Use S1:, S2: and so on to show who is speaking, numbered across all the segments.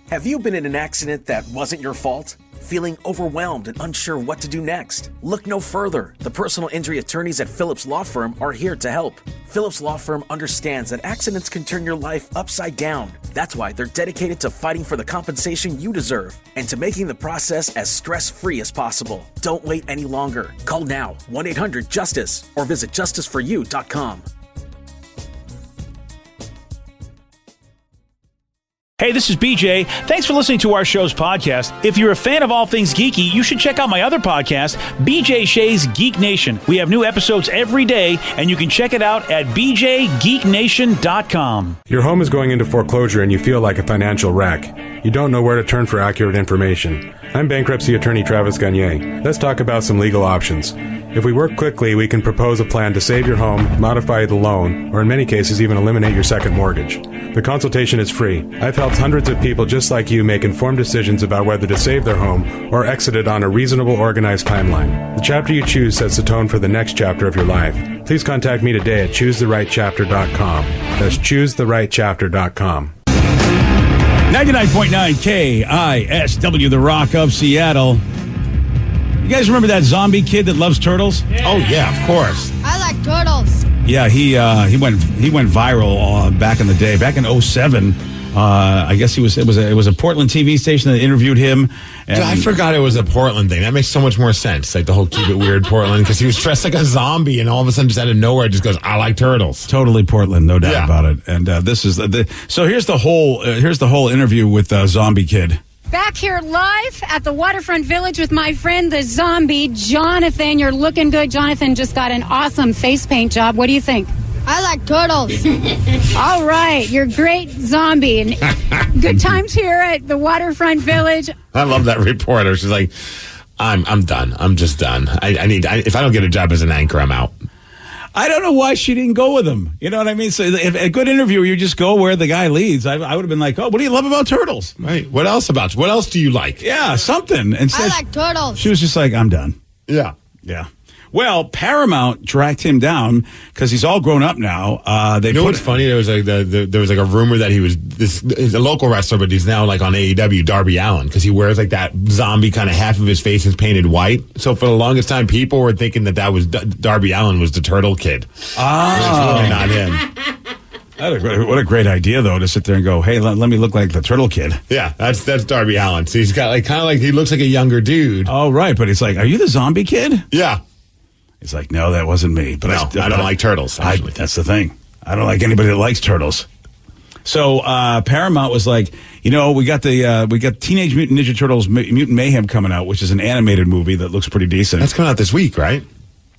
S1: Have you been in an accident that wasn't your fault? Feeling overwhelmed and unsure what to do next? Look no further. The personal injury attorneys at Phillips Law Firm are here to help. Phillips Law Firm understands that accidents can turn your life upside down. That's why they're dedicated to fighting for the compensation you deserve and to making the process as stress-free as possible. Don't wait any longer. Call now, 1-800-JUSTICE, or visit justiceforyou.com.
S2: Hey, this is BJ. Thanks for listening to our show's podcast. If you're a fan of all things geeky, you should check out my other podcast, BJ Shea's Geek Nation. We have new episodes every day, and you can check it out at bjgeeknation.com.
S3: Your home is going into foreclosure and you feel like a financial wreck. You don't know where to turn for accurate information. I'm bankruptcy attorney Travis Gagne. Let's talk about some legal options. If we work quickly, we can propose a plan to save your home, modify the loan, or in many cases even eliminate your second mortgage. The consultation is free. I've helped hundreds of people just like you make informed decisions about whether to save their home or exit it on a reasonable, organized timeline. The chapter you choose sets the tone for the next chapter of your life. Please contact me today at choosetherightchapter.com. That's choosetherightchapter.com.
S2: 99.9 KISW, the Rock of Seattle. You guys remember that zombie kid that loves turtles?
S4: Yeah. Oh yeah, of course.
S5: I like turtles.
S2: Yeah, he went viral back in the day, back in 2007. I guess it was a Portland TV station that interviewed him. And
S4: Dude, I forgot it was a Portland thing. That makes so much more sense. Like the whole Keep It Weird Portland, because he was dressed like a zombie, and all of a sudden, just out of nowhere, just goes, "I like turtles."
S2: Totally Portland, no doubt about it. And this is so here's the whole interview with Zombie Kid.
S5: Back here live at the Waterfront Village with my friend, the zombie, Jonathan. You're looking good. Jonathan just got an awesome face paint job. What do you think? I like turtles. All right. You're great, zombie. And good times here at the Waterfront Village.
S4: I love that reporter. She's like, I'm done. I'm just done. If I don't get a job as an anchor, I'm out.
S2: I don't know why she didn't go with him. You know what I mean? So if a good interviewer, you just go where the guy leads. I would have been like, oh, what do you love about turtles?
S4: Right. What else do you like?
S2: Yeah, something. Instead,
S5: I like turtles.
S2: She was just like, I'm done.
S4: Yeah.
S2: Yeah. Well, Paramount tracked him down because he's all grown up now.
S4: What's funny? There was a rumor that he's a local wrestler, but he's now like on AEW, Darby Allin, because he wears like that zombie kind of half of his face is painted white. So for the longest time, people were thinking that was Darby Allin was the turtle kid.
S2: Oh,
S4: it's really not him.
S2: What a great idea, though, to sit there and go, hey, let me look like the turtle kid.
S4: Yeah, that's Darby Allin. So he's got he looks like a younger dude.
S2: Oh, right. But it's like, are you the zombie kid?
S4: Yeah.
S2: He's like, no, that wasn't me. But
S4: I don't like turtles.
S2: That's the thing. I don't like anybody that likes turtles. So Paramount was like, we got Teenage Mutant Ninja Turtles Mutant Mayhem coming out, which is an animated movie that looks pretty decent.
S4: That's coming out this week, right?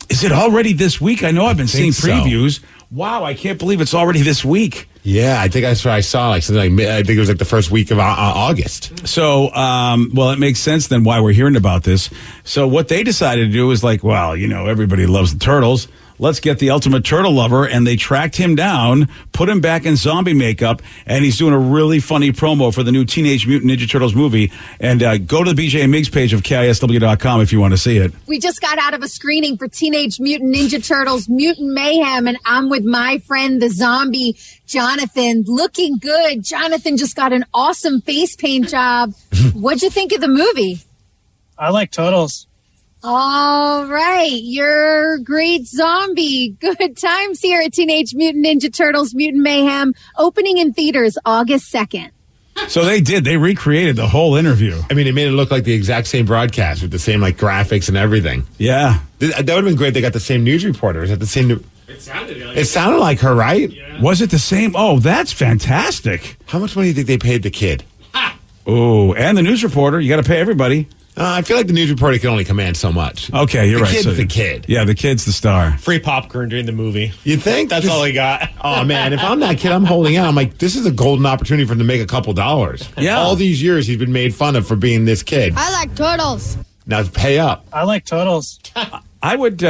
S2: Is it already this week? I know I've been seeing previews.
S4: So.
S2: Wow, I can't believe it's already this week.
S4: Yeah, I think that's what I saw. Like something I think it was like the first week of August.
S2: So, it makes sense then why we're hearing about this. So what they decided to do was like, well, everybody loves the turtles. Let's get the ultimate turtle lover. And they tracked him down, put him back in zombie makeup, and he's doing a really funny promo for the new Teenage Mutant Ninja Turtles movie. And go to the BJ and Migs page of KISW.com if you want to see it.
S5: We just got out of a screening for Teenage Mutant Ninja Turtles Mutant Mayhem, and I'm with my friend, the zombie, Jonathan. Looking good. Jonathan just got an awesome face paint job. What'd you think of the movie?
S6: I like turtles.
S5: All right. You're a great zombie. Good times here at Teenage Mutant Ninja Turtles Mutant Mayhem, opening in theaters August 2nd.
S2: So they did. They recreated the whole interview.
S4: I mean, it made it look like the exact same broadcast with the same graphics and everything.
S2: Yeah.
S4: That would have been great. They got the same news reporter. Is that the same? It sounded like her, right?
S2: Yeah. Was it the same? Oh, that's fantastic.
S4: How much money do you think they paid the kid?
S2: Oh, and the news reporter. You got to pay everybody.
S4: I feel like the news reporter can only command so much.
S2: Okay, you're right.
S4: The kid's the kid.
S2: Yeah, the kid's the star.
S6: Free popcorn during the movie.
S4: You think?
S6: That's all he got.
S4: Oh, man. If I'm that kid, I'm holding out. I'm like, this is a golden opportunity for him to make a couple dollars.
S2: Yeah.
S4: All these years, he's been made fun of for being this kid.
S5: I like turtles.
S4: Now pay up.
S6: I like turtles.
S2: I would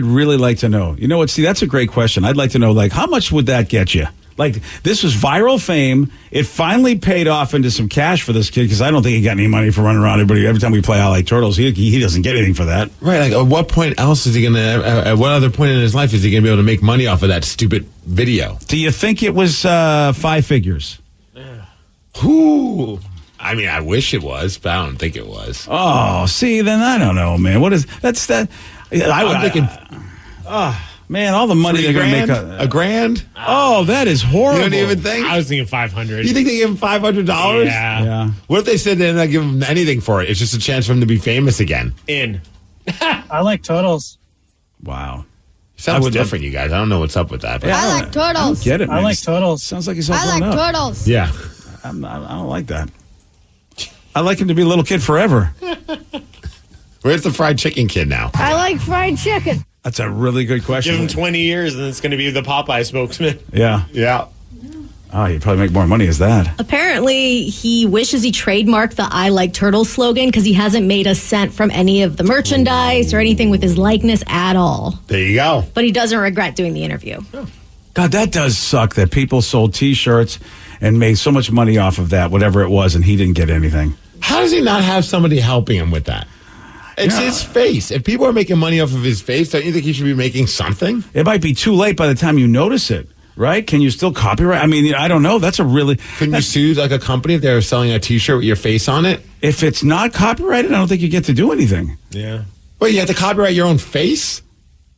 S2: really like to know. That's a great question. I'd like to know, how much would that get you? This was viral fame. It finally paid off into some cash for this kid because I don't think he got any money for running around everybody. Every time we play I Like Turtles, he doesn't get anything for that.
S4: Right. At what point else is he going to, at what other point in his life is he going to be able to make money off of that stupid video?
S2: Do you think it was 5 figures?
S4: Who? I mean, I wish it was, but I don't think it was.
S2: Oh, see, then I don't know, man. What is that's that?
S4: I'm thinking,
S2: man, all the money they're going to make.
S4: a grand?
S2: Oh, that is horrible.
S4: You don't even think?
S6: I was thinking 500.
S4: You think they give him $500?
S6: Yeah.
S4: What if they said they're not giving him anything for it? It's just a chance for him to be famous again.
S6: I like turtles.
S2: Wow.
S4: Sounds different, you guys. I don't know what's up with that. But
S5: I like turtles.
S2: Get it, man.
S6: I like turtles.
S2: Sounds like he's all
S5: I
S2: grown
S5: like
S2: up.
S5: turtles.
S4: yeah.
S2: I don't like that. I like him to be a little kid forever.
S4: Where's the fried chicken kid now?
S5: I like fried chicken.
S2: That's a really good question.
S6: Give him 20 years and it's going to be the Popeye spokesman.
S2: Yeah.
S4: Yeah.
S2: Oh, you'd probably make more money as that.
S7: Apparently, he wishes he trademarked the I Like Turtles slogan because he hasn't made a cent from any of the merchandise or anything with his likeness at all.
S4: There you go.
S7: But he doesn't regret doing the interview.
S2: God, that does suck that people sold T-shirts and made so much money off of that, whatever it was, and he didn't get anything.
S4: How does he not have somebody helping him with that? It's his face. If people are making money off of his face, don't you think he should be making something?
S2: It might be too late by the time you notice it, right? Can you still copyright? I mean, I don't know. That's a really...
S4: Couldn't you sue like a company if they're selling a T-shirt with your face on it?
S2: If it's not copyrighted, I don't think you get to do anything.
S6: Yeah.
S4: Well, you have to copyright your own face?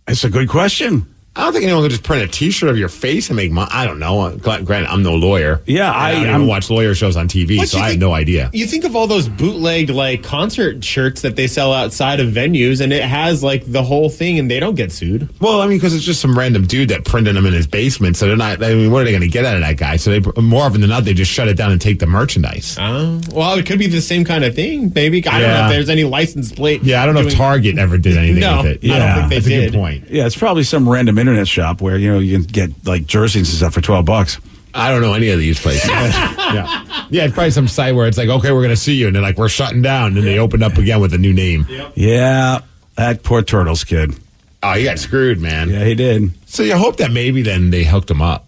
S2: It's a good question.
S4: I don't think anyone could just print a T-shirt of your face and make money. I don't know. Granted, I'm no lawyer.
S2: Yeah,
S4: I don't even watch lawyer shows on TV,
S6: What
S4: so
S6: you
S4: I have
S6: think-
S4: no idea.
S6: You think of all those bootlegged like concert shirts that they sell outside of venues, and it has like the whole thing, and they don't get sued.
S4: Well, I mean, because it's just some random dude that printed them in his basement, so they're not. I mean, what are they going to get out of that guy? So they more often than not, they just shut it down and take the merchandise.
S6: Well, it could be the same kind of thing. Maybe I don't know
S4: Yeah.
S6: if there's any license plate.
S4: Yeah, I don't know if
S6: doing-
S4: Target ever did anything
S6: No,
S4: with it.
S6: I don't think they
S4: That's a
S6: did.
S4: good point.
S2: Yeah, it's probably some random internet shop where, you can get like jerseys and stuff for $12.
S4: I don't know any of these places. yeah, it's probably some site where it's like, okay, we're going to see you, and they're like, we're shutting down, and they opened up again with a new name.
S2: Yeah, that poor Turtles kid.
S4: Oh, he got screwed, man.
S2: Yeah, he did.
S4: So you hope that maybe then they hooked him up.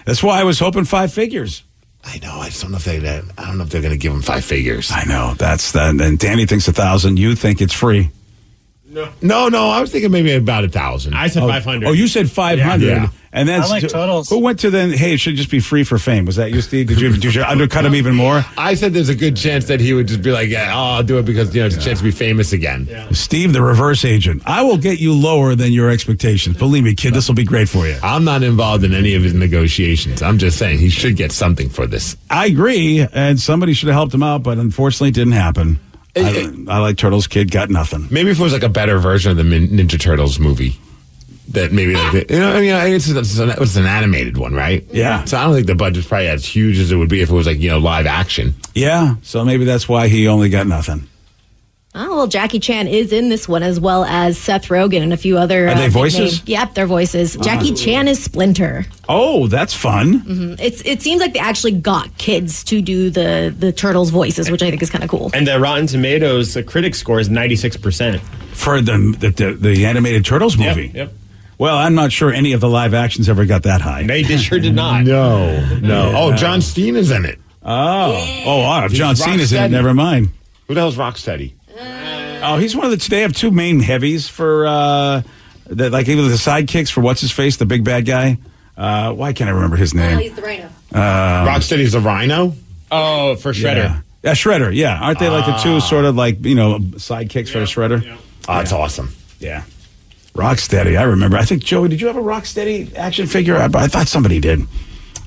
S2: That's why I was hoping 5 figures.
S4: I know. I just don't know if I don't know if they're going to give him 5 figures.
S2: I know. That's that. And Danny thinks 1,000. You think it's free.
S4: No. I was thinking maybe about 1,000.
S6: I said 500.
S2: Oh, you said 500.
S4: Yeah.
S2: And then
S6: I like Turtles.
S2: Who went to then? Hey, it should just be free for fame. Was that you, Steve? Did you undercut him even more?
S4: I said there's a good chance that he would just be like, yeah, I'll do it because it's a chance to be famous again.
S2: Steve, the reverse agent. I will get you lower than your expectations. Believe me, kid, this will be great for you.
S4: I'm not involved in any of his negotiations. I'm just saying he should get something for this.
S2: I agree, and somebody should have helped him out, but unfortunately, it didn't happen. I like Turtles kid, got nothing.
S4: Maybe if it was like a better version of the Ninja Turtles movie. That maybe it's an animated one, right?
S2: Yeah.
S4: So I don't think the budget's probably as huge as it would be if it was like live action.
S2: Yeah, so maybe that's why he only got nothing.
S7: Oh, well, Jackie Chan is in this one as well as Seth Rogen and a few other.
S2: Are they voices?
S7: Yep, they're voices. Jackie Chan is Splinter.
S2: Oh, that's fun.
S7: It seems like they actually got kids to do the Turtles voices, which I think is kind of cool.
S6: And the Rotten Tomatoes critic score is 96%.
S2: For the animated Turtles movie.
S6: Yep.
S2: Well, I'm not sure any of the live actions ever got that high.
S6: They sure did not.
S4: No. Oh, John Steen is in it.
S2: Wow, if John
S4: He's
S2: Cena's in it,
S4: Rocksteady.
S2: never mind.
S4: Who the hell's Rocksteady?
S2: Oh, he's one of the. They have two main heavies for like either the sidekicks for what's his face, the big bad guy. Why can't I remember his name?
S7: He's the Rhino.
S4: Rocksteady's a rhino?
S6: Oh, for Shredder.
S2: Yeah, Shredder. Yeah, aren't they like the two sort of like sidekicks for the Shredder?
S6: Yeah.
S4: Oh, that's awesome.
S2: Yeah. Rocksteady, I remember. I think, Joey, did you have a Rocksteady action figure? I thought somebody did.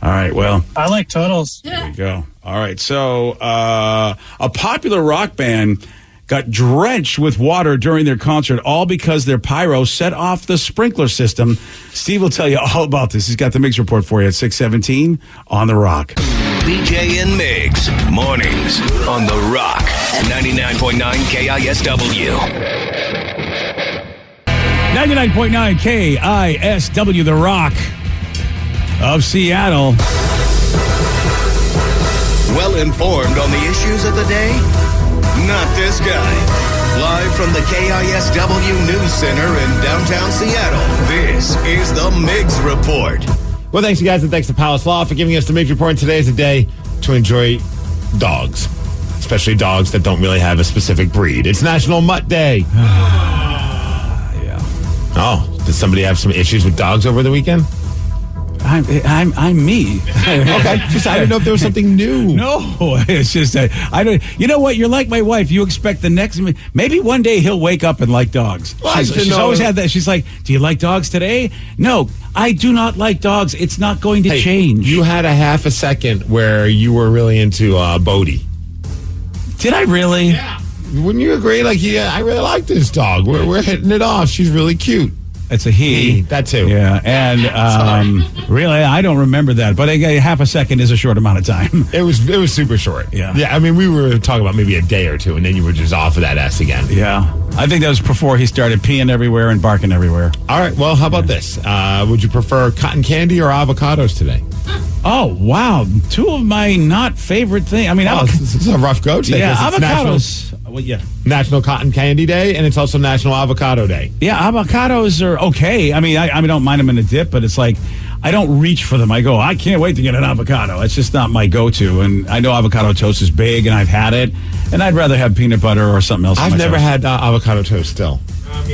S2: All right, well.
S6: I like Turtles.
S2: There you go. All right, so a popular rock band got drenched with water during their concert, all because their pyro set off the sprinkler system. Steve will tell you all about this. He's got the Migs report for you at 6:17 on The Rock.
S8: BJ and Migs, mornings on The Rock, 99.9 KISW.
S2: 99.9 KISW, The Rock of Seattle.
S8: Well informed on the issues of the day? Not this guy. Live from the KISW News Center in downtown Seattle, this is the Migs Report.
S4: Well, thanks, you guys, and thanks to Palace Law for giving us the Migs Report. And today is a day to enjoy dogs, especially dogs that don't really have a specific breed. It's National Mutt Day.
S2: Yeah.
S4: Oh, did somebody have some issues with dogs over the weekend?
S2: I'm me.
S4: Okay, just I didn't know if there was something new.
S2: No, it's just that I don't. You know what? You're like my wife. You expect the next. Maybe one day he'll wake up and like dogs. She's always had that. She's like, "Do you like dogs today?" No, I do not like dogs. It's not going to change.
S4: You had a half a second where you were really into Bodie.
S2: Did I really?
S4: Yeah. Wouldn't you agree? Like, I really like this dog. We're hitting it off. She's really cute.
S2: It's a he.
S4: That too.
S2: Yeah, and really, I don't remember that. But half a second is a short amount of time.
S4: It was super short.
S2: Yeah.
S4: I mean, we were talking about maybe a day or two, and then you were just off of that S again.
S2: Yeah, I think that was before he started peeing everywhere and barking everywhere.
S4: All right. Well, how about this? Would you prefer cotton candy or avocados today?
S2: Oh, wow. Two of my not favorite things. I mean,
S4: this is a rough go today.
S2: Yeah,
S4: avocados.
S2: Yeah.
S4: National Cotton Candy Day, and it's also National Avocado Day.
S2: Yeah, avocados are okay. I mean, I don't mind them in a dip, but it's like I don't reach for them. I go, I can't wait to get an avocado. It's just not my go-to. And I know avocado toast is big, and I've had it, and I'd rather have peanut butter or something else.
S4: I've never had avocado toast still.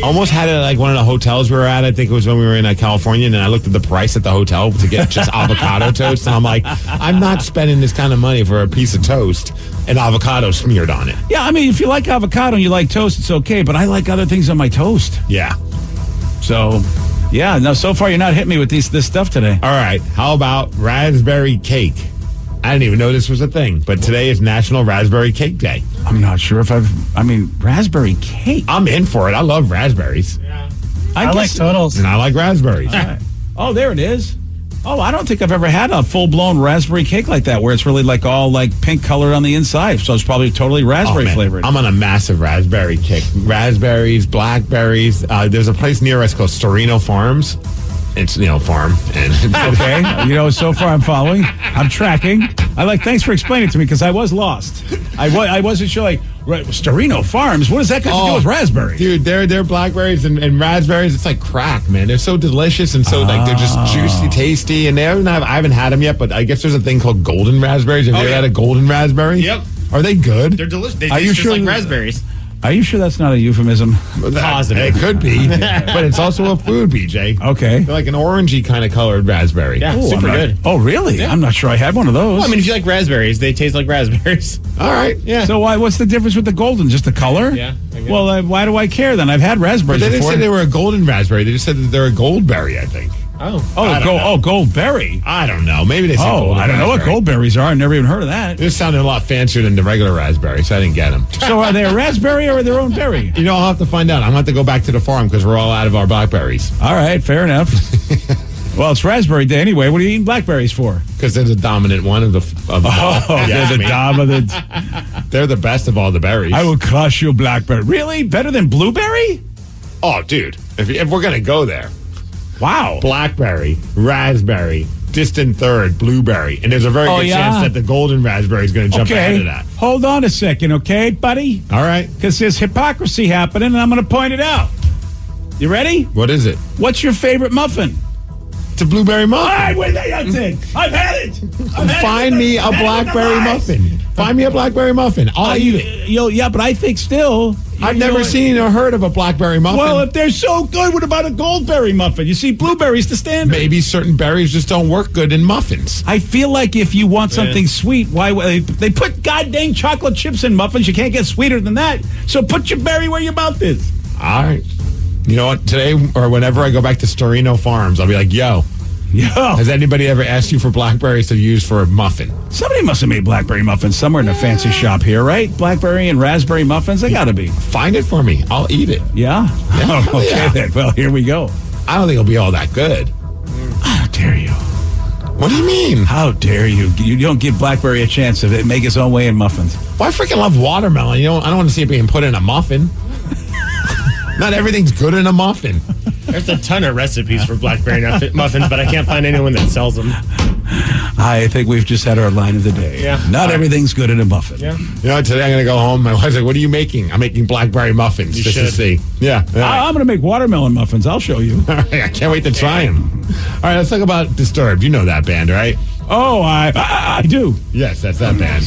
S4: Almost had it at like one of the hotels we were at. I think it was when we were in California, and then I looked at the price at the hotel to get just avocado toast, and I'm like, I'm not spending this kind of money for a piece of toast and avocado smeared on it.
S2: Yeah, I mean, if you like avocado and you like toast, it's okay, but I like other things on my toast.
S4: Yeah.
S2: So, yeah, no, so far you're not hitting me with this stuff today.
S4: All right, how about raspberry cake? I didn't even know this was a thing, but today is National Raspberry Cake Day.
S2: I'm not sure if raspberry cake.
S4: I'm in for it. I love raspberries.
S9: Yeah. I like turtles.
S4: And I like raspberries.
S2: Right. Oh, there it is. Oh, I don't think I've ever had a full-blown raspberry cake like that, where it's really like all like pink color on the inside. So it's probably totally raspberry flavored.
S4: I'm on a massive raspberry kick. Raspberries, blackberries. There's a place near us called Storino Farms. It's, farm. And
S2: okay. So far I'm following. I'm tracking. Thanks for explaining it to me, because I was lost. I wasn't sure, Storino Farms, what does that got to do with raspberries?
S4: Dude, they're blackberries and raspberries. It's like crack, man. They're so delicious and so, they're just juicy, tasty. And I haven't had them yet, but I guess there's a thing called golden raspberries. Have you ever had a golden raspberry?
S6: Yep.
S4: Are they good?
S6: They're delicious. They taste just like raspberries.
S2: Are you sure that's not a euphemism?
S6: Positive.
S4: It could be, but it's also a food, BJ.
S2: Okay.
S4: They're like an orangey kind of colored raspberry.
S6: Yeah, super good.
S2: Oh, really? Yeah. I'm not sure I had one of those.
S6: Well, I mean, if you like raspberries, they taste like raspberries.
S4: All right.
S6: Yeah.
S2: So what's the difference with the golden? Just the color?
S6: Yeah.
S2: Well, why do I care then? I've had raspberries
S4: But they
S2: before.
S4: didn't say they were a golden raspberry. They just said that they're a goldberry, I think.
S2: Goldberry.
S4: I don't know. Maybe they said golden
S2: I don't know what goldberries are. I've never even heard of that.
S4: This sounded a lot fancier than the regular raspberry, so I didn't get them.
S2: So are they a raspberry or are they their own berry?
S4: I'll have to find out. I'm going to have to go back to the farm because we're all out of our blackberries.
S2: All right, fair enough. Well, it's raspberry day anyway. What are you eating blackberries for?
S4: Because they're the dominant one of the.
S2: They're the dominant.
S4: They're the best of all the berries.
S2: I will crush you, blackberry. Really? Better than blueberry?
S4: Oh, dude. If we're going to go there.
S2: Wow.
S4: Blackberry, raspberry, distant third, blueberry. And there's a very good chance that the golden raspberry is going to jump ahead of that.
S2: Hold on a second, okay, buddy?
S4: All right.
S2: Because there's hypocrisy happening, and I'm going to point it out. You ready?
S4: What is it?
S2: What's your favorite muffin?
S4: It's a blueberry muffin.
S2: That's it. I've had it.
S4: Find me a blackberry muffin. Find me a blackberry muffin. I'll eat it.
S2: Yeah, but I think still...
S4: I've never seen or heard of a blackberry muffin.
S2: Well, if they're so good, what about a goldberry muffin? You see, blueberry's the standard.
S4: Maybe certain berries just don't work good in muffins.
S2: I feel like if you want something sweet, why they put goddamn chocolate chips in muffins? You can't get sweeter than that. So put your berry where your mouth is.
S4: All right. You know what? Today or whenever I go back to Storino Farms, I'll be like, yo. Has anybody ever asked you for blackberries to use for a muffin?
S2: Somebody must have made blackberry muffins somewhere in a fancy shop here, right? Blackberry and raspberry muffins, they gotta be.
S4: Find it for me. I'll eat it.
S2: Yeah? Okay then. Well, here we go.
S4: I don't think it'll be all that good.
S2: How dare you?
S4: What do you mean?
S2: How dare you? You don't give blackberry a chance to make its own way in muffins.
S4: Well, I freaking love watermelon. I don't want to see it being put in a muffin. Not everything's good in a muffin.
S6: There's a ton of recipes for blackberry muffins, but I can't find anyone that sells them.
S2: I think we've just had our line of the day.
S6: Yeah.
S2: Not everything's good in a muffin.
S6: Yeah.
S4: Today I'm going to go home. My wife's like, what are you making? I'm making blackberry muffins
S6: You
S4: just
S6: should.
S4: to see. Yeah.
S2: I'm going to make watermelon muffins. I'll show you.
S4: All right, I can't wait to try them. All right, let's talk about Disturbed. You know that band, right?
S2: Oh, I do.
S4: Yes, that's that band.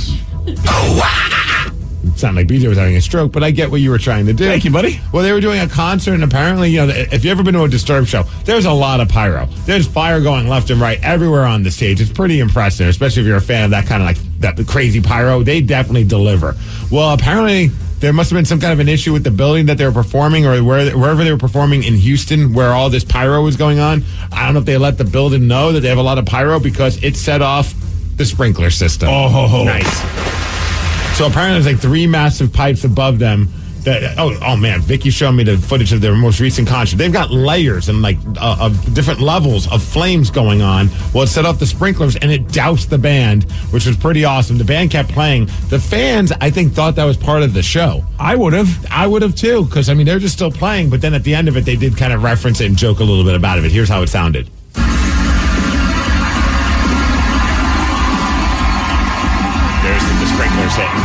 S4: It sounded like BJ was having a stroke, but I get what you were trying to do.
S2: Thank you, buddy.
S4: Well, they were doing a concert, and apparently, if you've ever been to a Disturbed show, there's a lot of pyro. There's fire going left and right everywhere on the stage. It's pretty impressive, especially if you're a fan of that kind of that crazy pyro. They definitely deliver. Well, apparently, there must have been some kind of an issue with the building that they were performing or wherever they were performing in Houston where all this pyro was going on. I don't know if they let the building know that they have a lot of pyro because it set off the sprinkler system.
S2: Oh,
S4: nice. So apparently there's 3 massive pipes above them. Oh man, Vicky showed me the footage of their most recent concert. They've got layers and of different levels of flames going on. Well, it set off the sprinklers and it doused the band, which was pretty awesome. The band kept playing. The fans, I think, thought that was part of the show.
S2: I would have
S4: too, because they're just still playing. But then at the end of it, they did kind of reference it and joke a little bit about it. Here's how it sounded. There's the sprinklers hitting.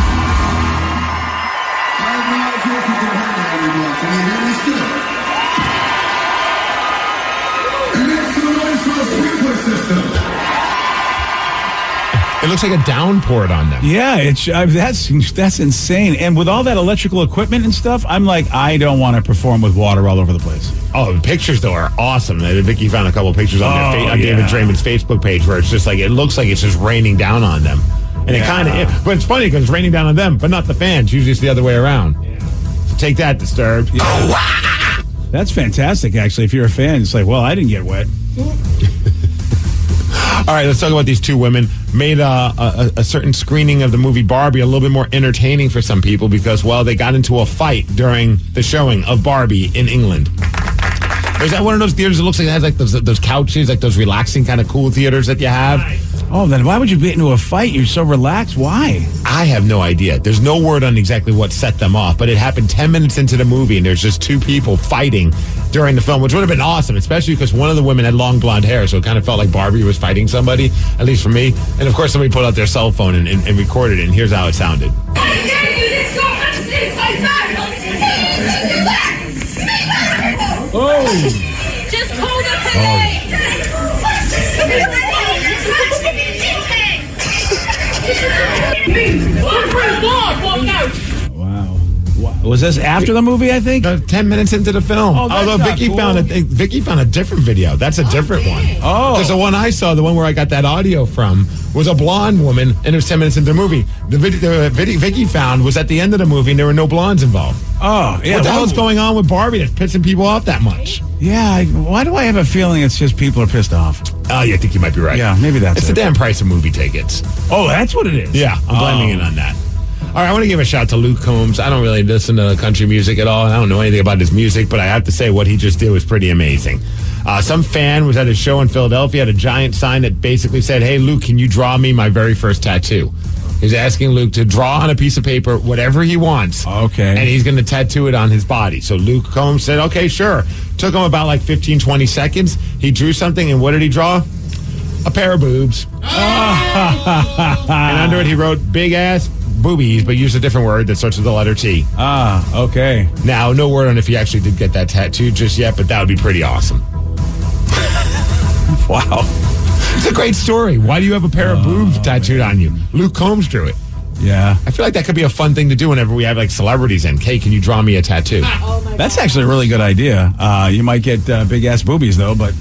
S4: It looks like a downpour on them.
S2: Yeah, that's insane. And with all that electrical equipment and stuff, I'm like, I don't want to perform with water all over the place.
S4: Oh, the pictures though are awesome. Vicky found a couple of pictures on David Draymond's Facebook page where it's just it looks like it's just raining down on them. And it kind of is. But it's funny because it's raining down on them, but not the fans. Usually it's the other way around. Yeah. So take that, Disturbed. Yeah.
S2: Oh, that's fantastic, actually. If you're a fan, it's like, well, I didn't get wet.
S4: All right, let's talk about these 2 women. Made a certain screening of the movie Barbie a little bit more entertaining for some people because, well, they got into a fight during the showing of Barbie in England. Is that one of those theaters that looks like it has those couches, those relaxing kind of cool theaters that you have?
S2: Oh, then why would you get into a fight? You're so relaxed. Why?
S4: I have no idea. There's no word on exactly what set them off, but it happened 10 minutes into the movie, and there's just 2 people fighting during the film, which would have been awesome, especially because one of the women had long blonde hair, so it kind of felt like Barbie was fighting somebody, at least for me. And, of course, somebody pulled out their cell phone and recorded it, and here's how it sounded.
S2: Oh!
S10: Just hold up her leg!
S2: Wow. Was this after the movie, I think?
S4: 10 minutes into the film.
S2: Oh, that's
S4: although Vicky
S2: not cool.
S4: Vicky found a different video. That's a different one.
S2: Oh.
S4: Because the one I saw, the one where I got that audio from, was a blonde woman, and it was 10 minutes into the movie. The video Vicky found was at the end of the movie, and there were no blondes involved.
S2: Oh, yeah.
S4: What the hell's going on with Barbie that's pissing people off that much?
S2: Yeah, why do I have a feeling it's just people are pissed off?
S4: Oh, yeah, I think you might be right.
S2: Yeah, maybe that's
S4: It's the damn price of movie tickets.
S2: Oh, that's what it is?
S4: Yeah, I'm blaming it on that. All right, I want to give a shout out to Luke Combs. I don't really listen to country music at all, and I don't know anything about his music, but I have to say what he just did was pretty amazing. Some fan was at a show in Philadelphia, had a giant sign that basically said, "Hey, Luke, can you draw me my very first tattoo?" He's asking Luke to draw on a piece of paper whatever he wants.
S2: Okay.
S4: And he's going to tattoo it on his body. So Luke Combs said, okay, sure. Took him about 15, 20 seconds. He drew something, and what did he draw? A pair of boobs. And under it, he wrote big ass boobies, but used a different word that starts with the letter T.
S2: Okay.
S4: Now, no word on if he actually did get that tattoo just yet, but that would be pretty awesome.
S2: Wow.
S4: It's a great story. Why do you have a pair of boobs tattooed on you? Luke Combs drew it.
S2: Yeah.
S4: I feel like that could be a fun thing to do whenever we have celebrities in. Hey, can you draw me a tattoo?
S2: That's actually a really good idea. You might get big ass boobies though, but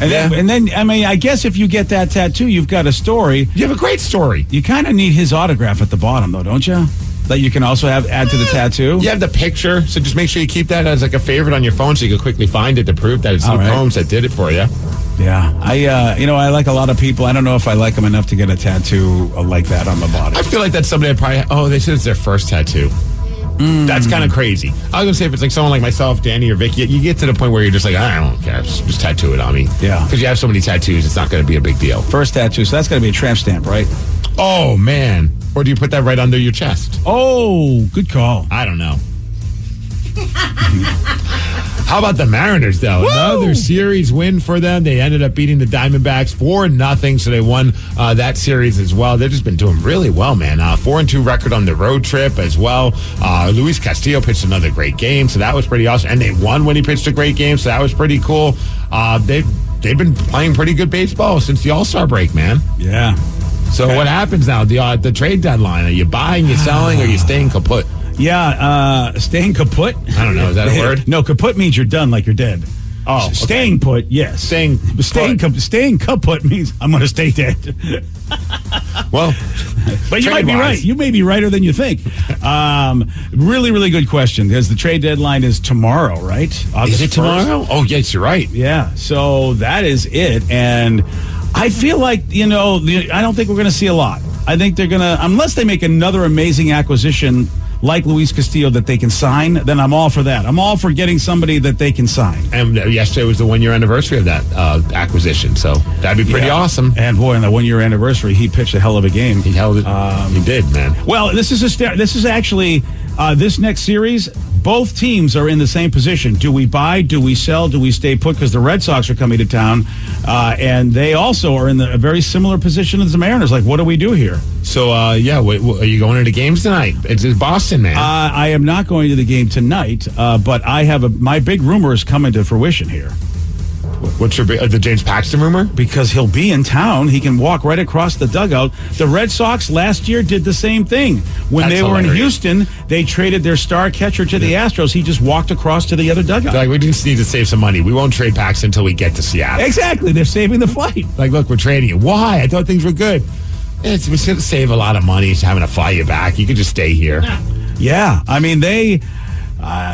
S2: and then I mean, I guess if you get that tattoo, you've got a story.
S4: You have a great story.
S2: You kind of need his autograph at the bottom though, don't you? That you can also add to the tattoo.
S4: You have the picture, so just make sure you keep that as a favorite on your phone so you can quickly find it to prove that it's Luke Combs that did it for you.
S2: Yeah, I like a lot of people. I don't know if I like them enough to get a tattoo like that on the body.
S4: I feel like that's somebody that probably, they said it's their first tattoo. That's kind of crazy. I was going to say if it's someone like myself, Danny, or Vicky, you get to the point where you're just I don't care, just tattoo it on me.
S2: Yeah.
S4: Because you have so many tattoos, it's not going to be a big deal.
S2: First tattoo, so that's got to be a tramp stamp, right?
S4: Oh, man. Or do you put that right under your chest?
S2: Oh, good call.
S4: I don't know. How about the Mariners, though?
S2: Woo!
S4: Another series win for them. They ended up beating the Diamondbacks 4-0, so they won that series as well. They've just been doing really well, man. 4-2 record on the road trip as well. Luis Castillo pitched another great game, so that was pretty awesome. And they won when he pitched a great game, so that was pretty cool. They've been playing pretty good baseball since the All-Star break, man.
S2: Yeah.
S4: So what happens now? The trade deadline? Are you buying, you selling, or are you staying kaput?
S2: Yeah, staying kaput.
S4: I don't know. Is that a word?
S2: No, kaput means you're done, like you're dead.
S4: Oh, okay.
S2: Staying put, yes. Staying kaput means I'm going to stay dead.
S4: Well,
S2: but you might be right. You may be righter than you think. Really, really good question, because the trade deadline is tomorrow, right?
S4: Is it tomorrow? Oh, yes, you're right.
S2: Yeah, so that is it. And I feel like, I don't think we're going to see a lot. I think they're going to, unless they make another amazing acquisition like Luis Castillo that they can sign, then I'm all for that. I'm all for getting somebody that they can sign.
S4: And yesterday was the 1 year anniversary of that acquisition, so that'd be pretty awesome.
S2: And boy, on the 1 year anniversary, he pitched a hell of a game.
S4: He held it. He did, man.
S2: Well, this is actually this next series. Both teams are in the same position. Do we buy? Do we sell? Do we stay put? Because the Red Sox are coming to town, and they also are in a very similar position as the Mariners. Like, what do we do here?
S4: So, are you going to the games tonight? It's Boston, man.
S2: I am not going to the game tonight, but I have my big rumor is coming to fruition here.
S4: What's the James Paxton rumor?
S2: Because he'll be in town. He can walk right across the dugout. The Red Sox last year did the same thing. When they were in Houston, they traded their star catcher to the Astros. He just walked across to the other dugout.
S4: Like, we just need to save some money. We won't trade Paxton until we get to Seattle.
S2: Exactly. They're saving the flight.
S4: Like, look, we're trading you. Why? I thought things were good. We're going to save a lot of money having to fly you back. You could just stay here.
S2: Yeah. I mean,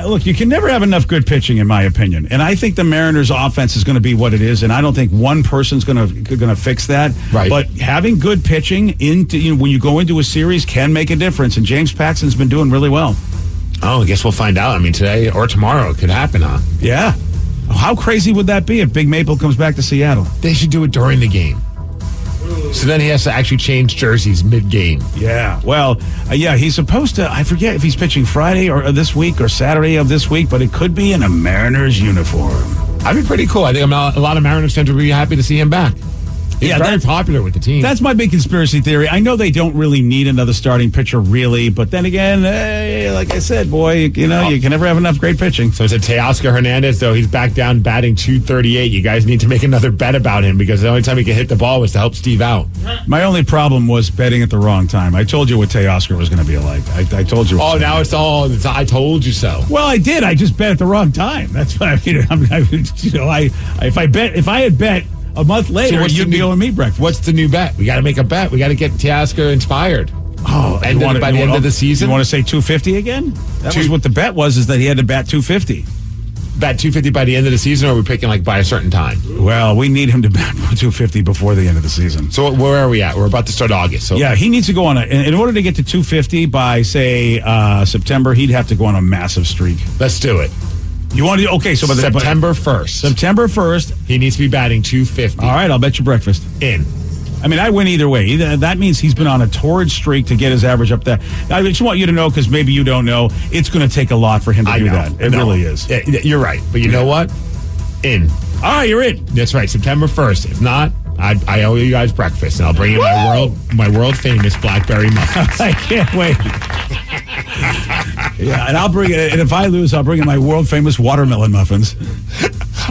S2: look, you can never have enough good pitching, in my opinion. And I think the Mariners' offense is going to be what it is, and I don't think one person's going to fix that. Right. But having good pitching when you go into a series can make a difference, and James Paxton's been doing really well.
S4: Oh, I guess we'll find out. I mean, today or tomorrow it could happen, huh?
S2: Yeah. How crazy would that be if Big Maple comes back to Seattle?
S4: They should do it during the game. So then he has to actually change jerseys mid-game.
S2: Yeah. Well, he's supposed to, I forget if he's pitching Friday or this week or Saturday of this week, but it could be in a Mariners uniform.
S4: That'd be pretty cool. I think a lot of Mariners fans would be happy to see him back. He's very popular with the team.
S2: That's my big conspiracy theory. I know they don't really need another starting pitcher, really, but then again, like I said, boy, you can never have enough great pitching.
S4: So it's a Teoscar Hernandez, though. He's back down batting .238. You guys need to make another bet about him, because the only time he can hit the ball was to help Steve out.
S2: My only problem was betting at the wrong time. I told you what Teoscar was going to be like. I told you.
S4: Oh, now it's I told you so.
S2: Well, I did. I just bet at the wrong time. That's what if I had bet a month later, you'd be owing me breakfast.
S4: What's the new bet? We got to make a bet. We got to get Teoscar inspired.
S2: Oh,
S4: by the end of the season?
S2: You want to say 250 again? That was what the bet was, is that he had to bat 250.
S4: Bat 250 by the end of the season, or are we picking by a certain time?
S2: Well, we need him to bat 250 before the end of the season.
S4: So where are we at? We're about to start August. So
S2: yeah, he needs to go on in order to get to 250 by, say, September, he'd have to go on a massive streak.
S4: Let's do it.
S2: You want to? Okay, so by
S4: September 1st.
S2: September 1st.
S4: He needs to be batting 250.
S2: All right, I'll bet you breakfast.
S4: In.
S2: I mean, I win either way. That means he's been on a torrid streak to get his average up there. I just want you to know, because maybe you don't know, it's going to take a lot for him to do that. It really is.
S4: Yeah, you're right. But you know what? In.
S2: All right, you're in.
S4: That's right, September 1st. If not, I owe you guys breakfast, and I'll bring you my world famous blackberry muffins.
S2: I can't wait. Yeah, and I'll bring it. And if I lose, I'll bring in my world famous watermelon muffins.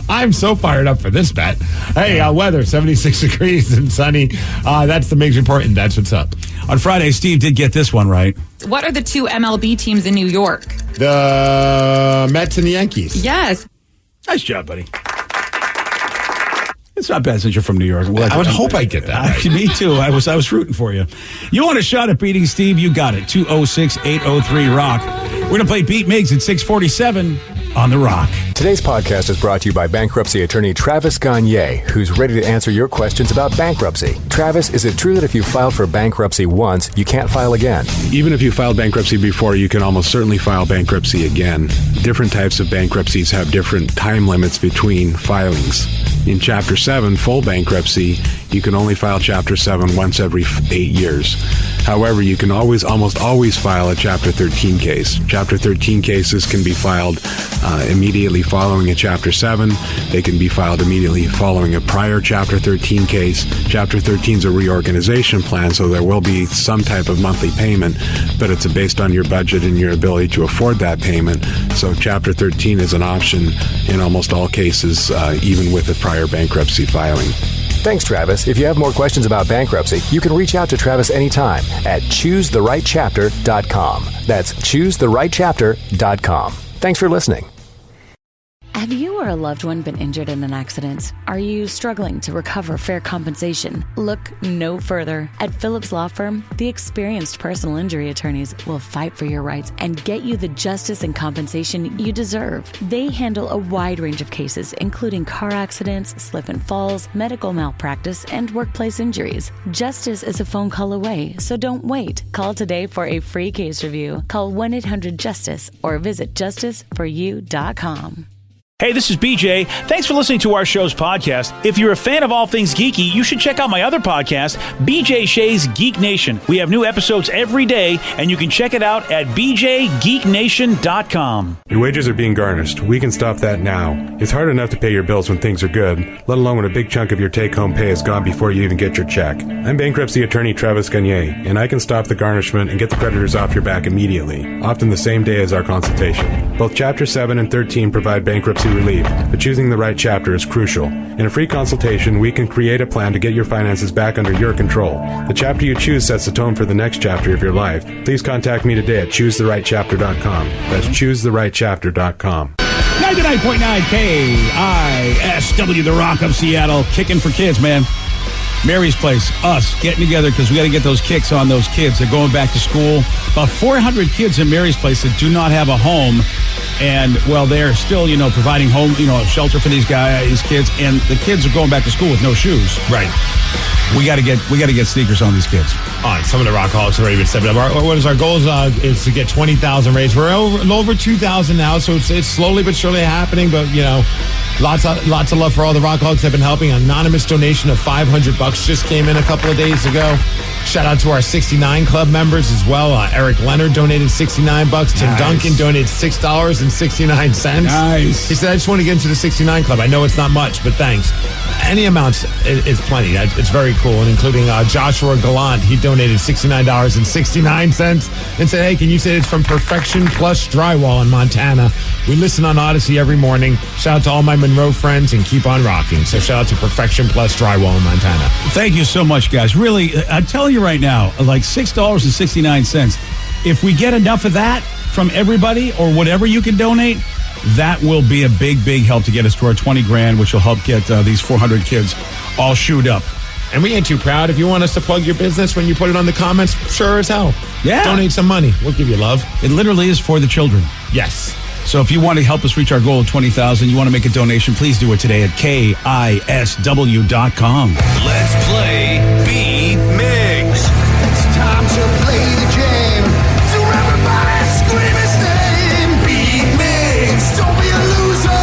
S4: I'm so fired up for this bet. Hey, weather 76 degrees and sunny. That's the Migs report, and that's what's up.
S2: On Friday, Steve did get this one right.
S10: What are the two MLB teams in New York?
S4: The Mets and the Yankees.
S10: Yes.
S2: Nice job, buddy. It's not bad since you're from New York.
S4: I would hope I get that right.
S2: Me too. I was rooting for you. You want a shot at beating Steve? You got it. 206-803-ROCK. We're going to play Beat Migs at 647 on The Rock.
S11: Today's podcast is brought to you by bankruptcy attorney Travis Gagne, who's ready to answer your questions about bankruptcy. Travis, is it true that if you filed for bankruptcy once, you can't file again?
S3: Even if you filed bankruptcy before, you can almost certainly file bankruptcy again. Different types of bankruptcies have different time limits between filings. In Chapter 7, full bankruptcy, you can only file Chapter 7 once every 8 years. However, you can almost always file a Chapter 13 case. Chapter 13 cases can be filed immediately following a Chapter 7. They can be filed immediately following a prior Chapter 13 case. Chapter 13 is a reorganization plan, so there will be some type of monthly payment, but it's based on your budget and your ability to afford that payment. So Chapter 13 is an option in almost all cases, even with a prior bankruptcy filing.
S11: Thanks, Travis. If you have more questions about bankruptcy, you can reach out to Travis anytime at choosetherightchapter.com. That's choosetherightchapter.com. Thanks for listening.
S12: Have you or a loved one been injured in an accident? Are you struggling to recover fair compensation? Look no further. At Phillips Law Firm, the experienced personal injury attorneys will fight for your rights and get you the justice and compensation you deserve. They handle a wide range of cases, including car accidents, slip and falls, medical malpractice, and workplace injuries. Justice is a phone call away, so don't wait. Call today for a free case review. Call 1-800-JUSTICE or visit justiceforyou.com.
S13: Hey, this is BJ. Thanks for listening to our show's podcast. If you're a fan of all things geeky, you should check out my other podcast, BJ Shea's Geek Nation. We have new episodes every day, and you can check it out at bjgeeknation.com.
S3: Your wages are being garnished. We can stop that now. It's hard enough to pay your bills when things are good, let alone when a big chunk of your take-home pay is gone before you even get your check. I'm bankruptcy attorney Travis Gagne, and I can stop the garnishment and get the creditors off your back immediately, often the same day as our consultation. Both Chapter 7 and 13 provide bankruptcy relief, but choosing the right chapter is crucial. In a free consultation, we can create a plan to get your finances back under your control. The chapter you choose sets the tone for the next chapter of your life. Please contact me today at choosetherightchapter.com. That's choosetherightchapter.com.
S2: 99.9 KISW, the Rock of Seattle, kicking for kids, man. Mary's Place, us getting together because we got to get those kicks on those kids. They're going back to school. About 400 kids in Mary's Place that do not have a home. And, well, they're still, providing home, shelter for these kids. And the kids are going back to school with no shoes.
S4: Right.
S2: We got to get sneakers on these kids.
S4: All right, some of the Rockaholics have already been stepping up. What is our goal? Is to get 20,000 raised. We're over 2,000 now, so it's slowly but surely happening. But lots of love for all the Rockaholics that have been helping. An anonymous donation of $500 just came in a couple of days ago. Shout out to our 69 Club members as well. Eric Leonard donated $69. Tim Duncan donated $6.69.
S2: Nice.
S4: He said, I just want to get into the 69 Club. I know it's not much, but thanks. Any amounts is plenty. It's very cool, and including Joshua Gallant. He donated $69.69 and said, hey, can you say it's from Perfection Plus Drywall in Montana? We listen on Odyssey every morning. Shout out to all my Monroe friends and keep on rocking. So shout out to Perfection Plus Drywall in Montana.
S2: Thank you so much, guys. Really, I'm telling you right now, like $6.69. If we get enough of that from everybody or whatever you can donate, that will be a big, big help to get us to our $20,000, which will help get these 400 kids all shoed up.
S4: And we ain't too proud. If you want us to plug your business when you put it on the comments, sure as hell.
S2: Yeah.
S4: Donate some money. We'll give you love.
S2: It literally is for the children.
S4: Yes.
S2: So if you want to help us reach our goal of 20,000, you want to make a donation, please do it today at KISW.com.
S8: Let's play Beat Migs. It's time to play the game. So everybody scream his name. Beat Migs. Don't be a loser.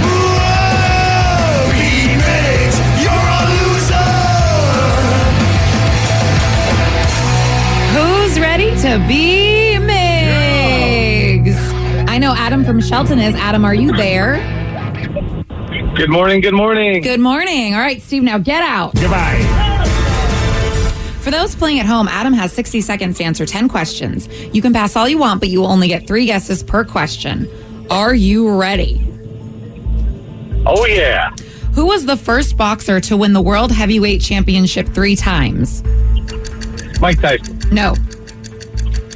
S8: Whoa. Beat Migs. You're a loser.
S10: Who's ready to be Migs? I know Adam from Shelton is. Adam, are you there?
S14: Good morning, good morning.
S10: Good morning. All right, Steve, now get out.
S4: Goodbye.
S10: For those playing at home, Adam has 60 seconds to answer 10 questions. You can pass all you want, but you will only get 3 guesses per question. Are you ready?
S14: Oh, yeah.
S10: Who was the first boxer to win the World Heavyweight Championship 3 times?
S14: Mike Tyson.
S10: No.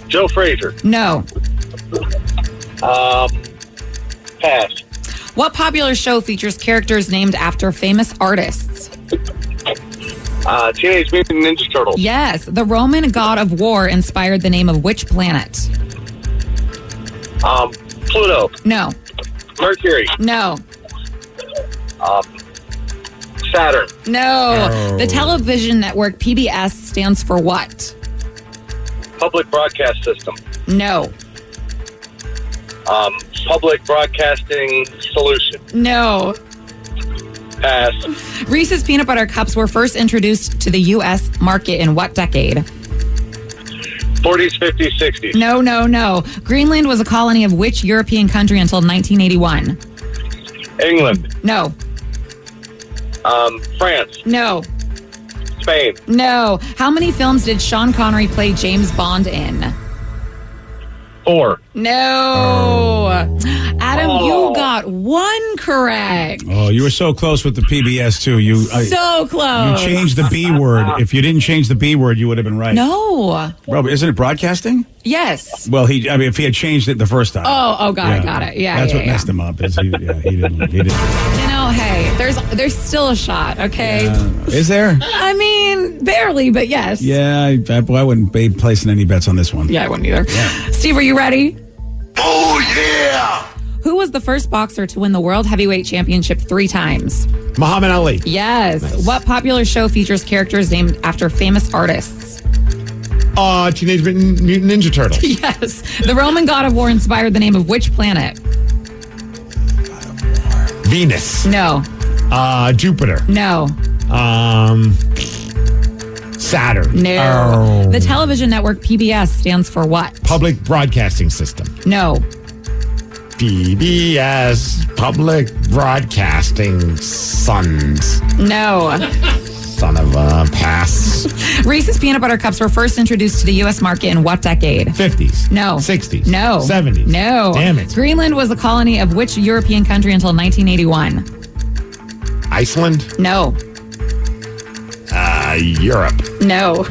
S14: Joe Frazier.
S10: No.
S14: Pass.
S10: What popular show features characters named after famous artists?
S14: Teenage Mutant Ninja Turtles.
S10: Yes. The Roman god of war inspired the name of which planet?
S14: Pluto.
S10: No.
S14: Mercury.
S10: No.
S14: Saturn.
S10: No.
S14: Oh.
S10: The television network PBS stands for what?
S14: Public Broadcast System.
S10: No.
S14: Public Broadcasting Solution.
S10: No.
S14: Pass.
S10: Reese's peanut butter cups were first introduced to the U.S. market in what decade?
S14: 40s, 50s, 60s.
S10: No. Greenland was a colony of which European country until 1981?
S14: England.
S10: No.
S14: France.
S10: No.
S14: Spain.
S10: No. How many films did Sean Connery play James Bond in?
S14: 4.
S10: No. Adam, you got 1 correct.
S2: Oh, you were so close with the PBS, too.
S10: So close.
S2: You changed the B word. If you didn't change the B word, you would have been right.
S10: No.
S2: Bro, isn't it broadcasting?
S10: Yes.
S2: Well, if he had changed it the first time.
S10: Oh, got it. Yeah,
S2: That's what messed him up. Is he didn't.
S10: You know, hey, there's still a shot, okay?
S2: Is there?
S10: I mean, barely, but yes.
S2: Yeah, I wouldn't be placing any bets on this one.
S10: Yeah, I wouldn't either.
S2: Yeah.
S10: Steve, are you ready?
S8: Oh, yeah!
S10: Who was the first boxer to win the World Heavyweight Championship 3 times?
S4: Muhammad Ali.
S10: Yes.
S4: Nice.
S10: What popular show features characters named after famous artists?
S4: Teenage Mutant Ninja Turtles.
S10: Yes. The Roman god of war inspired the name of which planet?
S4: Venus.
S10: No.
S4: Jupiter.
S10: No.
S4: Saturn.
S10: No.
S4: Oh.
S10: The television network PBS stands for what?
S4: Public Broadcasting System.
S10: No.
S4: PBS. Public Broadcasting Sons.
S10: No.
S4: Son of a pass.
S10: Reese's peanut butter cups were first introduced to the U.S. market in what decade?
S4: 50s.
S10: No.
S4: 60s.
S10: No.
S4: 70s.
S10: No.
S4: Damn it.
S10: Greenland was a colony of which European country until 1981?
S4: Iceland.
S10: No.
S4: Europe.
S10: No.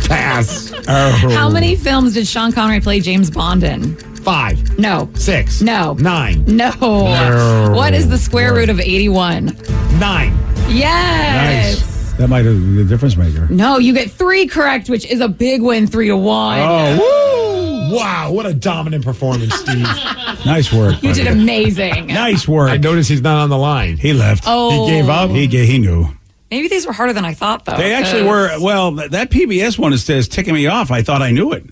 S4: Pass.
S10: How many films did Sean Connery play James Bond in?
S4: 5.
S10: No.
S4: 6.
S10: No.
S4: 9.
S10: No. What is the square root of 81?
S4: 9.
S10: Yes.
S2: Nice. That might have been the difference maker.
S10: No, you get 3 correct, which is a big win, 3-1.
S4: Oh, woo! Wow, what a dominant performance, Steve.
S2: Nice work.
S10: You did amazing.
S2: Nice work.
S4: I noticed he's not on the line.
S2: He left.
S10: Oh.
S4: He gave up?
S2: He knew.
S10: Maybe these were harder than I thought, though.
S2: They actually were. Well, that PBS one is ticking me off. I thought I knew it.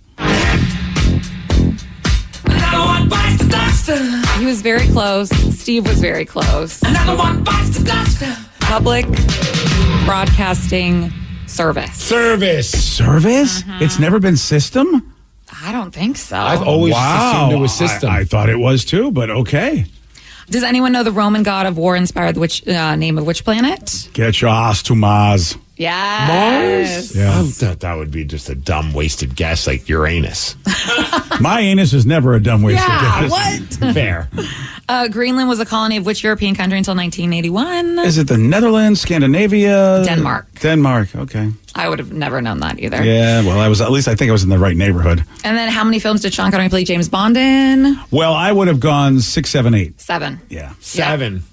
S10: He was very close. Steve was very close. Public Broadcasting Service.
S4: Service.
S2: It's never been system?
S10: I don't think so.
S4: I've always assumed it was system.
S2: I thought it was too, but okay.
S10: Does anyone know the Roman god of war inspired the name of which planet?
S2: Get your ass to Mars.
S10: Yes.
S2: Yeah.
S4: I thought that would be just a dumb, wasted guess like Uranus.
S2: My anus is never a dumb wasted guess.
S10: What?
S4: Fair.
S10: Greenland was a colony of which European country until 1981?
S2: Is it the Netherlands, Scandinavia?
S10: Denmark.
S2: Okay.
S10: I would have never known that either.
S2: Yeah, well, I think I was in the right neighborhood.
S10: And then how many films did Sean Connery play James Bond in?
S2: Well, I would have gone 6, 7, 8.
S10: 7.
S2: Yeah.
S4: 7.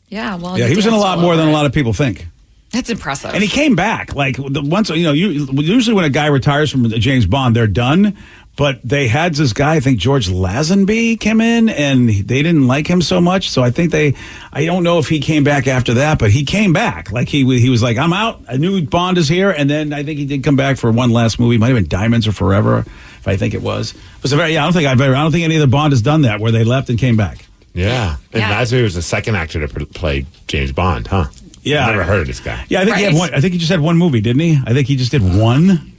S10: Yeah, well,
S2: Yeah, he was in a lot more than a lot of people think.
S10: That's impressive.
S2: And he came back. Like, usually when a guy retires from James Bond, they're done. But they had this guy, I think George Lazenby came in, and they didn't like him so much. So I think I don't know if he came back after that, but he came back. Like, he was like, I'm out. I knew Bond is here. And then I think he did come back for one last movie. It might have been Diamonds or Forever, if I think it was. It was I don't think any of the Bond has done that, where they left and came back.
S4: Yeah. And Lazenby was the second actor to play James Bond, huh?
S2: Yeah.
S4: Never heard of this guy.
S2: Yeah, I think he had one. I think he just had one movie, didn't he? I think he just did one.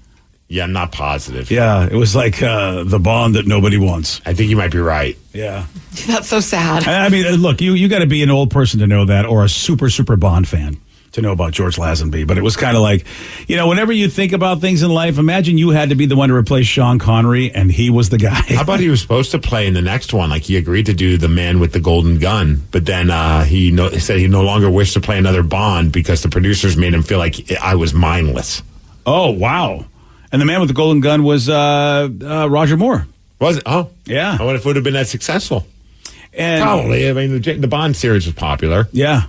S4: Yeah, I'm not positive.
S2: Yeah, it was like the Bond that nobody wants.
S4: I think you might be right.
S2: Yeah.
S10: That's so sad.
S2: I mean, look, you got to be an old person to know that, or a super, super Bond fan to know about George Lazenby. But it was kind of like, whenever you think about things in life, imagine you had to be the one to replace Sean Connery, and he was the guy.
S4: How about he was supposed to play in the next one? Like, he agreed to do The Man with the Golden Gun, but then he said he no longer wished to play another Bond because the producers made him feel like I was mindless.
S2: Oh, wow. And the Man with the Golden Gun was Roger Moore.
S4: Was it? Oh.
S2: Yeah.
S4: I wonder if it would have been that successful.
S2: And
S4: probably. I mean, the Bond series was popular.
S2: Yeah.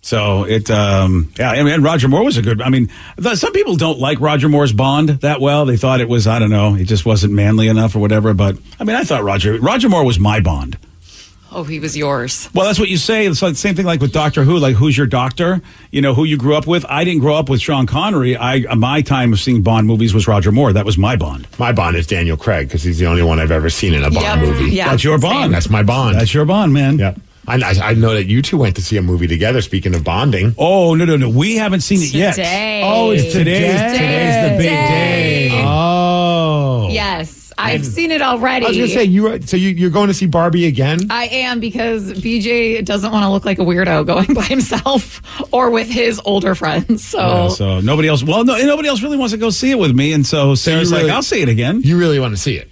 S2: So and Roger Moore was a good. I mean, some people don't like Roger Moore's Bond that well. They thought it was, I don't know, it just wasn't manly enough or whatever. But I mean, I thought Roger Moore was my Bond.
S10: Oh, he was yours.
S2: Well, that's what you say. It's like the same thing like with Doctor Who. Like, who's your doctor? Who you grew up with. I didn't grow up with Sean Connery. My time of seeing Bond movies was Roger Moore. That was my Bond.
S4: My Bond is Daniel Craig because he's the only one I've ever seen in a Bond movie.
S10: Yeah,
S2: that's your Bond.
S10: Same.
S4: That's my Bond.
S2: That's your Bond, man.
S4: Yeah. I know that you two went to see a movie together, speaking of bonding.
S2: Oh, no. We haven't seen it yet. Oh, it's today. Today's the big day.
S4: Oh.
S10: Yes. I've seen it already.
S4: I was going to say, you're going to see Barbie again?
S10: I am, because BJ doesn't want to look like a weirdo going by himself or with his older friends. So
S2: nobody else. Well, nobody else really wants to go see it with me. And so Sarah's like, I'll see it again.
S4: You really want to see it?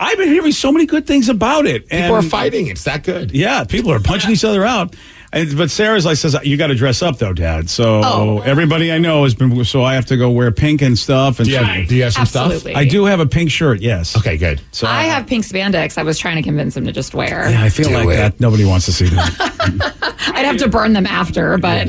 S2: I've been hearing so many good things about it.
S4: People are fighting. It's that good.
S2: Yeah, people are punching each other out. But Sarah's like says, you got to dress up though, Dad. So everybody I know has been. So I have to go wear pink and stuff. And
S4: do you have some stuff?
S2: I do have a pink shirt. Yes.
S4: Okay, good.
S10: So I have pink spandex. I was trying to convince him to just wear.
S2: Yeah, I feel that nobody wants to see that.
S10: I'd have to burn them after, but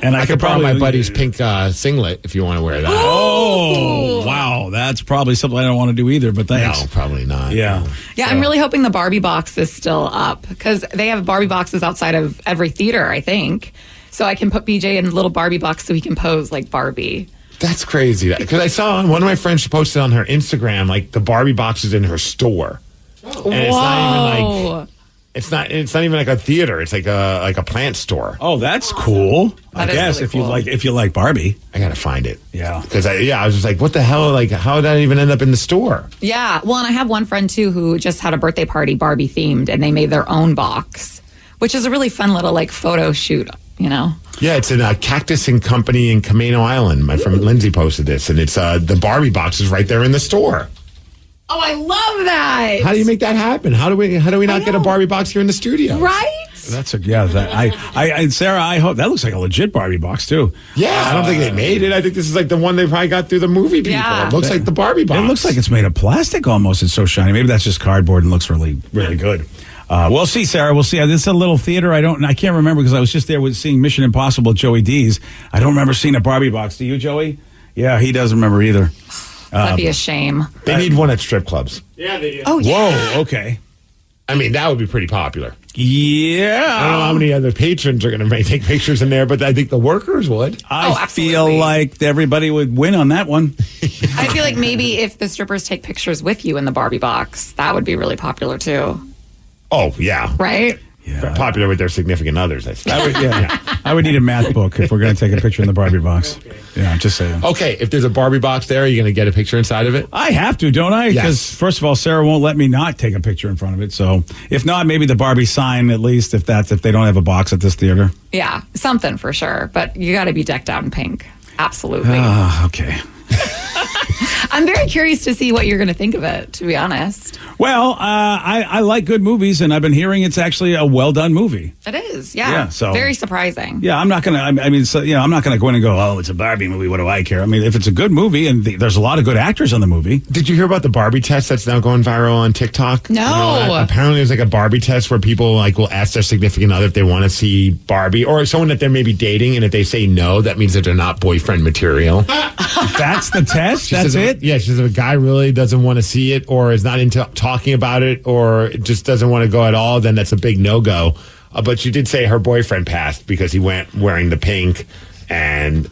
S2: and
S4: I could borrow my buddy's pink singlet if you want to wear that.
S2: Oh, wow, that's probably something I don't want to do either. But thanks.
S4: No, probably not.
S2: Yeah.
S10: Yeah, I'm really hoping the Barbie box is still up because they have Barbie boxes outside of every theater, I think. So I can put BJ in a little Barbie box so he can pose like Barbie.
S4: That's crazy. Because I saw one of my friends posted on her Instagram, like the Barbie box is in her store. And it's not even like it's not even like a theater. It's like a plant store.
S2: Oh, that's cool. I guess really if you like Barbie,
S4: I gotta find it.
S2: Yeah,
S4: because I was just like, what the hell? Like, how did that even end up in the store?
S10: Yeah, well, and I have one friend too who just had a birthday party Barbie themed, and they made their own box, which is a really fun little like photo shoot. You know.
S4: Yeah, it's in a Cactus and Company in Camino Island. My friend Lindsay posted this, and it's the Barbie box is right there in the store.
S10: Oh, I love that.
S4: How do you make that happen? How do we not get a Barbie box here in the studio?
S10: Right?
S2: That's I Sarah, I hope that looks like a legit Barbie box too.
S4: Yeah, I don't think they made it. I think this is like the one they probably got through the movie people.
S10: Yeah.
S4: It looks like the Barbie box.
S2: It looks like it's made of plastic almost. It's so shiny. Maybe that's just cardboard and looks really, really good. We'll see, Sarah. We'll see. This is a little theater. I can't remember because I was just there with seeing Mission Impossible at Joey D's. I don't remember seeing a Barbie box. Do you, Joey? Yeah, he doesn't remember either.
S10: That'd be a shame.
S4: They need one at strip clubs.
S6: Yeah, they do.
S10: Oh, yeah.
S2: Whoa, okay.
S4: I mean, that would be pretty popular.
S2: Yeah.
S4: I don't know how many other patrons are going to take pictures in there, but I think the workers would.
S2: I feel like everybody would win on that one.
S10: I feel like maybe if the strippers take pictures with you in the Barbie box, that would be really popular too.
S4: Oh, yeah.
S10: Right?
S4: Yeah. Popular with their significant others, I suppose.
S2: I would need a math book if we're going to take a picture in the Barbie box. Okay. Yeah, I'm just saying.
S4: Okay, if there's a Barbie box there, are you going to get a picture inside of it?
S2: I have to, don't I? Because first of all, Sarah won't let me not take a picture in front of it. So if not, maybe the Barbie sign at least if they don't have a box at this theater.
S10: Yeah, something for sure. But you got to be decked out in pink. Absolutely.
S2: Okay.
S10: I'm very curious to see what you're going to think of it, to be honest.
S2: Well, I like good movies, and I've been hearing it's actually a well-done movie.
S10: It is, yeah. So very surprising.
S2: Yeah, I'm not going to, I'm not going to go in and go, oh, it's a Barbie movie, what do I care? I mean, if it's a good movie, and there's a lot of good actors on the movie.
S4: Did you hear about the Barbie test that's now going viral on TikTok?
S10: No.
S4: Apparently there's like a Barbie test where people will ask their significant other if they want to see Barbie, or someone that they're maybe dating, and if they say no, that means that they're not boyfriend material.
S2: That's the test? That's it?
S4: Yeah, she says if a guy really doesn't want to see it or is not into talking about it or just doesn't want to go at all, then that's a big no-go. But she did say her boyfriend passed because he went wearing the pink and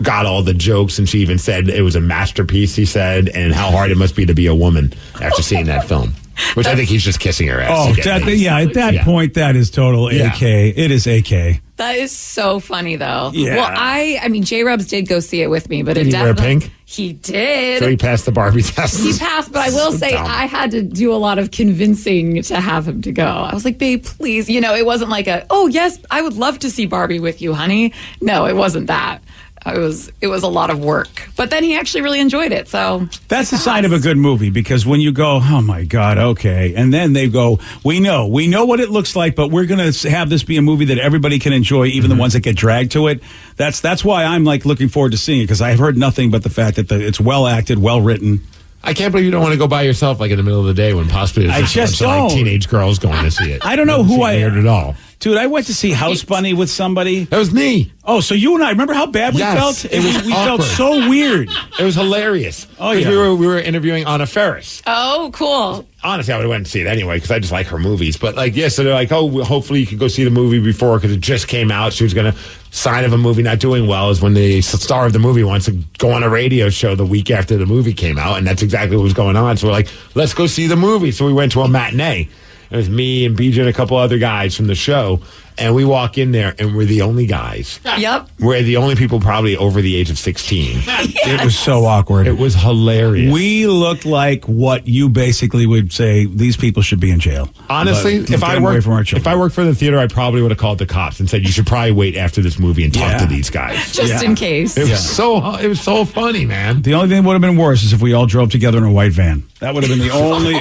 S4: got all the jokes, and she even said it was a masterpiece, he said, and how hard it must be to be a woman after seeing that film. Which I think he's just kissing her ass.
S2: Oh, at that point, that is total AK. It is AK.
S10: That is so funny, though.
S2: Yeah.
S10: Well, I mean, J-Rubs did go see it with me, but
S4: did
S10: it
S4: he wear pink?
S10: He did.
S4: So he passed the Barbie test.
S10: He passed, but I will say I had to do a lot of convincing to have him to go. I was like, babe, please. It wasn't like oh, yes, I would love to see Barbie with you, honey. No, it wasn't that. It was a lot of work, but then he actually really enjoyed it. So
S2: that's the sign of a good movie, because when you go, oh my God, okay, and then they go, we know what it looks like, but we're going to have this be a movie that everybody can enjoy, even the ones that get dragged to it. That's why I'm looking forward to seeing it, because I've heard nothing but the fact that it's well acted, well written.
S4: I can't believe you don't want to go by yourself in the middle of the day when possibly there's just teenage girls going to see it.
S2: I don't know who I
S4: am at all.
S2: Dude, I went to see House Bunny with somebody.
S4: That was me.
S2: Oh, so you and I, remember how bad we felt? We felt so weird.
S4: It was hilarious.
S2: Oh, yeah.
S4: We were interviewing Anna Faris.
S10: Oh, cool.
S4: Honestly, I would have went and see it anyway because I just like her movies. But so they're like, oh, hopefully you could go see the movie before because it just came out. She was going to sign of a movie not doing well is when the star of the movie wants to go on a radio show the week after the movie came out. And that's exactly what was going on. So we're like, let's go see the movie. So we went to a matinee. It was me and BJ and a couple other guys from the show. And we walk in there, and we're the only guys.
S10: Yep.
S4: We're the only people probably over the age of 16.
S2: It was so awkward.
S4: It was hilarious.
S2: We looked like what you basically would say, these people should be in jail.
S4: Honestly,
S2: But
S4: if
S2: get
S4: I
S2: them away from our
S4: worked
S2: children.
S4: for the theater, I probably would have called the cops and said, you should probably wait after this movie and talk
S2: Yeah.
S4: to these guys.
S10: Just in case.
S4: It was so funny, man.
S2: The only thing that would have been worse is if we all drove together in a white van. That would have been the only,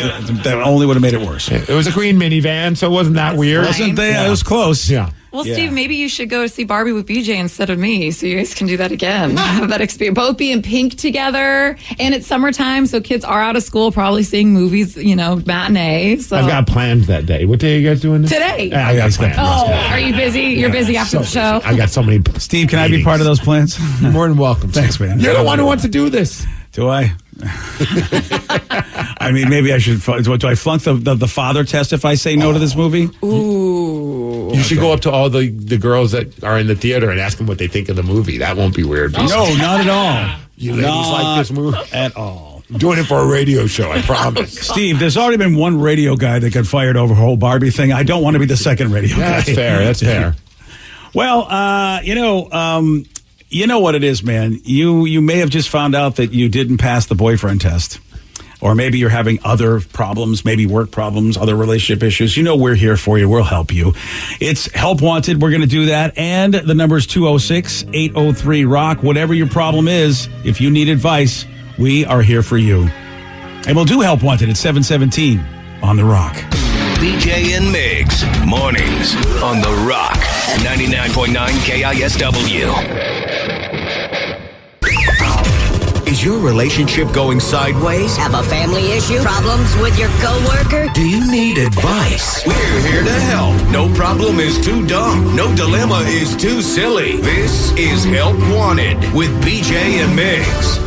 S2: that only would have made it worse.
S4: It was a green minivan, so it wasn't that weird.
S2: Wasn't they? It was close.
S4: Yeah.
S10: Well,
S2: Yeah.
S10: Steve, maybe you should go see Barbie with BJ instead of me, so you guys can do that again. Have that experience. Both be in pink together, and it's summertime, so kids are out of school, probably seeing movies, matinee. So
S4: I've got plans that day. What day are you guys doing this?
S10: today.
S4: Yeah, I got plans.
S10: Oh, are you busy? You're busy after the show.
S4: I got so many.
S2: Steve, can I be part of those plans?
S4: You're more than welcome.
S2: Thanks, man.
S4: You're the one who wants to do this.
S2: Do I? I mean, maybe I should. Do I flunk the father test if I say no to this movie?
S10: Ooh.
S4: You should go up to all the girls that are in the theater and ask them what they think of the movie. That won't be weird.
S2: No, not at all.
S4: You ladies like this movie?
S2: At all.
S4: I'm doing it for a radio show, I promise.
S2: Steve, there's already been one radio guy that got fired over the whole Barbie thing. I don't want to be the second radio guy.
S4: That's fair. That's fair.
S2: Well, you know what it is, man. You may have just found out that you didn't pass the boyfriend test. Or maybe you're having other problems, maybe work problems, other relationship issues. We're here for you. We'll help you. It's Help Wanted. We're going to do that. And the number is 206-803-ROCK. Whatever your problem is, if you need advice, we are here for you. And we'll do Help Wanted at 717 on The Rock.
S8: BJ and Migs, mornings on The Rock, 99.9 KISW. Is your relationship going sideways?
S15: Have a family issue? Problems with your coworker?
S8: Do you need advice? We're here to help. No problem is too dumb. No dilemma is too silly. This is Help Wanted with BJ and Migs.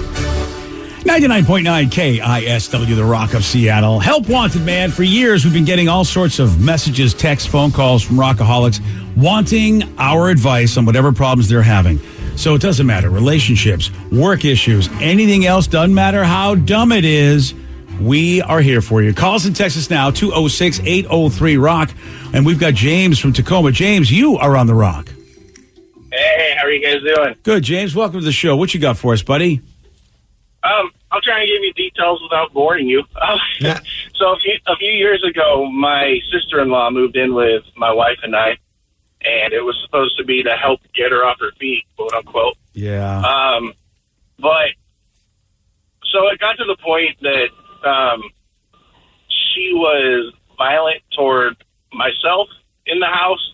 S2: 99.9 KISW, The Rock of Seattle. Help Wanted, man. For years, we've been getting all sorts of messages, texts, phone calls from Rockaholics wanting our advice on whatever problems they're having. So it doesn't matter. Relationships, work issues, anything else, doesn't matter how dumb it is. We are here for you. Call us and text us now, 206-803-ROCK. And we've got James from Tacoma. James, you are on The Rock.
S14: Hey, how are you guys doing?
S2: Good, James. Welcome to the show. What you got for us, buddy?
S14: I'll try and give you details without boring you. So a few years ago, my sister-in-law moved in with my wife and I, and it was supposed to be to help get her off her feet, quote unquote.
S2: Yeah.
S14: But so it got to the point that she was violent toward myself in the house.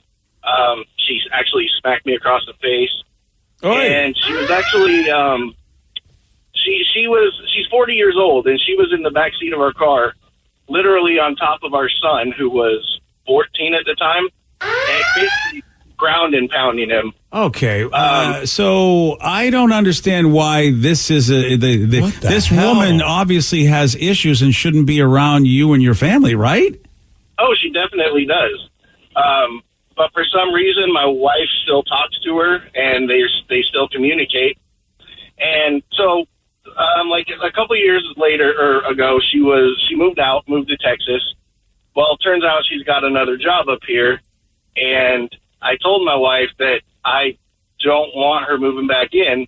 S14: She actually smacked me across the face. And she was actually she's 40 years old, and she was in the back seat of our car, literally on top of our son, who was 14 at the time, and basically ground and pounding him.
S2: Okay, so I don't understand why this is this woman obviously has issues and shouldn't be around you and your family, right?
S14: Oh, she definitely does. But for some reason, my wife still talks to her, and they still communicate. And so, like a couple of years ago, she moved to Texas. Well, it turns out she's got another job up here, and I told my wife that I don't want her moving back in.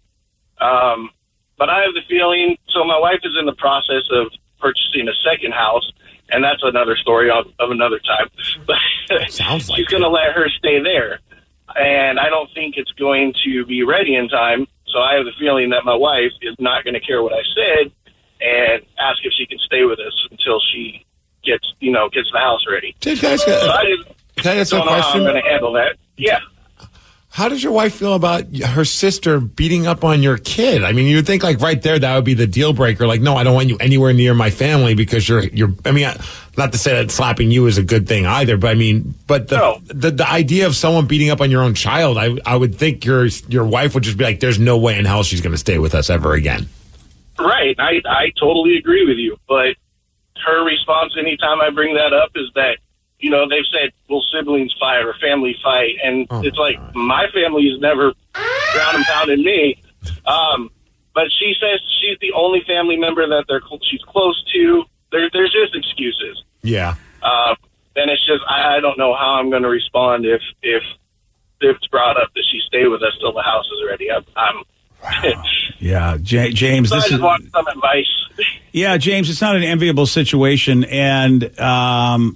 S14: But I have the feeling, so my wife is in the process of purchasing a second house, and that's another story of another time. But
S4: sounds like
S14: she's going to let her stay there, and I don't think it's going to be ready in time. So I have the feeling that my wife is not going to care what I said and ask if she can stay with us until she gets the house ready.
S4: Can I ask a
S14: don't know how I'm
S4: question?
S14: going to handle that. Yeah.
S4: How does your wife feel about her sister beating up on your kid? I mean, you'd think like right there that would be the deal breaker. Like, no, I don't want you anywhere near my family because you're. I mean, not to say that slapping you is a good thing either, but I mean, the idea of someone beating up on your own child, I would think your wife would just be like, there's no way in hell she's going to stay with us ever again.
S14: Right. I totally agree with you. But her response anytime I bring that up is that, they've said, will siblings fight or family fight? And it's like, my family has never ground and pounded me. But she says she's the only family member that she's close to. There's just excuses.
S4: Yeah.
S14: And it's just I don't know how I'm going to respond if it's brought up that she stay with us till the house is ready. I'm
S2: Yeah, James,
S14: so I
S2: this
S14: just
S2: is
S14: want some advice.
S2: Yeah, James, it's not an enviable situation. And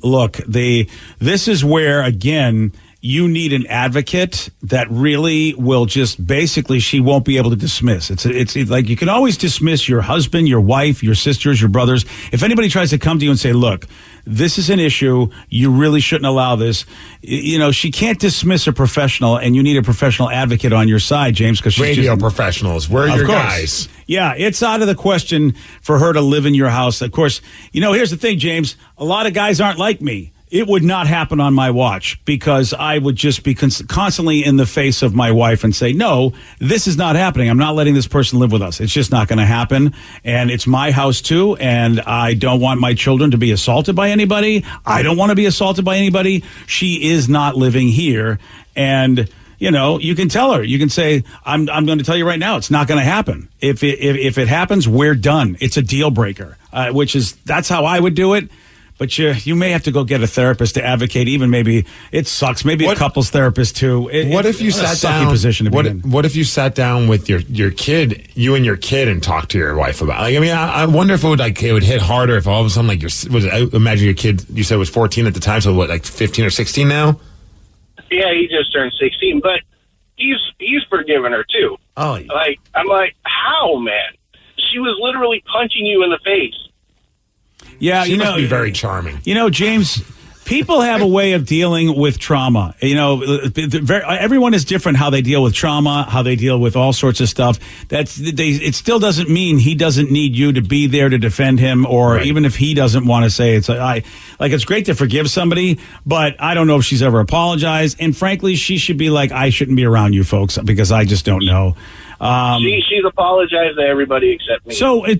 S2: look, this is where, again, you need an advocate that really will just basically, she won't be able to dismiss. It's like you can always dismiss your husband, your wife, your sisters, your brothers. If anybody tries to come to you and say, look, this is an issue, you really shouldn't allow this. You know, she can't dismiss a professional, and you need a professional advocate on your side, James, because she's
S4: radio professionals. Where are your guys?
S2: Yeah, it's out of the question for her to live in your house. Of course, you know, here's the thing, James. A lot of guys aren't like me. It would not happen on my watch because I would just be constantly in the face of my wife and say, no, this is not happening. I'm not letting this person live with us. It's just not going to happen. And it's my house too. And I don't want my children to be assaulted by anybody. I don't want to be assaulted by anybody. She is not living here. And you know, you can tell her. You can say, "I'm going to tell you right now, it's not going to happen. If it happens, we're done. It's a deal breaker." That's how I would do it. But you may have to go get a therapist to advocate. Even maybe it sucks. Maybe a couples therapist too.
S4: What if you sat down?
S2: Position to be in.
S4: What if you sat down with your kid, you and your kid, and talked to your wife about? Like, I mean, I wonder if it would hit harder if all of a sudden I imagine your kid, you said was 14 at the time, so what, like 15 or 16 now?
S14: Yeah, he just turned 16, but he's forgiven her too.
S2: Oh,
S14: like I'm like, how, man? She was literally punching you in the face.
S2: Yeah,
S4: she must be very charming.
S2: You know, James, people have a way of dealing with trauma. You know, everyone is different how they deal with trauma, how they deal with all sorts of stuff. It still doesn't mean he doesn't need you to be there to defend him, or even if he doesn't want to say it. It's great to forgive somebody, but I don't know if she's ever apologized. And frankly, she should be like, I shouldn't be around you folks because I just don't know.
S14: She's apologized to everybody except me.
S2: So I'm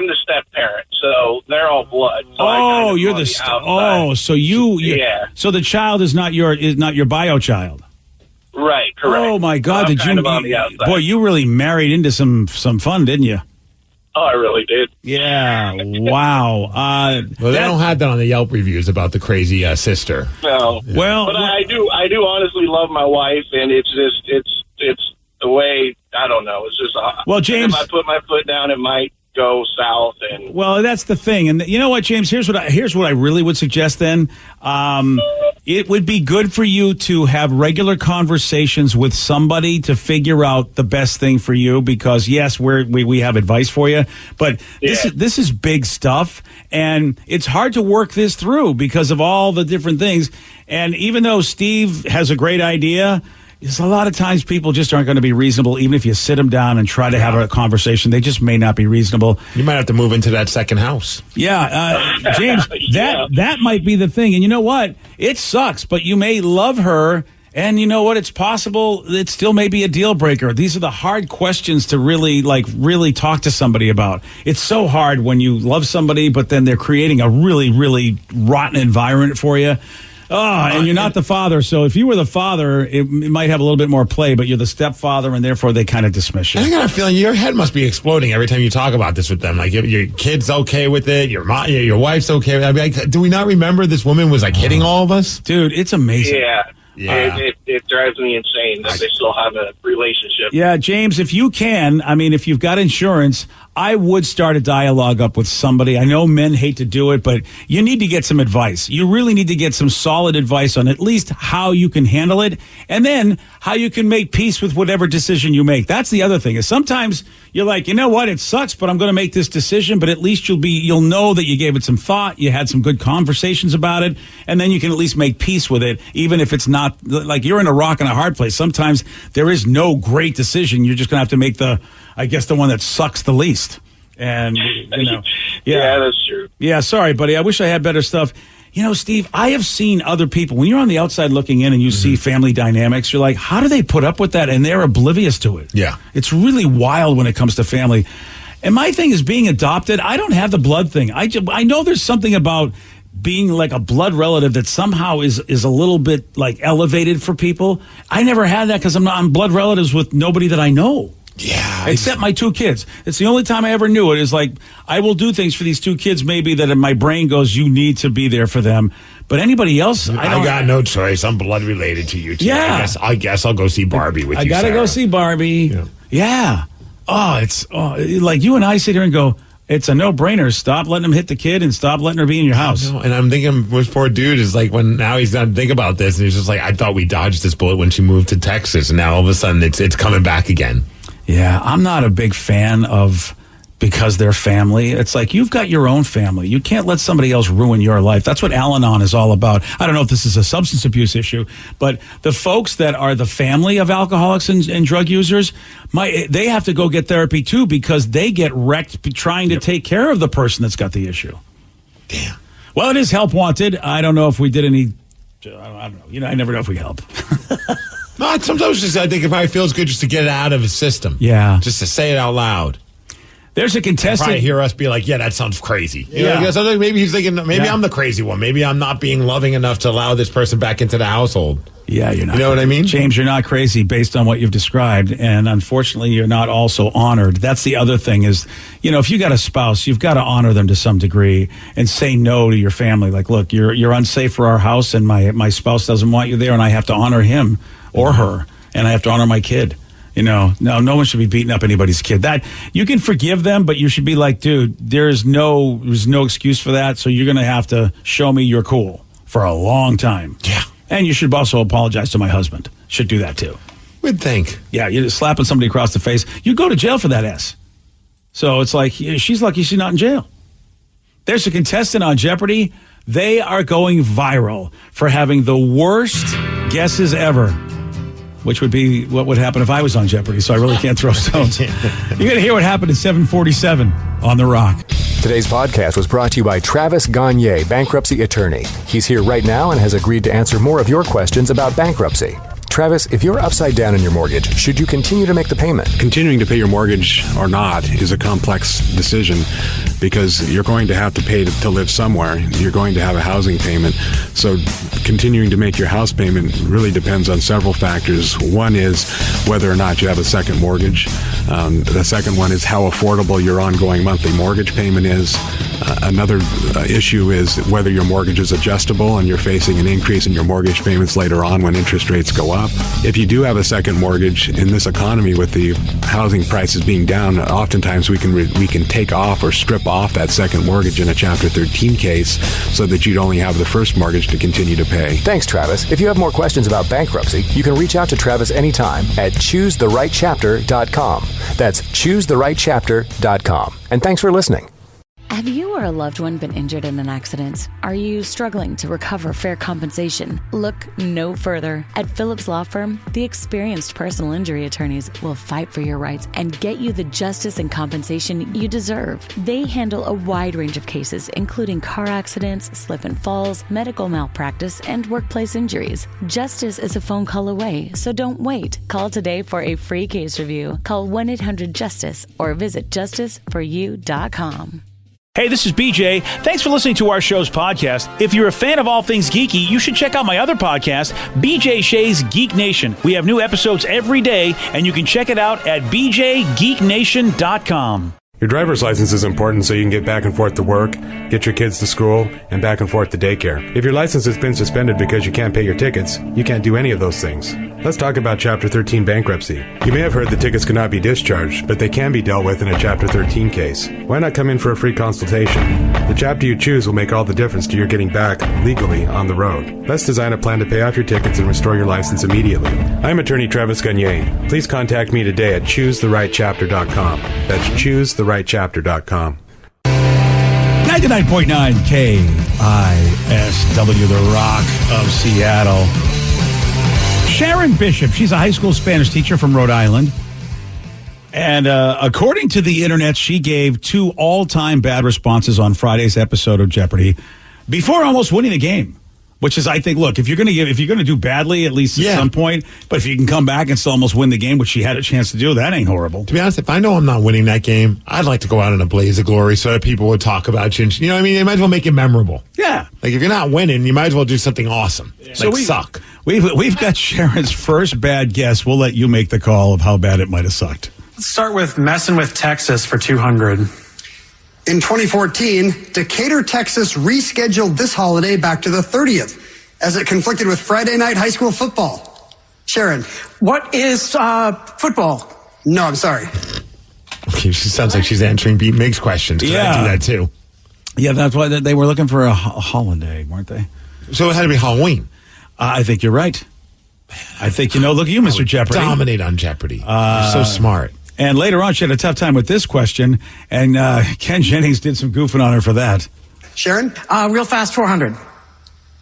S14: the step parent, so they're all blood. So
S2: you're the so
S14: yeah.
S2: So the child is not your bio child.
S14: Right, correct.
S2: Oh my God! Boy, you really married into some fun, didn't you?
S14: Oh, I really did.
S2: Yeah. Wow.
S4: Well, they don't have that on the Yelp reviews about the crazy sister.
S14: No.
S4: Yeah.
S2: Well,
S14: but I do honestly love my wife, and it's the way, I don't know. It's just
S2: well, James,
S14: if I put my foot down, it might go south. And
S2: well, that's the thing. And you know what, James? Here's what I really would suggest. Then it would be good for you to have regular conversations with somebody to figure out the best thing for you. Because yes, we have advice for you, but this is big stuff, and it's hard to work this through because of all the different things. And even though Steve has a great idea, there's a lot of times people just aren't going to be reasonable, even if you sit them down and try to have a conversation. They just may not be reasonable.
S4: You might have to move into that second house.
S2: Yeah, James, that might be the thing. And you know what? It sucks, but you may love her, and you know what? It's possible it still may be a deal breaker. These are the hard questions to really talk to somebody about. It's so hard when you love somebody, but then they're creating a really, really rotten environment for you. Oh, and you're not the father, so if you were the father, it might have a little bit more play, but you're the stepfather, and therefore they kind of dismiss you.
S4: I got a feeling your head must be exploding every time you talk about this with them. Like, your kid's okay with it, your mom, your wife's okay with it. I mean, do we not remember this woman was, hitting all of us?
S2: Dude, it's amazing.
S14: Yeah. It drives me insane that they still have a relationship.
S2: Yeah, James, if you can, if you've got insurance, I would start a dialogue up with somebody. I know men hate to do it, but you need to get some advice. You really need to get some solid advice on at least how you can handle it, and then how you can make peace with whatever decision you make. That's the other thing, is sometimes you're like, you know what, it sucks, but I'm going to make this decision, but at least you'll know that you gave it some thought, you had some good conversations about it, and then you can at least make peace with it, even if it's not, like, you're in a rock and a hard place. Sometimes there is no great decision. You're just going to have to make the one that sucks the least. And,
S14: yeah, that's true.
S2: Yeah, sorry, buddy. I wish I had better stuff. You know, Steve, I have seen other people, when you're on the outside looking in and you see family dynamics, you're like, how do they put up with that? And they're oblivious to it.
S4: Yeah.
S2: It's really wild when it comes to family. And my thing is being adopted. I don't have the blood thing. I know there's something about being like a blood relative that somehow is a little bit like elevated for people. I never had that because I'm blood relatives with nobody that I know. Yeah. Except my 2 kids. It's the only time I ever knew it. Is like, I will do things for these 2 kids maybe that in my brain goes, you need to be there for them. But anybody else,
S4: I got no choice. I'm blood related to you, too.
S2: Yeah.
S4: I guess I'll go see Barbie with you,
S2: I got to
S4: Sarah.
S2: go see Barbie. Yeah. Oh, it's like you and I sit here and go, it's a no-brainer. Stop letting him hit the kid and stop letting her be in your house.
S4: And I'm thinking, this poor dude is like, when now he's done think about this, and he's just like, I thought we dodged this bullet when she moved to Texas, and now all of a sudden it's coming back again.
S2: Yeah, I'm not a big fan of because they're family. It's like, you've got your own family. You can't let somebody else ruin your life. That's what Al-Anon is all about. I don't know if this is a substance abuse issue, but the folks that are the family of alcoholics and drug users, they have to go get therapy too, because they get wrecked trying to take care of the person that's got the issue.
S4: Damn.
S2: Well, it is help wanted. I don't know if we did any, I don't know. I never know if we help.
S4: No, sometimes I think it probably feels good just to get it out of his system.
S2: Yeah.
S4: Just to say it out loud.
S2: There's a contestant.
S4: Probably hear us be like, yeah, that sounds crazy.
S2: Yeah.
S4: I guess maybe he's thinking, maybe I'm the crazy one. Maybe I'm not being loving enough to allow this person back into the household.
S2: Yeah, you're not.
S4: You know what I mean?
S2: James, you're not crazy based on what you've described. And unfortunately, you're not also honored. That's the other thing is, if you got a spouse, you've got to honor them to some degree and say no to your family. Like, look, you're unsafe for our house and my spouse doesn't want you there and I have to honor him or her and I have to honor my kid. No one should be beating up anybody's kid. That you can forgive them, but you should be like, dude, there's no excuse for that. So you're going to have to show me you're cool for a long time.
S4: Yeah.
S2: And you should also apologize to my husband. Should do that too.
S4: Would think.
S2: Yeah, you're slapping somebody across the face. You go to jail for that S. So it's like, she's lucky she's not in jail. There's a contestant on Jeopardy. They are going viral for having the worst guesses ever, which would be what would happen if I was on Jeopardy. So I really can't throw stones. You're going to hear what happened at 7:47 on The Rock.
S11: Today's podcast was brought to you by Travis Gagne, bankruptcy attorney. He's here right now and has agreed to answer more of your questions about bankruptcy. Travis, if you're upside down in your mortgage, should you continue to make the payment?
S3: Continuing to pay your mortgage or not is a complex decision because you're going to have to pay to live somewhere. You're going to have a housing payment. So continuing to make your house payment really depends on several factors. One is whether or not you have a second mortgage. The second one is how affordable your ongoing monthly mortgage payment is. Another issue is whether your mortgage is adjustable and you're facing an increase in your mortgage payments later on when interest rates go up. If you do have a second mortgage in this economy with the housing prices being down, oftentimes we can take off or strip off that second mortgage in a Chapter 13 case so that you'd only have the first mortgage to continue to pay.
S11: Thanks, Travis. If you have more questions about bankruptcy, you can reach out to Travis anytime at ChooseTheRightChapter.com. That's ChooseTheRightChapter.com. And thanks for listening.
S12: Have you or a loved one been injured in an accident? Are you struggling to recover fair compensation? Look no further. At Phillips Law Firm, the experienced personal injury attorneys will fight for your rights and get you the justice and compensation you deserve. They handle a wide range of cases, including car accidents, slip and falls, medical malpractice, and workplace injuries. Justice is a phone call away, so don't wait. Call today for a free case review. Call 1-800-JUSTICE or visit justiceforyou.com.
S13: Hey, this is BJ. Thanks for listening to our show's podcast. If you're a fan of all things geeky, you should check out my other podcast, BJ Shea's Geek Nation. We have new episodes every day, and you can check it out at bjgeeknation.com.
S3: Your driver's license is important so you can get back and forth to work, get your kids to school, and back and forth to daycare. If your license has been suspended because you can't pay your tickets, you can't do any of those things. Let's talk about Chapter 13 bankruptcy. You may have heard the tickets cannot be discharged, but they can be dealt with in a Chapter 13 case. Why not come in for a free consultation? The chapter you choose will make all the difference to your getting back legally on the road. Let's design a plan to pay off your tickets and restore your license immediately. I'm attorney Travis Gagne. Please contact me today at ChooseTheRightChapter.com. That's ChooseTheRightChapter.com.
S2: 99.9 KISW, The Rock of Seattle. Sharon Bishop, she's a high school Spanish teacher from Rhode Island. And according to the internet, she gave 2 all-time bad responses on Friday's episode of Jeopardy before almost winning the game. Which is, I think, look, if you're going to do badly, at least at some point, but if you can come back and still almost win the game, which she had a chance to do, that ain't horrible.
S4: To be honest, if I know I'm not winning that game, I'd like to go out in a blaze of glory so that people would talk about you. You know what I mean? You might as well make it memorable.
S2: Yeah.
S4: Like, if you're not winning, you might as well do something awesome. Yeah.
S2: So
S4: suck.
S2: We've got Sharon's first bad guess. We'll let you make the call of how bad it might have sucked.
S9: Let's start with messing with Texas for 200.
S16: In 2014, Decatur, Texas rescheduled this holiday back to the 30th as it conflicted with Friday night high school football. Sharon.
S17: What is football?
S16: No, I'm sorry.
S4: Okay, she sounds like she's answering Migs questions.
S2: Yeah.
S4: I do that too.
S2: Yeah, that's why they were looking for a holiday, weren't they?
S4: So it had to be Halloween.
S2: I think you're right. I think, look at you, Mr. Jeopardy.
S4: Dominate on Jeopardy. You're so smart.
S2: And later on, she had a tough time with this question, and Ken Jennings did some goofing on her for that.
S16: Sharon?
S17: Real fast 400.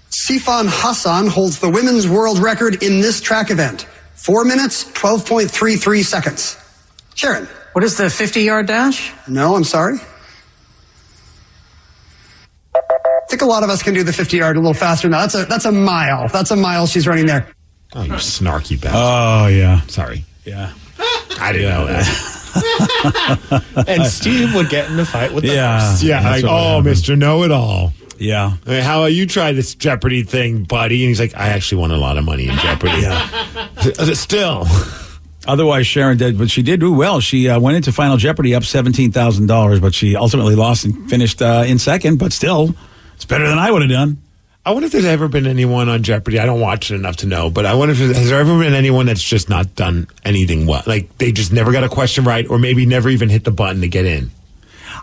S16: Sifan Hassan holds the women's world record in this track event. 4 minutes, 12.33 seconds. Sharon?
S17: What is the 50-yard dash?
S16: No, I'm sorry. I think a lot of us can do the 50-yard a little faster now. That's a mile. That's a mile she's running there.
S4: Oh, you snarky bastard.
S2: Oh, yeah.
S4: Sorry.
S2: Yeah.
S4: I didn't know that.
S6: And Steve would get in a fight with the
S2: Yeah.
S6: host.
S4: Yeah, like, Mr. Know-It-all.
S2: Yeah.
S4: I mean, how about you try this Jeopardy thing, buddy? And he's like, I actually won a lot of money in Jeopardy. Still.
S2: Otherwise, Sharon did, but she did do well. She went into Final Jeopardy up $17,000, but she ultimately lost and finished in second, but still, it's better than I would have done.
S4: I wonder if there's ever been anyone on Jeopardy. I don't watch it enough to know, but I wonder if has there ever been anyone that's just not done anything well? Like they just never got a question right, or maybe never even hit the button to get in.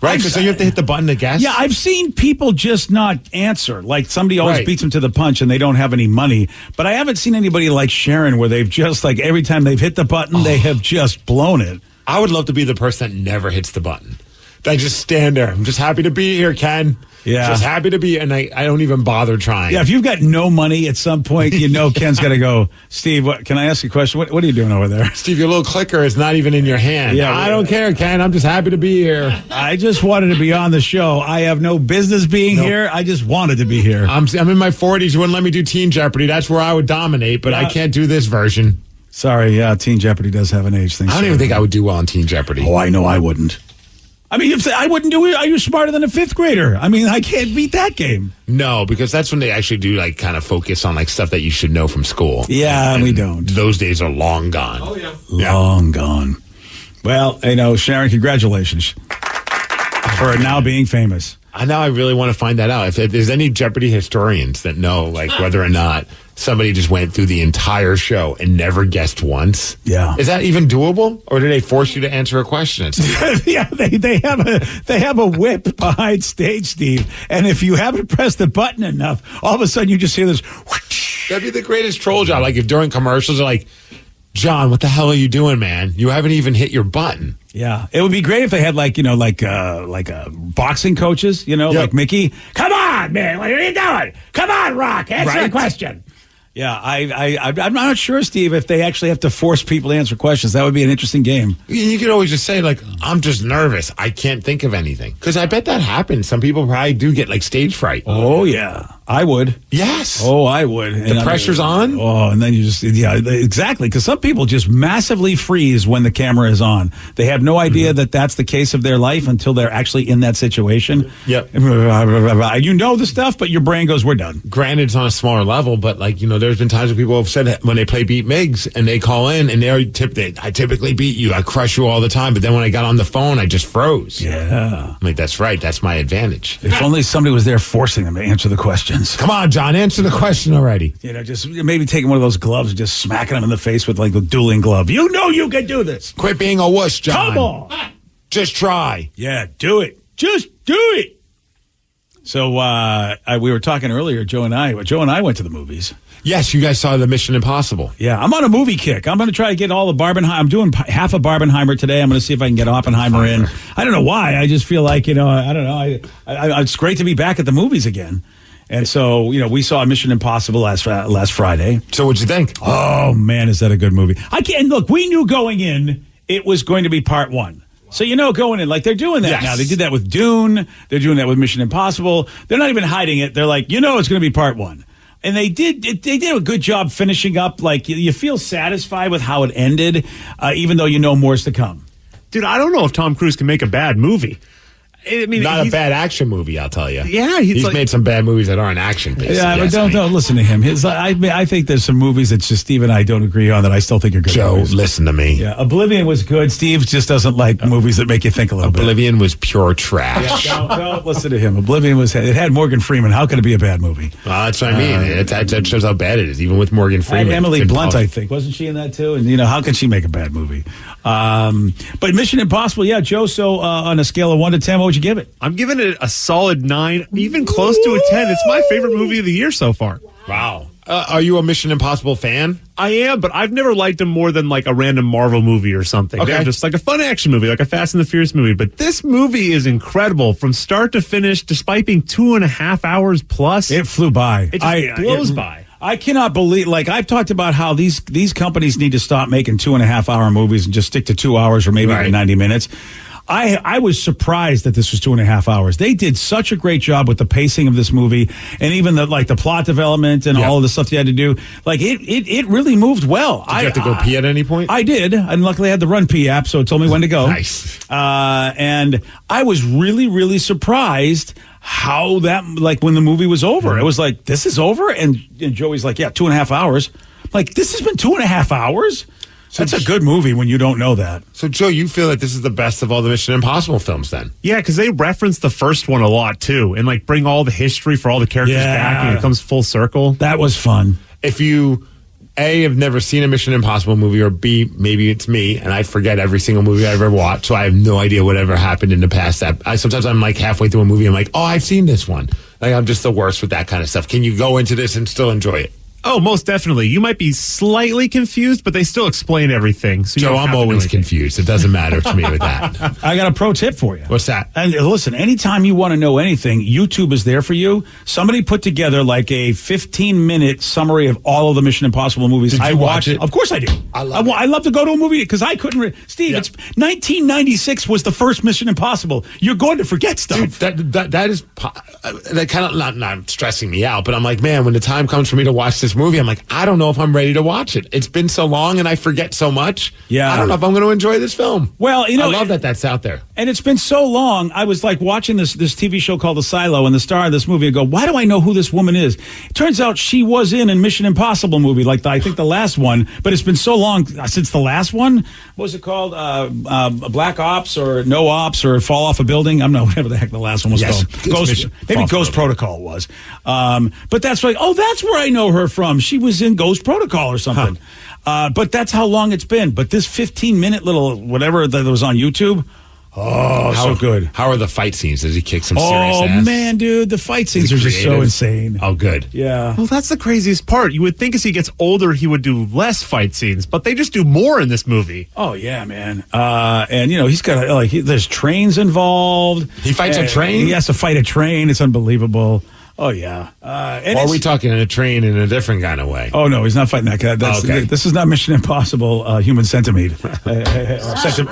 S4: Right? So you have to hit the button to guess?
S2: Yeah, I've seen people just not answer. Like somebody always
S4: Right.
S2: beats them to the punch and they don't have any money. But I haven't seen anybody like Sharon where they've just like every time they've hit the button, they have just blown it.
S4: I would love to be the person that never hits the button. I just stand there. I'm just happy to be here, Ken.
S2: Yeah.
S4: Just happy to be, and I don't even bother trying.
S2: Yeah, if you've got no money at some point, Ken's got to go, Steve, can I ask you a question? What are you doing over there?
S4: Steve, your little clicker is not even in your hand.
S2: Yeah,
S4: I don't care, Ken. I'm just happy to be here.
S2: I just wanted to be on the show. I have no business being here. I just wanted to be here.
S4: I'm in my 40s. You wouldn't let me do Teen Jeopardy. That's where I would dominate, but I can't do this version.
S2: Sorry, yeah, Teen Jeopardy does have an age thing.
S4: I don't even think I would do well in Teen Jeopardy.
S2: Oh, I know I wouldn't. I mean, if I wouldn't do it, are you smarter than a fifth grader? I mean, I can't beat that game.
S4: No, because that's when they actually do like kind of focus on like stuff that you should know from school.
S2: Yeah,
S4: and
S2: we don't.
S4: Those days are long gone.
S6: Oh, yeah.
S2: Long gone. Well, Sharon, congratulations for now being famous.
S4: Now I really want to find that out. If there's any Jeopardy historians that know, like, whether or not somebody just went through the entire show and never guessed once.
S2: Yeah.
S4: Is that even doable? Or do they force you to answer a question?
S2: Yeah, they have a whip behind stage, Steve. And if you haven't pressed the button enough, all of a sudden you just hear this whoosh.
S4: That'd be the greatest troll job. Like if during commercials they're like, John, what the hell are you doing, man? You haven't even hit your button.
S2: Yeah, it would be great if they had like boxing coaches, like Mickey. Come on, man, what are you doing? Come on, Rock, answer the question. Yeah, I'm not sure, Steve, if they actually have to force people to answer questions. That would be an interesting game.
S4: You could always just say, like, I'm just nervous. I can't think of anything. Because I bet that happens. Some people probably do get, like, stage fright.
S2: Oh, yeah. I would.
S4: Yes.
S2: Oh, I would.
S4: The pressure's on?
S2: Oh, and then you just, exactly. Because some people just massively freeze when the camera is on. They have no idea that that's the case of their life until they're actually in that situation.
S4: Yep.
S2: You know the stuff, but your brain goes, we're done.
S4: Granted, it's on a smaller level, but, like, there's been times when people have said that when they play Beat Migs and they call in and I typically beat you. I crush you all the time. But then when I got on the phone, I just froze.
S2: Yeah.
S4: I'm like, that's right. That's my advantage.
S2: If only somebody was there forcing them to answer the questions.
S4: Come on, John, answer the question already.
S2: Just maybe taking one of those gloves and just smacking them in the face with like a dueling glove. You know you can do this.
S4: Quit being a wuss, John.
S2: Come on.
S4: Just try.
S2: Yeah, do it. Just do it. So we were talking earlier, Joe and I went to the movies.
S4: Yes, you guys saw the Mission Impossible.
S2: Yeah, I'm on a movie kick. I'm going to try to get all the Barbenheimer. I'm doing half a Barbenheimer today. I'm going to see if I can get Oppenheimer in. I don't know why. I just feel like, I don't know. It's great to be back at the movies again. And so, we saw Mission Impossible last Friday.
S4: So what'd you think?
S2: Oh, man, is that a good movie. Look, we knew going in it was going to be part one. So, going in, like, they're doing that now. They did that with Dune. They're doing that with Mission Impossible. They're not even hiding it. They're like, it's going to be part one. And they did a good job finishing up. Like, you feel satisfied with how it ended, even though you know more's to come.
S18: Dude, I don't know if Tom Cruise can make a bad movie.
S6: I mean,
S4: not a bad action movie, I'll tell you.
S6: Yeah,
S4: he's
S6: like,
S4: made some bad movies that aren't action based.
S2: Yeah, but don't listen to him. I think there's some movies that just Steve and I don't agree on that I still think are good.
S4: Joe,
S2: movies.
S4: listen to me.
S2: Yeah, Oblivion was good. Steve just doesn't like movies that make you think a little bit.
S4: Oblivion was pure trash.
S2: Yeah, don't listen to him. Oblivion it had Morgan Freeman. How could it be a bad movie?
S4: Well, that's what I mean. That shows how bad it is, even with Morgan Freeman.
S2: And Emily Blunt, I think, wasn't she in that too? And how can she make a bad movie? But Mission Impossible, yeah, Joe. So on a scale of 1 to 10, what would you give it?
S6: I'm giving it a solid 9, even close to a 10. It's my favorite movie of the year so far.
S4: Wow. Are you a Mission Impossible fan?
S6: I am, but I've never liked them more than like a random Marvel movie or something.
S4: Okay.
S6: They're just like a fun action movie, like a Fast and the Furious movie. But this movie is incredible from start to finish, despite being 2.5 hours plus.
S2: It flew by.
S6: It just blows by.
S2: I cannot believe, I've talked about how these companies need to stop making 2.5 hour movies and just stick to 2 hours or maybe even 90 minutes. I was surprised that this was 2.5 hours. They did such a great job with the pacing of this movie and even the plot development and all of the stuff you had to do. It really moved well.
S4: Did you have to go pee at any point?
S2: I did. And luckily I had the Run Pee app, so it told me when to go.
S4: Nice.
S2: And I was really, really surprised how that, when the movie was over, it was like, this is over? And Joey's like, yeah, 2.5 hours. I'm like, this has been 2.5 hours? So that's a good movie when you don't know that.
S4: So, Joe, you feel like this is the best of all the Mission Impossible films then?
S6: Yeah, because they reference the first one a lot, too, and bring all the history for all the characters back, and it comes full circle.
S2: That was fun.
S4: If you, A, have never seen a Mission Impossible movie, or B, maybe it's me, and I forget every single movie I ever watched, so I have no idea whatever happened in the past. Sometimes I'm halfway through a movie, I'm like, oh, I've seen this one. I'm just the worst with that kind of stuff. Can you go into this and still enjoy it?
S6: Oh, most definitely. You might be slightly confused, but they still explain everything. So
S4: Joe, I'm always confused. It doesn't matter to me with that.
S2: I got a pro tip for you.
S4: What's that?
S2: And listen, anytime you want to know anything, YouTube is there for you. Somebody put together a 15-minute summary of all of the Mission Impossible movies.
S4: Did you watch it?
S2: Of course I do. I love to go to a movie because I couldn't. Steve, it's 1996 was the first Mission Impossible. You're going to forget stuff.
S4: Dude, that is that kind of not stressing me out, but I'm like, man, when the time comes for me to watch this movie, I'm like, I don't know if I'm ready to watch it. It's been so long and I forget so much.
S2: Yeah.
S4: I don't know if I'm going to enjoy this film.
S2: Well,
S4: I love that that's out there.
S2: And it's been so long. I was watching this TV show called The Silo, and the star of this movie, I go, why do I know who this woman is? It turns out she was in a Mission Impossible movie, I think the last one, but it's been so long since the last one. What was it called? Black Ops or No Ops or Fall Off a Building? I'm not, whatever the heck the last one was called. Ghost Protocol was. But that's that's where I know her from. She was in Ghost Protocol or something. But that's how long it's been. But this 15-minute little whatever that was on YouTube, so good.
S4: How are the fight scenes? Does he kick some serious ass?
S2: Oh, man, dude. The fight scenes are just so insane.
S4: Oh, good.
S2: Yeah.
S6: Well, that's the craziest part. You would think as he gets older, he would do less fight scenes, but they just do more in this movie.
S2: Oh, yeah, man. And, he's got, there's trains involved.
S4: He fights a train?
S2: He has to fight a train. It's unbelievable. Oh, yeah.
S4: Or are we talking in a train in a different kind of way?
S2: Oh, no, he's not fighting that guy.
S4: Okay.
S2: This is not Mission Impossible Human Centipede.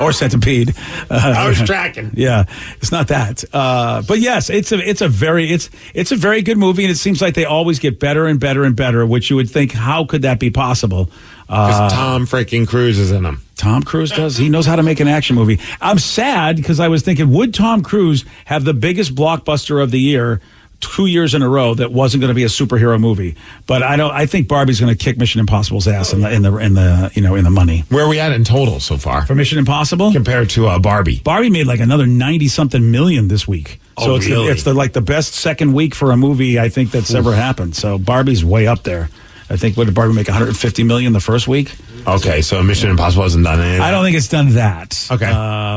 S2: or Centipede.
S4: I was tracking.
S2: Yeah, it's not that. But yes, it's a very good movie, and it seems like they always get better and better and better, which you would think, how could that be possible?
S4: Because Tom freaking Cruise is in them.
S2: Tom Cruise does. He knows how to make an action movie. I'm sad because I was thinking, would Tom Cruise have the biggest blockbuster of the year 2 years in a row that wasn't going to be a superhero movie? But I think Barbie's going to kick Mission Impossible's ass in the money.
S4: Where are we at in total so far
S2: for Mission Impossible
S4: compared to Barbie?
S2: Barbie made another 90-something million this week. So
S4: really?
S2: it's the best second week for a movie I think that's ever happened. So Barbie's way up there. I think, what did Barbie make, $150 million the first week?
S4: Okay, so Mission Impossible hasn't done anything.
S2: I don't think it's done that.
S4: Okay.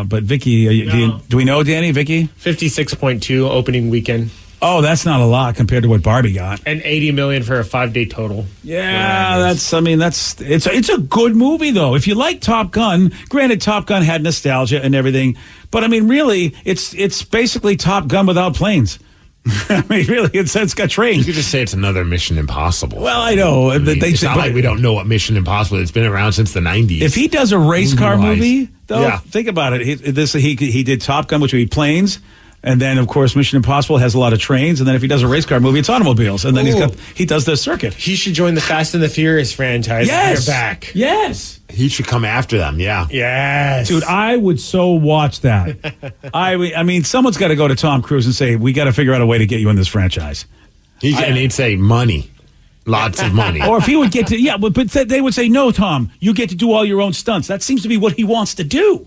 S2: But Vicky, do we know, Danny, Vicky?
S6: 56.2 opening weekend.
S2: Oh, that's not a lot compared to what Barbie got.
S6: And $80 million for a 5-day total.
S2: Yeah, it's a good movie though. If you like Top Gun, granted Top Gun had nostalgia and everything, but I mean really it's basically Top Gun without planes. I mean, really, it's got trains.
S4: You could just say it's another Mission Impossible.
S2: Well, I know.
S4: It's not like we don't know what Mission Impossible is. It's been around since the 90s.
S2: If he does a race car movie, though, think about it. He did Top Gun, which would be planes. And then, of course, Mission Impossible has a lot of trains. And then if he does a race car movie, it's automobiles. And then he does the circuit.
S18: He should join the Fast and the Furious franchise.
S2: Yes.
S18: They're back.
S2: Yes.
S4: He should come after them, yeah.
S18: Yes.
S2: Dude, I would so watch that. I mean, someone's got to go to Tom Cruise and say, we got to figure out a way to get you in this franchise.
S4: And he'd say money. Lots of money.
S2: Or if he would get to, but they would say, no, Tom, you get to do all your own stunts. That seems to be what he wants to do.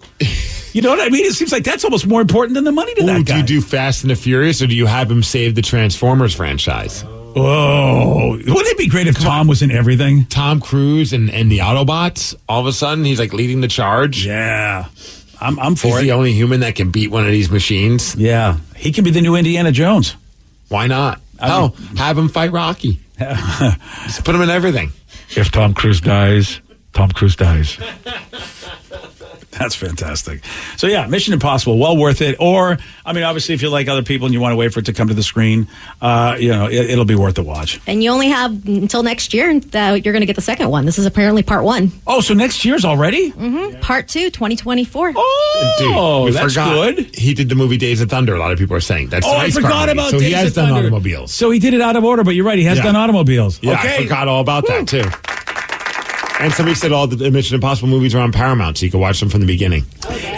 S2: You know what I mean? It seems like that's almost more important than the money to that guy.
S4: Do you do Fast and the Furious, or do you have him save the Transformers franchise?
S2: Oh, wouldn't it be great if Tom was in everything?
S4: Tom Cruise and the Autobots, all of a sudden, he's like leading the charge.
S2: Yeah. I'm for it.
S4: He's the only human that can beat one of these machines.
S2: Yeah. He can be the new Indiana Jones.
S4: Why not? Have him fight Rocky. Just put him in everything.
S2: If Tom Cruise dies, Tom Cruise dies. That's fantastic. So, yeah, Mission Impossible, well worth it. Or, I mean, obviously, if you like other people and you want to wait for it to come to the screen, it'll be worth the watch.
S7: And you only have until next year that you're going to get the second one. This is apparently part 1.
S2: Oh, so next year's already?
S7: Mm-hmm. Part 2, 2024.
S2: Oh,
S4: Dude,
S2: that's good.
S4: He did the movie Days of Thunder. A lot of people are saying that's.
S2: I forgot about
S4: So
S2: Days
S4: he has
S2: of
S4: done
S2: Thunder.
S4: automobiles.
S2: So he did it out of order, but you're right. He has done automobiles.
S4: Yeah,
S2: okay.
S4: I forgot all about that too. And somebody said all the Mission Impossible movies are on Paramount, so you can watch them from the beginning.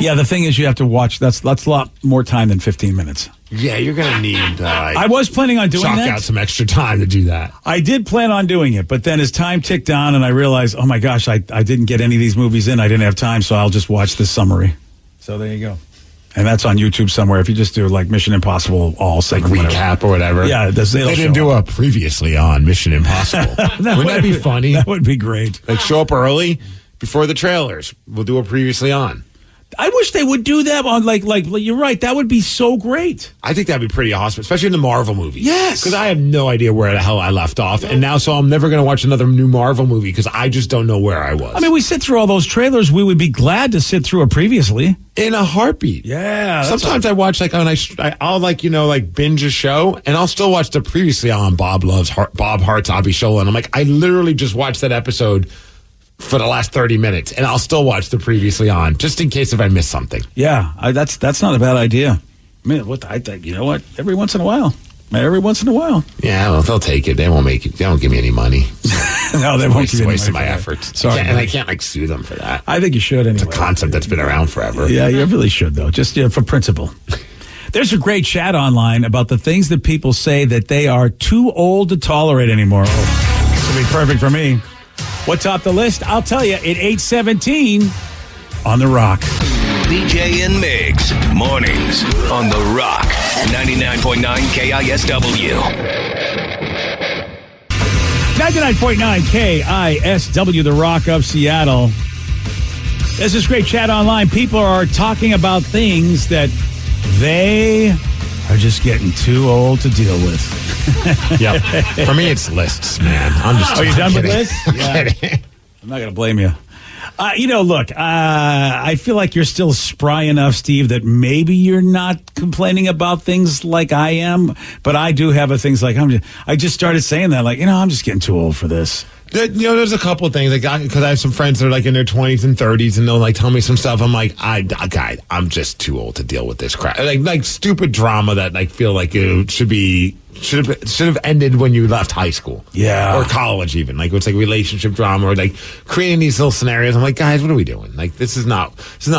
S2: Yeah, the thing is, you have to watch. That's a lot more time than 15 minutes.
S4: Yeah, you're gonna need.
S2: I was planning on doing
S4: chalk
S2: that.
S4: out some extra time to do that.
S2: I did plan on doing it, but then as time ticked down, and I realized, oh my gosh, I didn't get any of these movies in. I didn't have time, so I'll just watch this summary. So there you go. And that's on YouTube somewhere. If you just do like Mission Impossible all segment,
S4: recap or whatever.
S2: Yeah, they
S4: didn't do a previously on Mission Impossible. Wouldn't that be funny?
S2: That would be great.
S4: Like show up early before the trailers. We'll do a previously on.
S2: I wish they would do that on like you're right. That would be so great.
S4: I think that'd be pretty awesome, especially in the Marvel movies.
S2: Yes,
S4: because I have no idea where the hell I left off, and now so I'm never going to watch another new Marvel movie because I just don't know where I was.
S2: I mean, we sit through all those trailers. We would be glad to sit through it previously
S4: in a heartbeat.
S2: Yeah.
S4: Sometimes I watch I'll binge a show, and I'll still watch the previously on Bob Hart's Abishola, and I'm like, I literally just watched that episode for the last 30 minutes, and I'll still watch the previously on just in case if I miss something.
S2: Yeah, that's not a bad idea. I mean, you know what? Every once in a while.
S4: Yeah, well, they'll take it. They won't make it. They don't give me any money.
S2: No, they won't give you any
S4: waste
S2: money
S4: of my
S2: for that.
S4: efforts.
S2: Sorry,
S4: and I can't sue them for that.
S2: I think you should anyway.
S4: It's a concept that's been around forever.
S2: Yeah, you really should though. Just for principle. There's a great chat online about the things that people say that they are too old to tolerate anymore. Oh, this will be perfect for me. What topped the list? I'll tell you at 8:17 on The Rock.
S8: BJ and Migs, mornings on The Rock, 99.9 KISW.
S2: 99.9 KISW, The Rock of Seattle. There's this great chat online. People are talking about things that they are just getting too old to deal with.
S4: Yep. For me, it's lists, man. I'm just.
S2: Oh, you done with
S4: kidding.
S2: lists? Yeah. I'm not going to blame you. Look, I feel like you're still spry enough, Steve, that maybe you're not complaining about things like I am. But I do have things like I just started saying that, like, I'm just getting too old for this.
S4: There's a couple of things because I have some friends that are like in their 20s and 30s, and they'll like tell me some stuff. I'm like, I'm just too old to deal with this crap. Like stupid drama that like feel like it should have ended when you left high school, or college even. Like it's like relationship drama or like creating these little scenarios. I'm like, guys, what are we doing? Like this is not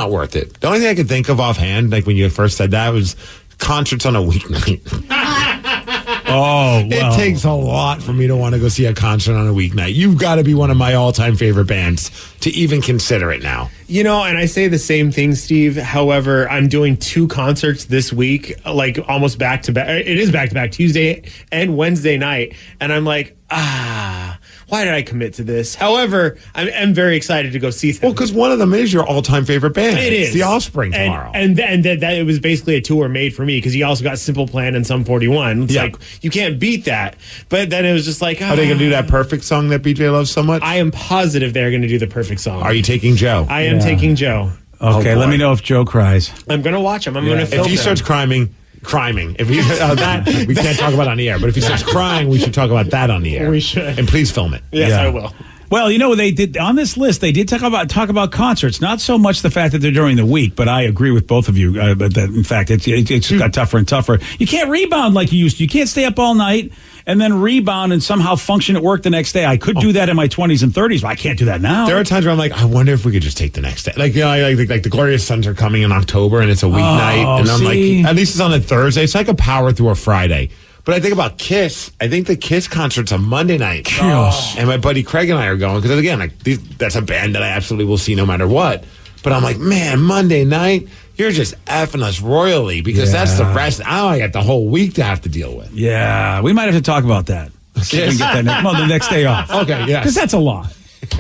S4: worth it. The only thing I could think of offhand, like when you first said that, was concerts on a weeknight.
S2: Oh, wow.
S4: It takes a lot for me to want to go see a concert on a weeknight. You've got to be one of my all-time favorite bands to even consider it now.
S18: And I say the same thing, Steve. However, I'm doing 2 concerts this week, like almost back to back. It is back to back, Tuesday and Wednesday night. And I'm like, why did I commit to this? However, I'm very excited to go see them.
S4: Well, because one of them is your all-time favorite band.
S18: It is.
S4: It's The Offspring tomorrow.
S18: And that it was basically a tour made for me because he also got Simple Plan and Sum 41. It's like, you can't beat that. But then it was just like,
S4: Are they going to do that Perfect song that BJ loves so much?
S18: I am positive they're going to do the Perfect song.
S4: Are you taking Joe?
S18: I am taking Joe.
S2: Okay, let me know if Joe cries.
S18: I'm going to watch him. I'm going to film
S4: If he starts crying, if he that we can't talk about on the air, but if he starts crying, we should talk about that on the air.
S18: We should.
S4: And please film it.
S18: Yes, I will.
S13: Well, they did on this list. They did talk about concerts, not so much the fact that they're during the week, but I agree with both of you. But that in fact, it's got tougher and tougher. You can't rebound like you used to. You can't stay up all night and then rebound and somehow function at work the next day. I could do that in my 20s and 30s, but I can't do that now.
S4: There are times where I'm like, I wonder if we could just take the next day. Like the Glorious Sons are coming in October, and it's a weeknight, and I'm like, at least it's on a Thursday, so I could power through a Friday. But I think about KISS. I think the KISS concert's on Monday night. And my buddy Craig and I are going. Because, again, that's a band that I absolutely will see no matter what. But I'm like, man, Monday night, you're just effing us royally. Because that's the rest. Now I got the whole week to have to deal with.
S13: Yeah, we might have to talk about that. See if we can get the next day off.
S4: Okay, yeah.
S13: Because that's a lot.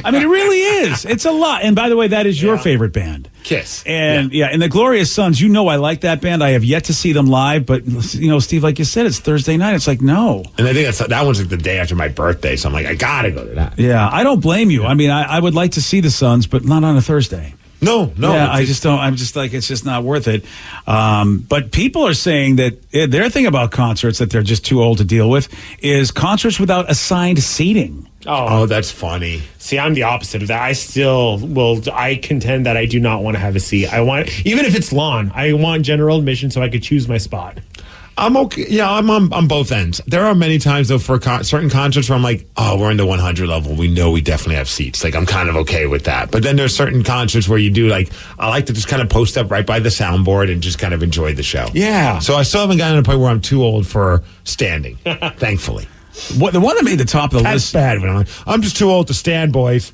S13: I mean, it really is. It's a lot. And by the way, that is your favorite band.
S4: KISS.
S13: And and the Glorious Sons, I like that band. I have yet to see them live, but Steve, like you said, it's Thursday night. It's like, no.
S4: And I think that one's like the day after my birthday, so I'm like, I gotta go to that.
S13: Yeah, I don't blame you. I mean, I would like to see the Sons, but not on a Thursday.
S4: No.
S13: Yeah, I just don't. I'm just like, it's just not worth it. But people are saying that their thing about concerts that they're just too old to deal with is concerts without assigned seating.
S4: Oh, that's funny.
S18: See, I'm the opposite of that. I contend that I do not want to have a seat. I want, even if it's lawn, I want general admission so I could choose my spot.
S4: I'm okay. Yeah, I'm on both ends. There are many times, though, for certain concerts where I'm like, oh, we're in the 100 level. We know we definitely have seats. Like, I'm kind of okay with that. But then there's certain concerts where you do, like, I like to just kind of post up right by the soundboard and just kind of enjoy the show.
S18: Yeah.
S4: So I still haven't gotten to the point where I'm too old for standing, thankfully.
S13: The one that made the top of the
S4: That's
S13: list.
S4: bad. When I'm just too old to stand, boys.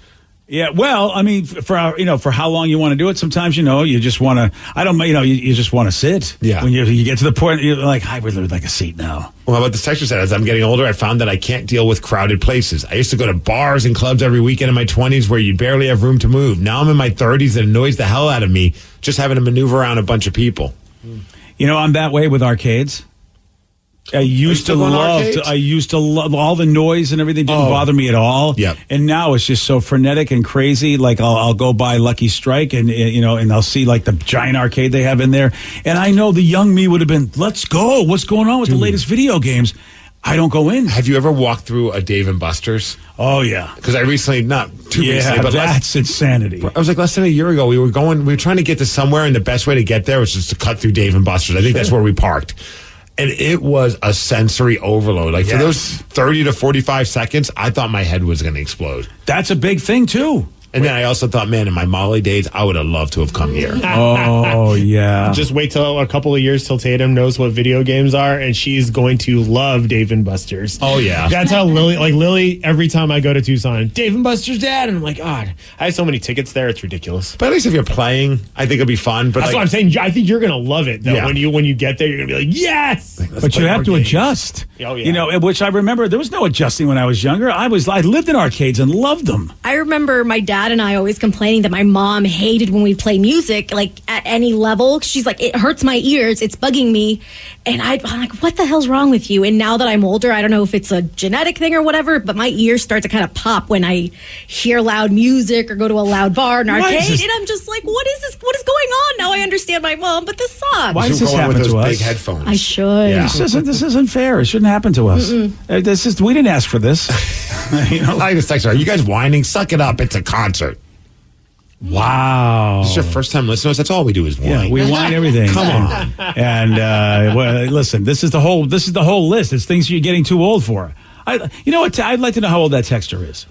S13: Yeah, well, I mean, for how long you want to do it. Sometimes you just want to. You just want to sit.
S4: Yeah.
S13: When you get to the point, you're like, I would like a seat now.
S4: Well, how about this texture said? As I'm getting older, I found that I can't deal with crowded places. I used to go to bars and clubs every weekend in my 20s where you'd barely have room to move. Now I'm in my 30s and it annoys the hell out of me just having to maneuver around a bunch of people.
S13: I'm that way with arcades. I used to love all the noise and everything didn't bother me at all.
S4: Yep.
S13: And now it's just so frenetic and crazy. Like I'll go by Lucky Strike and I'll see like the giant arcade they have in there. And I know the young me would have been, let's go. What's going on with the latest video games? I don't go in.
S4: Have you ever walked through a Dave & Buster's?
S13: Oh, yeah.
S4: Because I recently, not too recently, but
S13: that's insanity.
S4: I was like less than a year ago, we were trying to get to somewhere, and the best way to get there was just to cut through Dave & Buster's. I think that's where we parked. And it was a sensory overload. Like for those 30 to 45 seconds, I thought my head was going to explode.
S13: That's a big thing, too.
S4: And then I also thought, man, in my Molly days, I would have loved to have come here.
S13: Oh, yeah.
S18: Just wait till a couple of years till Tatum knows what video games are, and she's going to love Dave & Buster's.
S4: Oh, yeah.
S18: That's how Lily, every time I go to Tucson, Dave & Buster's, Dad. And I'm like, God, I have so many tickets there. It's ridiculous.
S4: But at least if you're playing, I think it'll be fun. But
S18: that's what I'm saying. I think you're going to love it, though. Yeah. When you get there, you're going to be like, yes!
S13: But you have to adjust.
S18: Oh, yeah.
S13: Which I remember, there was no adjusting when I was younger. I lived in arcades and loved them.
S7: I remember my dad and I always complaining that my mom hated when we play music, like at any level. She's like, it hurts my ears, it's bugging me. And I'm like, what the hell's wrong with you? And now that I'm older, I don't know if it's a genetic thing or whatever, but my ears start to kind of pop when I hear loud music or go to a loud bar, an arcade. And I'm just like, what is this? What is going on? Now I understand my mom, but this sucks.
S13: Why does this happen
S4: with those
S13: to us?
S4: big headphones?
S7: I should.
S13: Yeah. This isn't fair. It shouldn't happen to us. We didn't ask for this.
S4: I just text her, are you guys whining? Suck it up. It's a concert.
S13: Wow.
S4: This is your first time listeners. That's all we do is whine.
S13: Yeah, we whine everything.
S4: Come on.
S13: And listen, this is the whole list. It's things you're getting too old for. You know what? I'd like to know how old that texter is.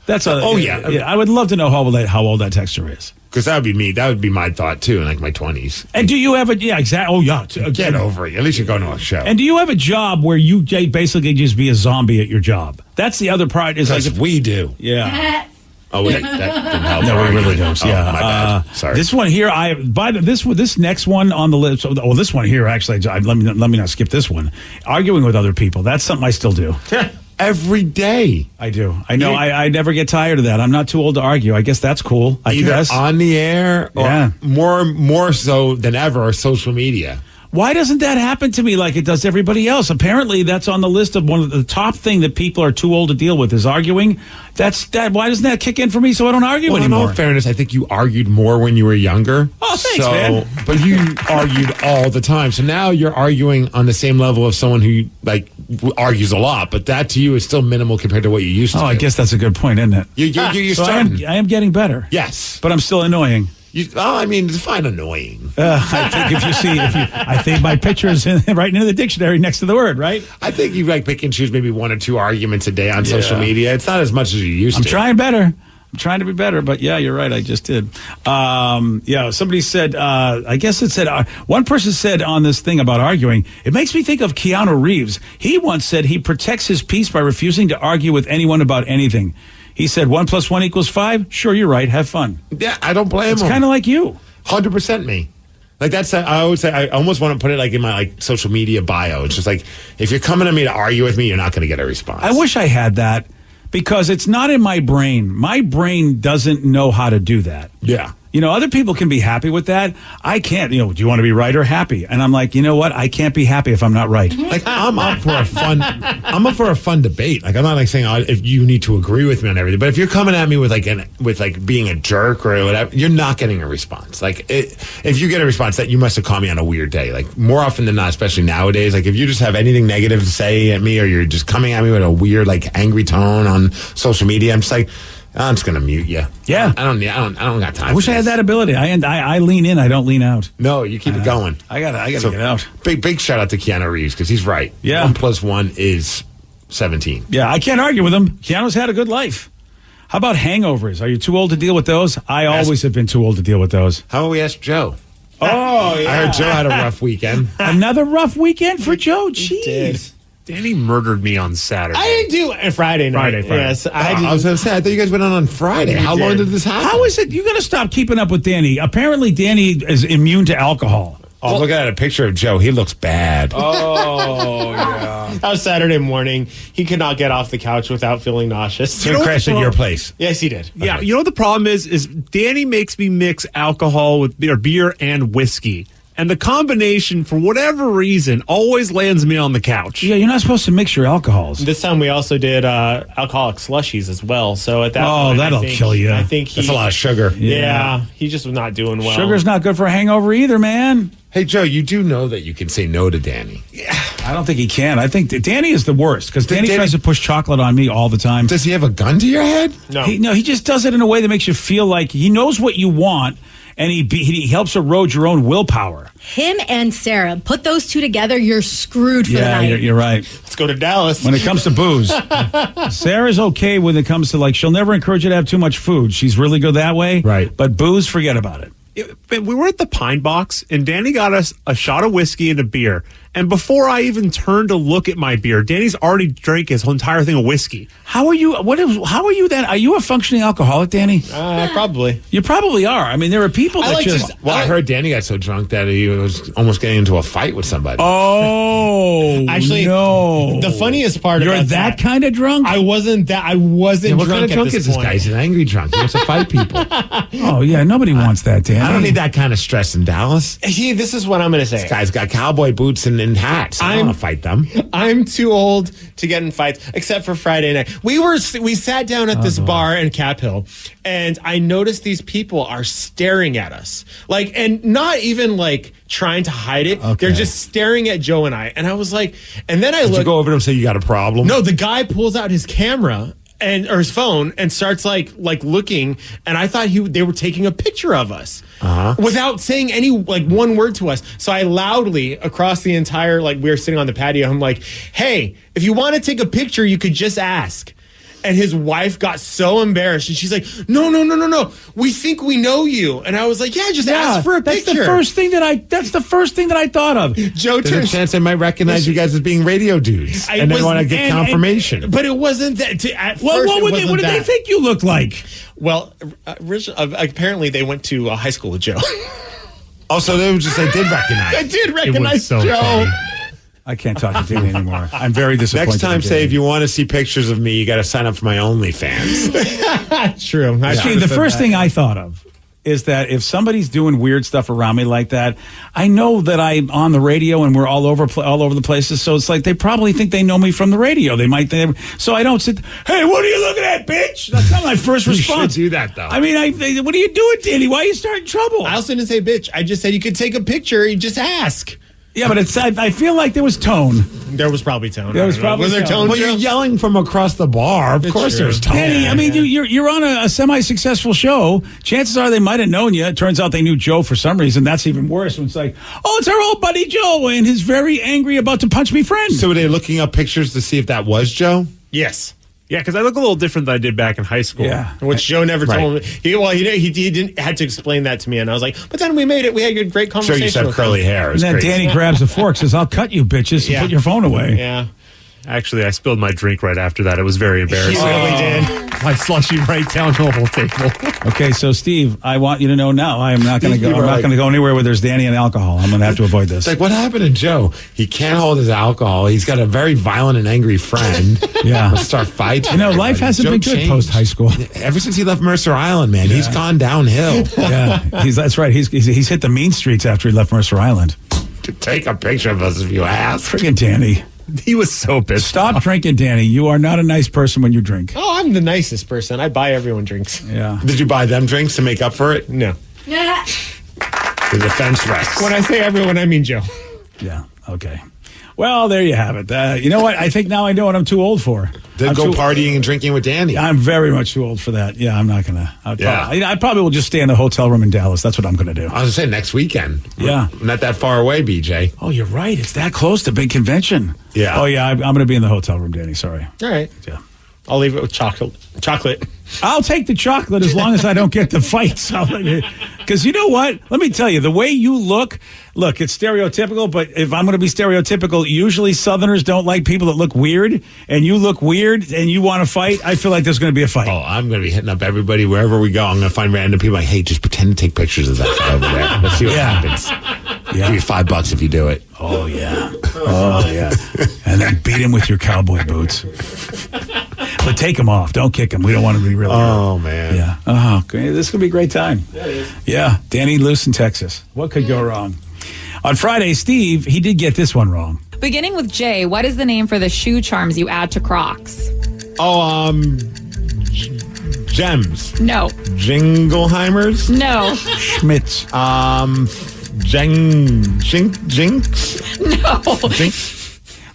S13: That's I would love to know how old that texter is.
S4: Because that would be me. That would be my thought too, in like my 20s.
S13: And do you have exactly? Oh yeah.
S4: Get over it. At least you're going to a show.
S13: And do you have a job where you basically just be a zombie at your job? That's the other part. Is
S4: like we do.
S13: Yeah.
S4: Oh, wait, that didn't help.
S13: No, we really don't. Yeah,
S4: my bad. Sorry.
S13: This one here, this next one on the list. Oh, this one here, actually, let me not skip this one. Arguing with other people. That's something I still do.
S4: Every day.
S13: I do. I know. I never get tired of that. I'm not too old to argue. I guess that's cool. I
S4: Either
S13: guess
S4: on the air or more so than ever, social media.
S2: Why doesn't that happen to me like it does everybody else? Apparently, that's on the list of one of the top thing that people are too old to deal with is arguing. Why doesn't that kick in for me so I don't argue anymore?
S4: In all fairness, I think you argued more when you were younger.
S2: Oh, thanks, man.
S4: But you argued all the time. So now you're arguing on the same level of someone who argues a lot. But that to you is still minimal compared to what you used to.
S2: Oh, I guess that's a good point, isn't it?
S4: You're
S2: so
S4: starting.
S2: I am getting better.
S4: Yes.
S2: But I'm still annoying.
S4: Define annoying.
S2: I think my picture is right into the dictionary next to the word, right?
S4: I think you pick and choose maybe 1 or 2 arguments a day on social media. It's not as much as you used to.
S2: I'm trying better. I'm trying to be better, but yeah, you're right. I just did. Somebody said, I guess it said, one person said on this thing about arguing, it makes me think of Keanu Reeves. He once said he protects his peace by refusing to argue with anyone about anything. He said 1 + 1 = 5. Sure, you're right. Have fun.
S4: Yeah, I don't blame him.
S2: It's kind of like you.
S4: 100% me. I would say I almost want to put it in my social media bio. It's just if you're coming to me to argue with me, you're not going to get a response.
S2: I wish I had that because it's not in my brain. My brain doesn't know how to do that.
S4: Yeah.
S2: Other people can be happy with that. I can't. Do you want to be right or happy? And I'm like, you know what? I can't be happy if I'm not right.
S4: I'm up for a fun debate. I'm not saying if you need to agree with me on everything, but if you're coming at me with being a jerk or whatever, you're not getting a response. If you get a response, that you must have caught me on a weird day. More often than not, especially nowadays, if you just have anything negative to say at me or you're just coming at me with a weird angry tone on social media, I'm just I'm just gonna mute you.
S2: Yeah,
S4: I don't got time.
S2: I wish I had that ability. I lean in. I don't lean out.
S4: No, you keep it going.
S2: I gotta get out.
S4: Big shout out to Keanu Reeves because he's right.
S2: Yeah,
S4: 1 + 1 is 17.
S2: Yeah, I can't argue with him. Keanu's had a good life. How about hangovers? Are you too old to deal with those? I always have been too old to deal with those.
S4: How about we ask Joe?
S2: Oh, yeah.
S4: I heard Joe had a rough weekend.
S2: Another rough weekend for Joe. Jeez.
S6: Danny murdered me on Saturday.
S18: I didn't do Friday night.
S6: Friday.
S18: Yes,
S4: I was going to say, I thought you guys went on Friday. How long did this happen?
S2: How is it? You got to stop keeping up with Danny. Apparently, Danny is immune to alcohol.
S4: Oh, look at a picture of Joe. He looks bad.
S2: Oh, yeah.
S18: That was Saturday morning. He could not get off the couch without feeling nauseous.
S4: So he crashed at your place.
S18: Yes, he did.
S6: Yeah, you know what the problem is Danny makes me mix alcohol with beer and whiskey. And the combination, for whatever reason, always lands me on the couch.
S2: Yeah, you're not supposed to mix your alcohols.
S18: This time we also did alcoholic slushies as well. So at that point,
S2: that'll kill you.
S18: I think
S4: that's a lot of sugar.
S18: Yeah, he just was not doing well.
S2: Sugar's not good for a hangover either, man.
S4: Hey, Joe, you do know that you can say no to Danny.
S2: Yeah, I don't think he can. I think Danny is the worst because Danny tries to push chocolate on me all the time.
S4: Does he have a gun to your head?
S18: No.
S2: He just does it in a way that makes you feel like he knows what you want. And he helps erode your own willpower.
S7: Him and Sarah, put those two together, you're screwed for the night.
S2: Yeah, you're right.
S18: Let's go to Dallas.
S2: When it comes to booze, Sarah's okay when it comes to she'll never encourage you to have too much food. She's really good that way.
S4: Right.
S2: But booze, forget about it.
S6: We were at the Pine Box, and Danny got us a shot of whiskey and a beer. And before I even turned to look at my beer, Danny's already drank his whole entire thing of whiskey.
S2: How are you? How are you then? Are you a functioning alcoholic, Danny?
S18: Probably.
S2: You probably are. I mean, there are people that
S4: I heard Danny got so drunk that he was almost getting into a fight with somebody.
S2: Oh,
S18: actually,
S2: no.
S18: The funniest part
S2: You're
S18: about
S2: that kind of drunk?
S18: I wasn't drunk
S4: what kind of drunk
S18: at
S4: is
S18: this
S4: this
S18: point.
S4: guy? He's an angry drunk. He wants to fight people.
S2: Oh, yeah. Nobody wants that, Danny.
S4: I don't need that kind of stress in Dallas.
S18: See, this is what I'm going to say.
S4: This guy's got cowboy boots and hats. I don't want to fight them.
S18: I'm too old to get in fights, except for Friday night. We sat down at this bar in Cap Hill, and I noticed these people are staring at us, and not even trying to hide it. Okay. They're just staring at Joe and I. And I was like, and then I
S4: Did you go over to him and say you got a problem?
S18: No, the guy pulls out his camera or his phone and starts looking, and I thought they were taking a picture of us without saying any one word to us. So I loudly across the entire we were sitting on the patio. I'm like, "Hey, if you want to take a picture, you could just ask." And his wife got so embarrassed, and she's like, "No, we think we know you." And I was like, "Yeah, just ask for a picture."
S2: That's the first thing that I thought of.
S18: Joe,
S4: there's a chance they might recognize you guys as being radio dudes, and they want to get confirmation.
S18: But it wasn't that.
S2: What did they think you looked like?
S18: Well, apparently they went to high school with Joe.
S4: Also, they did recognize.
S18: I did recognize Joe.
S6: Funny.
S2: I can't talk to Danny anymore. I'm very disappointed.
S4: Next time, say if you want to see pictures of me, you got to sign up for my OnlyFans.
S18: True.
S2: Actually, the first thing I thought of is that if somebody's doing weird stuff around me like that, I know that I'm on the radio and we're all over the places. So it's like they probably think they know me from the radio. They might think, so I don't sit. Hey, what are you looking at, bitch? That's not my first response.
S18: You should do that though.
S2: I mean, what are you doing, Danny? Why are you starting trouble?
S18: I also didn't say bitch. I just said you could take a picture. You just ask.
S2: Yeah, but I feel like there was tone.
S18: There was probably tone.
S2: There was probably
S18: there tone.
S4: Well, you're yelling from across the bar. Of course
S18: true.
S4: there's tone.
S2: Danny, I mean, you're on a semi-successful show. Chances are they might have known you. It turns out they knew Joe for some reason. That's even worse. When it's like, oh, it's our old buddy Joe and his very angry about to punch me friend.
S4: So were they looking up pictures to see if that was Joe?
S18: Yes.
S6: Yeah, because I look a little different than I did back in high school.
S2: Yeah.
S18: Which Joe never told me. He didn't had to explain that to me, and I was like, but then we made it. We had a great
S4: Sure,
S18: conversation.
S4: you said
S18: with
S4: curly
S18: him.
S4: hair.
S2: And then Danny grabs a fork, says, I'll cut you, bitches, and put your phone away.
S18: Yeah.
S6: Actually, I spilled my drink right after that. It was very embarrassing.
S18: You really did.
S6: My slushy right down the whole table.
S2: Okay, so Steve, I want you to know now I am not going to go. I'm not going to go anywhere where there's Danny and alcohol. I'm going to have to avoid this.
S4: It's like, what happened to Joe? He can't hold his alcohol. He's got a very violent and angry friend.
S2: Yeah.
S4: Let's start fighting.
S2: You know, life hasn't been good post high school.
S4: Ever since he left Mercer Island, man, he's gone downhill.
S2: Yeah, that's right. He's hit the mean streets after he left Mercer Island.
S4: Take a picture of us if you ask.
S2: Friggin' Danny.
S6: He was so pissed.
S2: Stop drinking, Danny. You are not a nice person when you drink.
S18: Oh, I'm the nicest person. I buy everyone drinks.
S2: Yeah.
S4: Did you buy them drinks to make up for it?
S18: No.
S7: Yeah.
S4: The defense rests.
S18: When I say everyone, I mean Joe.
S2: Yeah. Okay. Well, there you have it. You know what? I think now I know what I'm too old for.
S4: Then go partying and drinking with Danny.
S2: I'm very much too old for that. Yeah, I'm not going to.
S4: Yeah.
S2: I probably will just stay in a hotel room in Dallas. That's what I'm going to do.
S4: I was going to say next weekend.
S2: Yeah.
S4: We're not that far away, BJ.
S2: Oh, you're right. It's that close to big convention.
S4: Yeah.
S2: Oh, yeah. I'm going to be in the hotel room, Danny. Sorry.
S18: All right.
S2: Yeah.
S18: I'll leave it with chocolate.
S2: I'll take the chocolate as long as I don't get the fights. Because you know what? Let me tell you, the way you look, it's stereotypical, but if I'm going to be stereotypical, usually Southerners don't like people that look weird, and you look weird and you want to fight, I feel like there's going to be a fight.
S4: Oh, I'm going to be hitting up everybody wherever we go. I'm going to find random people like, hey, just pretend to take pictures of that guy over there. Let's see what happens.
S2: Yeah.
S4: Give you $5 if you do it.
S2: Oh, yeah. Oh, yeah. And then beat him with your cowboy boots. But take them off. Don't kick them. We don't want to be really
S4: Oh, man.
S2: Yeah. Oh, okay. This is going to be a great time. Yeah. Danny loose in Texas. What could go wrong? On Friday, Steve, he did get this one wrong.
S10: Beginning with J, what is the name for the shoe charms you add to Crocs?
S4: Oh, Gems.
S10: No.
S4: Jingleheimers?
S10: No.
S2: Schmitz.
S4: Jinx?
S10: No.
S4: Jinx?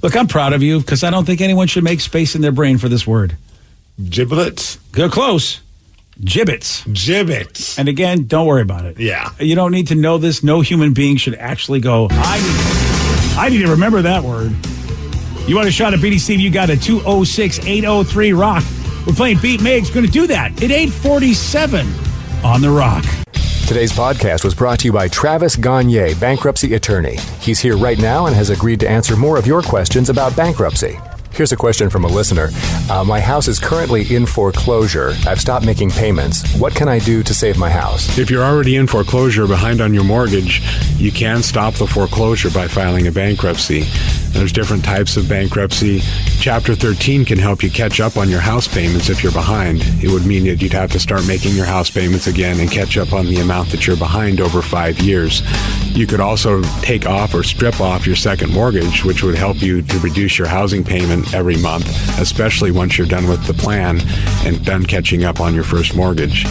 S2: Look, I'm proud of you because I don't think anyone should make space in their brain for this word.
S4: Giblets?
S2: Go close. Gibbets.
S4: Gibbets.
S2: And again, don't worry about it.
S4: Yeah.
S2: You don't need to know this. No human being should actually go, I need to remember that word. You want a shot at beating Steve? You got a 206-803-ROCK. We're playing Beat Migs. Going to do that at 847 on The Rock.
S11: Today's podcast was brought to you by Travis Gagne, bankruptcy attorney. He's here right now and has agreed to answer more of your questions about bankruptcy. Here's a question from a listener. My house is currently in foreclosure. I've stopped making payments. What can I do to save my house?
S3: If you're already in foreclosure behind on your mortgage, you can stop the foreclosure by filing a bankruptcy. There's different types of bankruptcy. Chapter 13 can help you catch up on your house payments if you're behind. It would mean that you'd have to start making your house payments again and catch up on the amount that you're behind over 5 years. You could also take off or strip off your second mortgage, which would help you to reduce your housing payment every month, especially once you're done with the plan and done catching up on your first mortgage.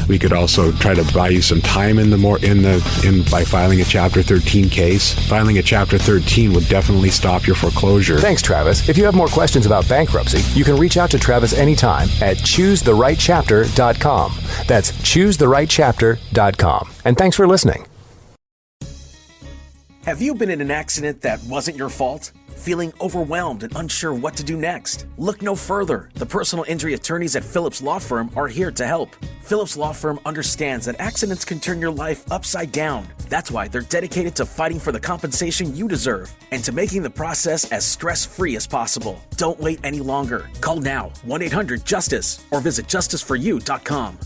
S3: We could also try to buy you some time by filing a Chapter 13 case. Filing a Chapter 13 would definitely stop your foreclosure.
S11: Thanks, Travis. If you have more questions about bankruptcy, you can reach out to Travis anytime at choosetherightchapter.com. That's choosetherightchapter.com. And thanks for listening.
S1: Have you been in an accident that wasn't your fault? Feeling overwhelmed and unsure what to do next? Look no further. The personal injury attorneys at Phillips Law Firm are here to help. Phillips Law Firm understands that accidents can turn your life upside down. That's why they're dedicated to fighting for the compensation you deserve and to making the process as stress-free as possible. Don't wait any longer. Call now, 1-800-JUSTICE, or visit justiceforyou.com.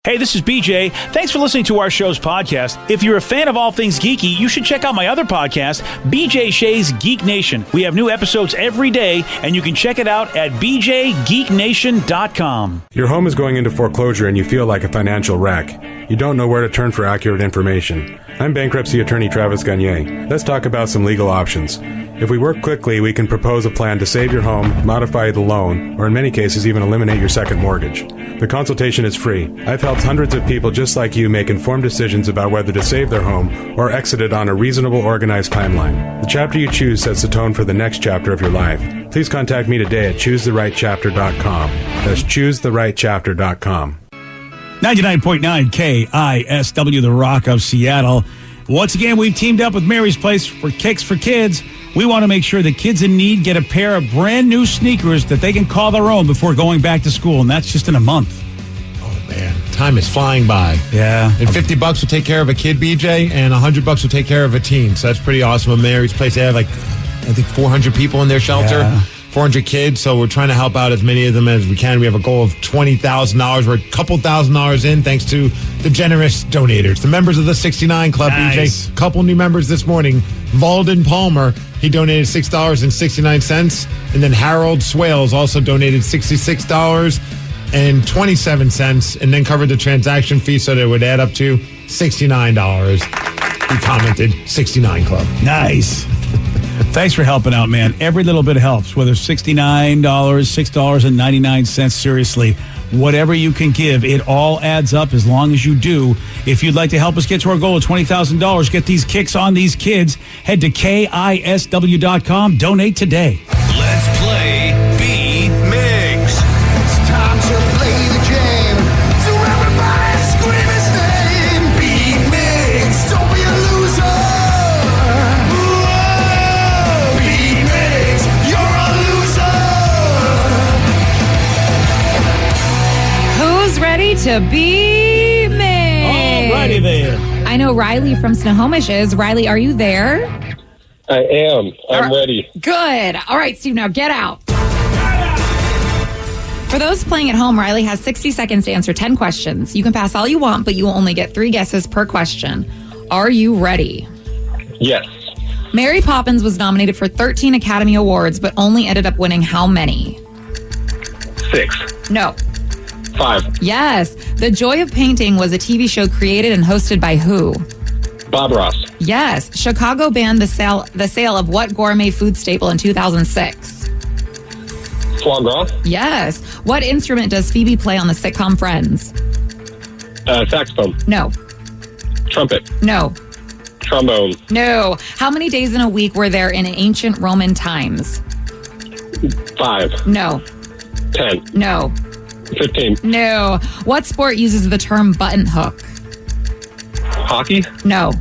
S13: Hey, Hey, this is BJ. Thanks for listening to our show's podcast. If you're a fan of all things geeky, you should check out my other podcast, BJ Shea's Geek Nation. We have new episodes every day, and you can check it out at bjgeeknation.com.
S3: Your home is going into foreclosure and you feel like a financial wreck. You don't know where to turn for accurate information. I'm bankruptcy attorney Travis Gagne. Let's talk about some legal options. If we work quickly, we can propose a plan to save your home, modify the loan, or in many cases even eliminate your second mortgage. The consultation is free. I've helped hundreds of people just like you make informed decisions about whether to save their home or exit it on a reasonable, organized timeline. The chapter you choose sets the tone for the next chapter of your life. Please contact me today at choosetherightchapter.com. That's choosetherightchapter.com.
S2: 99.9 KISW, the Rock of Seattle. Once again, we've teamed up with Mary's Place for Kicks for Kids. We want to make sure that kids in need get a pair of brand new sneakers that they can call their own before going back to school, and that's just in a month.
S4: Oh, man. Time is flying by.
S2: Yeah.
S4: And $50 will take care of a kid, BJ, and $100 will take care of a teen. So that's pretty awesome. At Mary's Place, they have I think 400 people in their shelter.
S2: Yeah.
S4: 400 kids, so we're trying to help out as many of them as we can. We have a goal of $20,000. We're a couple $1,000s in thanks to the generous donators, the members of the 69 Club.
S2: Nice.
S4: BJ, couple new members this morning. Valden Palmer, he donated $6.69, and then Harold Swales also donated $66.27, and then covered the transaction fee so that it would add up to $69. He commented 69 Club.
S2: Nice. Thanks for helping out, man. Every little bit helps, whether $69, $6.99. Seriously, whatever you can give, it all adds up as long as you do. If you'd like to help us get to our goal of $20,000, get these kicks on these kids, head to KISW.com. Donate today.
S8: Let's play B Migs. It's time to play the game. So everybody scream his name. B Migs. Don't be a loser. Whoa. B Migs. You're a loser.
S10: Who's ready to be Migs?
S2: Alrighty there.
S10: I know Riley from Snohomish is. Riley, are you there?
S19: I am. I'm ready.
S10: Good. All right, Steve, now get out. For those playing at home, Riley has 60 seconds to answer 10 questions. You can pass all you want, but you will only get 3 guesses per question. Are you ready?
S19: Yes.
S10: Mary Poppins was nominated for 13 Academy Awards, but only ended up winning how many?
S19: 6.
S10: No.
S19: 5.
S10: Yes. The Joy of Painting was a TV show created and hosted by who?
S19: Bob Ross.
S10: Yes. Chicago banned the sale of what gourmet food staple in 2006?
S19: Foie gras.
S10: Yes. What instrument does Phoebe play on the sitcom Friends?
S19: Saxophone.
S10: No.
S19: Trumpet.
S10: No.
S19: Trombone.
S10: No. How many days in a week were there in ancient Roman times?
S19: 5.
S10: No.
S19: 10.
S10: No.
S19: 15.
S10: No. What sport uses the term button hook?
S19: Hockey.
S10: No.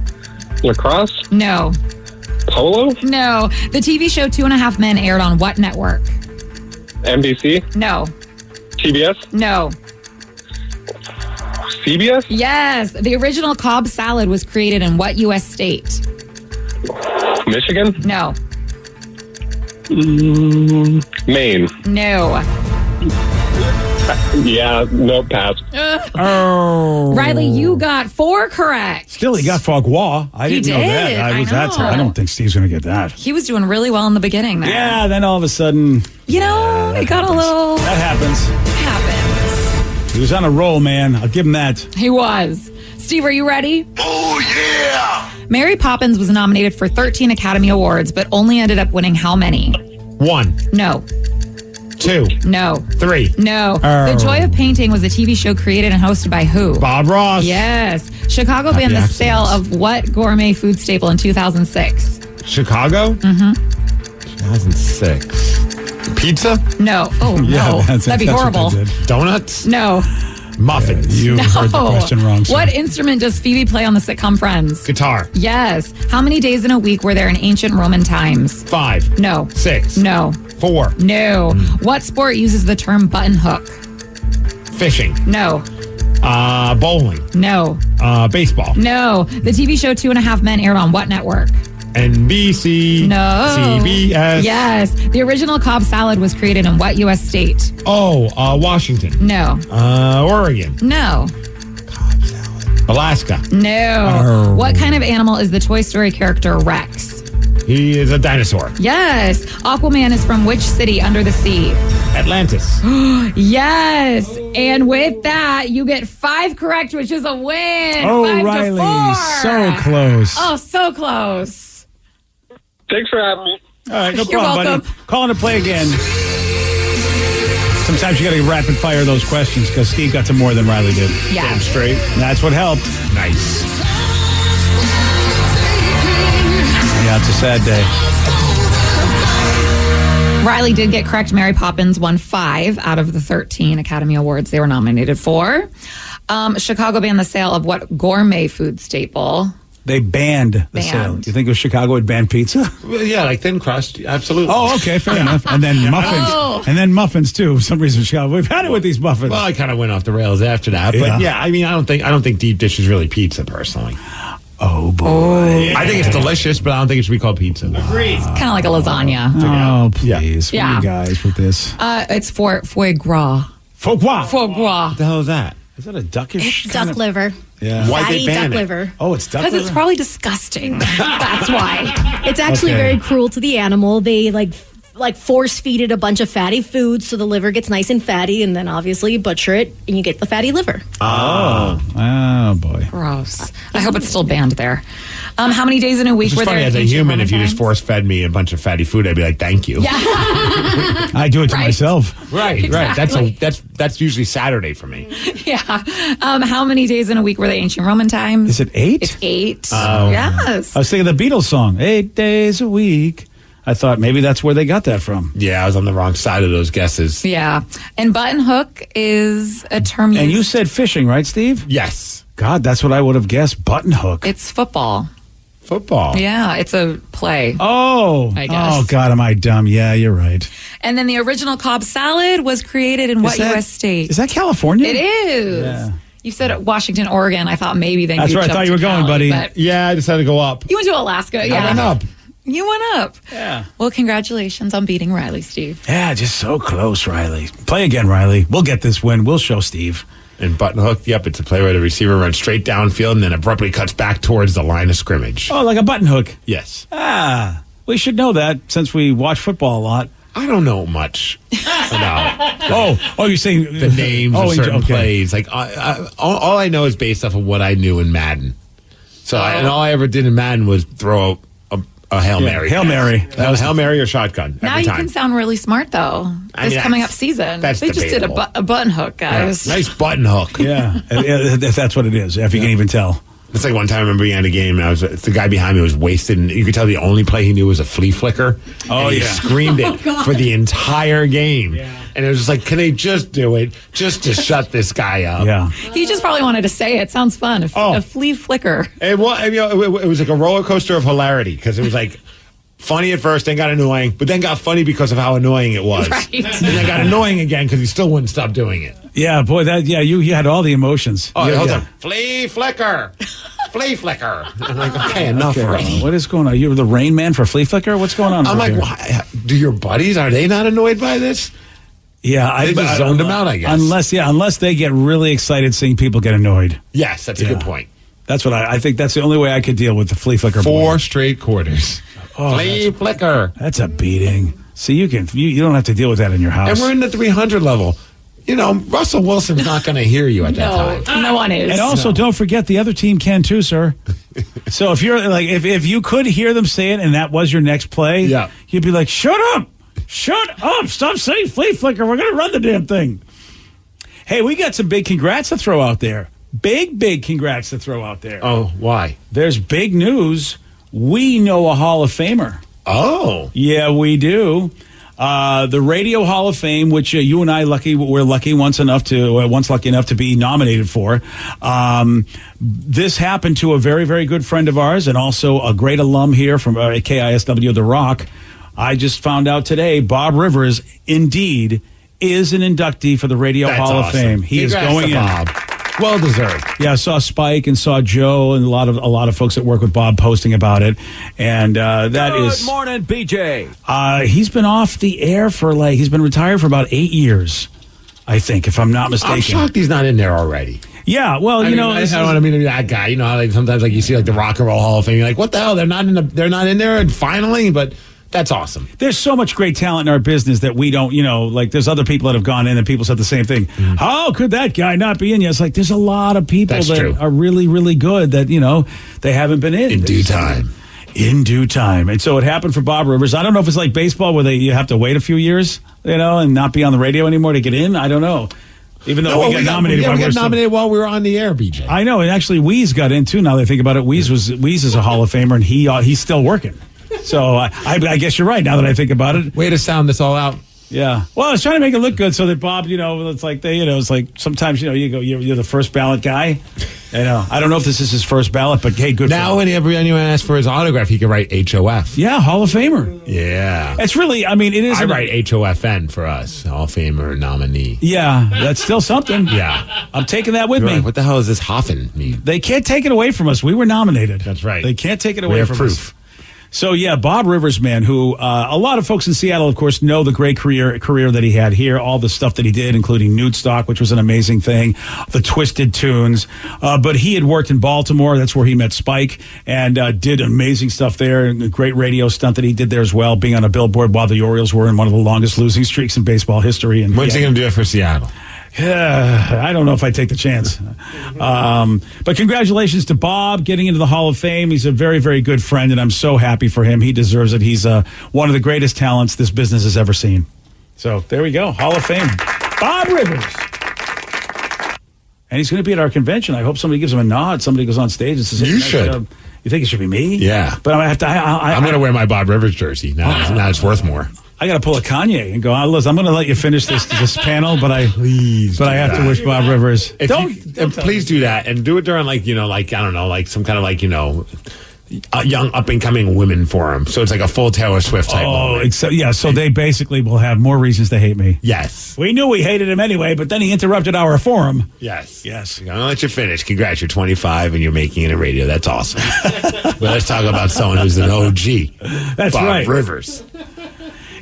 S19: Lacrosse.
S10: No.
S19: Polo.
S10: No. The TV show 2.5 Men aired on what network?
S19: NBC.
S10: No.
S19: TBS.
S10: No.
S19: CBS.
S10: Yes. The original Cobb salad was created in what U.S. state?
S19: Michigan.
S10: No.
S19: Maine.
S10: No.
S19: Yeah, no, pass.
S2: Oh.
S10: Riley, you got 4 correct.
S2: Still, he got foie gras. I
S10: He
S2: didn't know that.
S10: did.
S2: I was
S10: I
S2: that.
S10: know.
S2: I don't think Steve's going to get that.
S10: He was doing really well in the beginning there.
S2: Yeah, then all of a sudden,
S10: You know, it got a little...
S2: that happens.
S10: happens.
S2: He was on a roll, man. I'll give him that.
S10: He was. Steve, are you ready?
S8: Oh, yeah.
S10: Mary Poppins was nominated for 13 Academy Awards, but only ended up winning how many?
S4: 1,
S10: No.
S4: 2,
S10: No.
S4: 3.
S10: No.
S2: Oh.
S10: The Joy of Painting was a TV show created and hosted by who?
S4: Bob Ross.
S10: Yes. Chicago
S4: Happy
S10: banned the
S4: accidents.
S10: sale of what gourmet food staple in 2006?
S4: Chicago?
S10: Mm-hmm.
S4: 2006. Pizza?
S10: No. Oh,
S2: Yeah,
S10: no.
S2: that's
S10: That'd be
S2: what
S10: horrible.
S2: they did.
S4: Donuts?
S10: No.
S4: Muffins?
S2: You heard the question wrong. sir.
S10: What instrument does Phoebe play on the sitcom Friends?
S4: Guitar?
S10: Yes. How many days in a week were there in ancient Roman times?
S4: 5.
S10: No.
S4: 6.
S10: No.
S4: 4.
S10: No. What sport uses the term button hook?
S4: Fishing?
S10: No.
S4: Bowling?
S10: No.
S4: Baseball?
S10: No. The TV show 2.5 Men aired on what network?
S4: NBC?
S10: No.
S4: CBS?
S10: Yes. The original Cobb salad was created in what U.S. state?
S4: Oh, Washington?
S10: No.
S4: Oregon?
S10: No.
S4: Alaska.
S10: No.
S4: Oh.
S10: What kind of animal is the Toy Story character Rex?
S4: He is a dinosaur.
S10: Yes. Aquaman is from which city under the sea?
S4: Atlantis.
S10: Yes. And with that, you get 5 correct, which is a win.
S2: Oh,
S10: 5
S2: Riley,
S10: to 4.
S2: so close.
S10: Oh, so close.
S19: Thanks for having me.
S2: All right, no
S10: You're
S2: problem,
S10: welcome.
S2: buddy. Calling to play again. Sometimes you got to rapid fire those questions because Steve got to more than Riley did.
S10: Yeah.
S2: Damn straight. That's what helped.
S4: Nice.
S2: Yeah, it's a sad day.
S10: Riley did get correct. Mary Poppins won 5 out of the 13 Academy Awards they were nominated for. Chicago banned the sale of what gourmet food staple?
S2: They banned the sale. Do you think it was Chicago would ban pizza?
S4: Well, yeah, like thin crust. Absolutely.
S2: Oh, okay, fair enough. And then muffins.
S10: Oh.
S2: And then muffins, too. For some reason, Chicago. We've had it with these muffins.
S4: Well, I kind of went off the rails after that. But yeah, I mean, I don't think deep dish is really pizza, personally.
S2: Oh, boy.
S4: I think it's delicious, but I don't think it should be called pizza.
S10: Agreed. It's kind of like a lasagna.
S2: Oh, please. What are
S10: Yeah.
S2: you guys with this?
S10: It's for foie gras.
S2: Foie gras.
S10: Foie gras.
S4: What the hell is that?
S2: Is that a duckish?
S7: It's duck liver.
S2: Yeah.
S4: Why'd
S7: Fatty
S4: they ban
S7: duck
S4: it?
S7: liver.
S2: Oh, it's duck
S10: Because
S2: liver?
S10: it's probably disgusting. That's why.
S7: It's actually
S2: Okay.
S7: very cruel to the animal. They like force feed it a bunch of fatty foods so the liver gets nice and fatty, and then obviously you butcher it and you get the fatty liver.
S2: Oh, boy.
S10: Gross. I hope it's still banned there. How many days in a week
S4: Which is
S10: were there?
S4: funny, as a
S10: ancient
S4: human,
S10: Roman
S4: if you just
S10: times?
S4: force fed me a bunch of fatty food, I'd be like, thank you.
S10: Yeah.
S2: I do it to myself.
S4: Right.
S10: Exactly.
S4: That's usually Saturday for me.
S10: Yeah. How many days in a week were they ancient Roman times?
S2: Is it 8?
S10: It's 8.
S4: Oh.
S10: Yes.
S2: I was thinking the Beatles song, 8 days a week. I thought maybe that's where they got that from.
S4: Yeah, I was on the wrong side of those guesses.
S10: Yeah. And button hook is a term used.
S2: And you said fishing, right, Steve?
S4: Yes.
S2: God, that's what I would have guessed. Button hook.
S10: It's football.
S4: Football.
S10: Yeah, it's a play.
S2: Oh.
S10: I guess.
S2: Oh, God, am I dumb? Yeah, you're right.
S10: And then the original Cobb salad was created in what
S2: that-
S10: U.S. state?
S2: Is that California?
S10: It is.
S2: Yeah.
S10: You said Washington, Oregon. I thought maybe then
S2: That's
S10: you
S2: where I
S10: jumped
S2: thought you were
S10: to
S2: going,
S10: Cali,
S2: buddy.
S10: but
S4: Yeah, I decided to go up.
S10: you went to Alaska. Yeah.
S4: I went up.
S10: You went up.
S2: Yeah.
S10: Well, congratulations on beating Riley, Steve.
S2: Yeah, just so close, Riley. Play again, Riley. We'll get this win. We'll show Steve.
S4: And button hook, yep, it's a play where the receiver runs straight downfield and then abruptly cuts back towards the line of scrimmage.
S2: Oh, like a button hook.
S4: Yes.
S2: Ah, we should know that since we watch football a lot.
S4: I don't know much about
S2: Oh, you're saying
S4: the names of certain
S2: okay.
S4: plays. Like all I know is based off of what I knew in Madden. So and all I ever did in Madden was throw a Hail
S2: Yeah,
S4: Mary.
S2: Hail Mary.
S4: That was Hail Mary or shotgun
S10: Now
S4: every
S10: you
S4: time.
S10: can sound really smart, though.
S4: I
S10: This
S4: mean,
S10: coming up
S4: that's-
S10: season.
S4: that's
S10: They just did
S4: debatable.
S10: a button hook,
S4: Yeah,
S10: guys.
S4: nice button hook.
S2: Yeah, if that's what it is. If you can even tell.
S4: It's like one time I remember being at a game and the guy behind me was wasted and you could tell the only play he knew was a flea flicker.
S2: Oh,
S4: and he
S2: yeah.
S4: screamed it for the entire game. And it was just like, can they just do it just to shut this guy up?
S2: Yeah.
S10: He just probably wanted to say it. Sounds fun. A flea flicker.
S4: It was like a roller coaster of hilarity because it was like funny at first, then got annoying, but then got funny because of how annoying it was.
S10: Right.
S4: And then got annoying again because he still wouldn't stop doing it.
S2: Yeah, boy, you had all the emotions.
S4: Oh,
S2: yeah,
S4: hold
S2: yeah.
S4: on. Flea flicker. Flea flicker. I'm like, okay, enough already.
S2: What is going on? You're the Rain Man for Flea Flicker? What's going on?
S4: I'm
S2: over
S4: like,
S2: here?
S4: why, do your buddies, are they not annoyed by this?
S2: Yeah,
S4: They just zoned him out, I guess.
S2: Unless they get really excited seeing people get annoyed.
S4: Yes, that's a good point.
S2: That's what I think. That's the only way I could deal with the Flea Flicker.
S4: 4 straight quarters.
S2: Oh,
S4: Flea flicker.
S2: That's a beating. See, you don't have to deal with that in your house.
S4: And we're in the 300 level. You know, Russell Wilson's not going to hear you at that time.
S10: No one is.
S2: And also, don't forget the other team can too, sir. So if you're like, if you could hear them say it, and that was your next play,
S4: Yeah.
S2: you'd be like, "Shut up! Shut up! Stop saying flea flicker. We're gonna run the damn thing." Hey, we got some big congrats to throw out there. Big congrats to throw out there.
S4: Oh, why?
S2: There's big news. We know a Hall of Famer.
S4: Oh.
S2: Yeah, we do. The Radio Hall of Fame, which you and I were once lucky enough to be nominated for. This happened to a very, very good friend of ours and also a great alum here from KISW, The Rock. I just found out today, Bob Rivers, indeed, is an inductee for the Radio
S4: That's
S2: Hall of
S4: awesome.
S2: Fame. He
S4: Congrats
S2: is going
S4: to
S2: in.
S4: Bob. Well deserved.
S2: Yeah, I saw Spike and saw Joe and a lot of folks that work with Bob posting about it, and that is
S20: Good morning, BJ.
S2: he's been off the air he's been retired for about 8 years, I think, if I'm not mistaken.
S4: I'm shocked he's not in there already.
S2: Yeah, well,
S4: I don't want to be that guy. You know how sometimes you see the Rock and Roll Hall of Fame. You're like, what the hell? They're not in there, and finally, but that's awesome.
S2: There's so much great talent in our business that we don't, there's other people that have gone in and people said the same thing. How could that guy not be in? It's like there's a lot of people that are really, really good that, they haven't been in.
S4: In due time.
S2: In due time. And so it happened for Bob Rivers. I don't know if it's like baseball where you have to wait a few years, and not be on the radio anymore to get in. I don't know. Even though we got nominated.
S4: We got nominated while we were on the air, BJ.
S2: I know. And actually, Weeze got in, too, now that I think about it. Weeze is a Hall of Famer, and he's still working. So I guess you're right now that I think about it.
S4: Way to sound this all out.
S2: Yeah. Well, I was trying to make it look good so that Bob, it's like it's like sometimes, you're the first ballot guy. I don't know if this is his first ballot, but hey, good.
S4: Now, whenever anyone asks for his autograph, he can write HOF.
S2: Yeah, Hall of Famer.
S4: Yeah.
S2: It's really, it is.
S4: I write HOFN for us, Hall of Famer nominee.
S2: Yeah, that's still something.
S4: Yeah.
S2: I'm taking that with me.
S4: Right. What the hell does this Hoffen mean?
S2: They can't take it away from us. We were nominated.
S4: That's right.
S2: They can't take it away from
S4: proof.
S2: us. So, yeah, Bob Rivers, man, who a lot of folks in Seattle, of course, know the great career that he had here, all the stuff that he did, including Nude Stock, which was an amazing thing, the Twisted Tunes. But he had worked in Baltimore. That's where he met Spike and did amazing stuff there. And a great radio stunt that he did there as well, being on a billboard while the Orioles were in one of the longest losing streaks in baseball history. And
S4: when's he going to do it for Seattle?
S2: I don't know if I take the chance. But congratulations to Bob getting into the Hall of Fame. He's a very, very good friend, and I'm so happy for him. He deserves it. He's one of the greatest talents this business has ever seen. So there we go. Hall of Fame. Bob Rivers. And he's going to be at our convention. I hope somebody gives him a nod. Somebody goes on stage and says,
S4: you should.
S2: You think it should be me?
S4: Yeah.
S2: But I have to.
S4: I'm going to wear my Bob Rivers jersey. Now it's worth more.
S2: I got to pull a Kanye and go, listen, I'm going to let you finish this panel, but I have to wish Bob Rivers.
S4: Please do that and do it during I don't know, some kind of a young up and coming women forum. So it's like a full Taylor Swift type moment.
S2: So they basically will have more reasons to hate me.
S4: Yes.
S2: We knew we hated him anyway, but then he interrupted our forum.
S4: Yes. I'm going to let you finish. Congrats, you're 25 and you're making it in radio. That's awesome. But let's talk about someone who's an OG.
S2: That's
S4: Bob
S2: right.
S4: Rivers.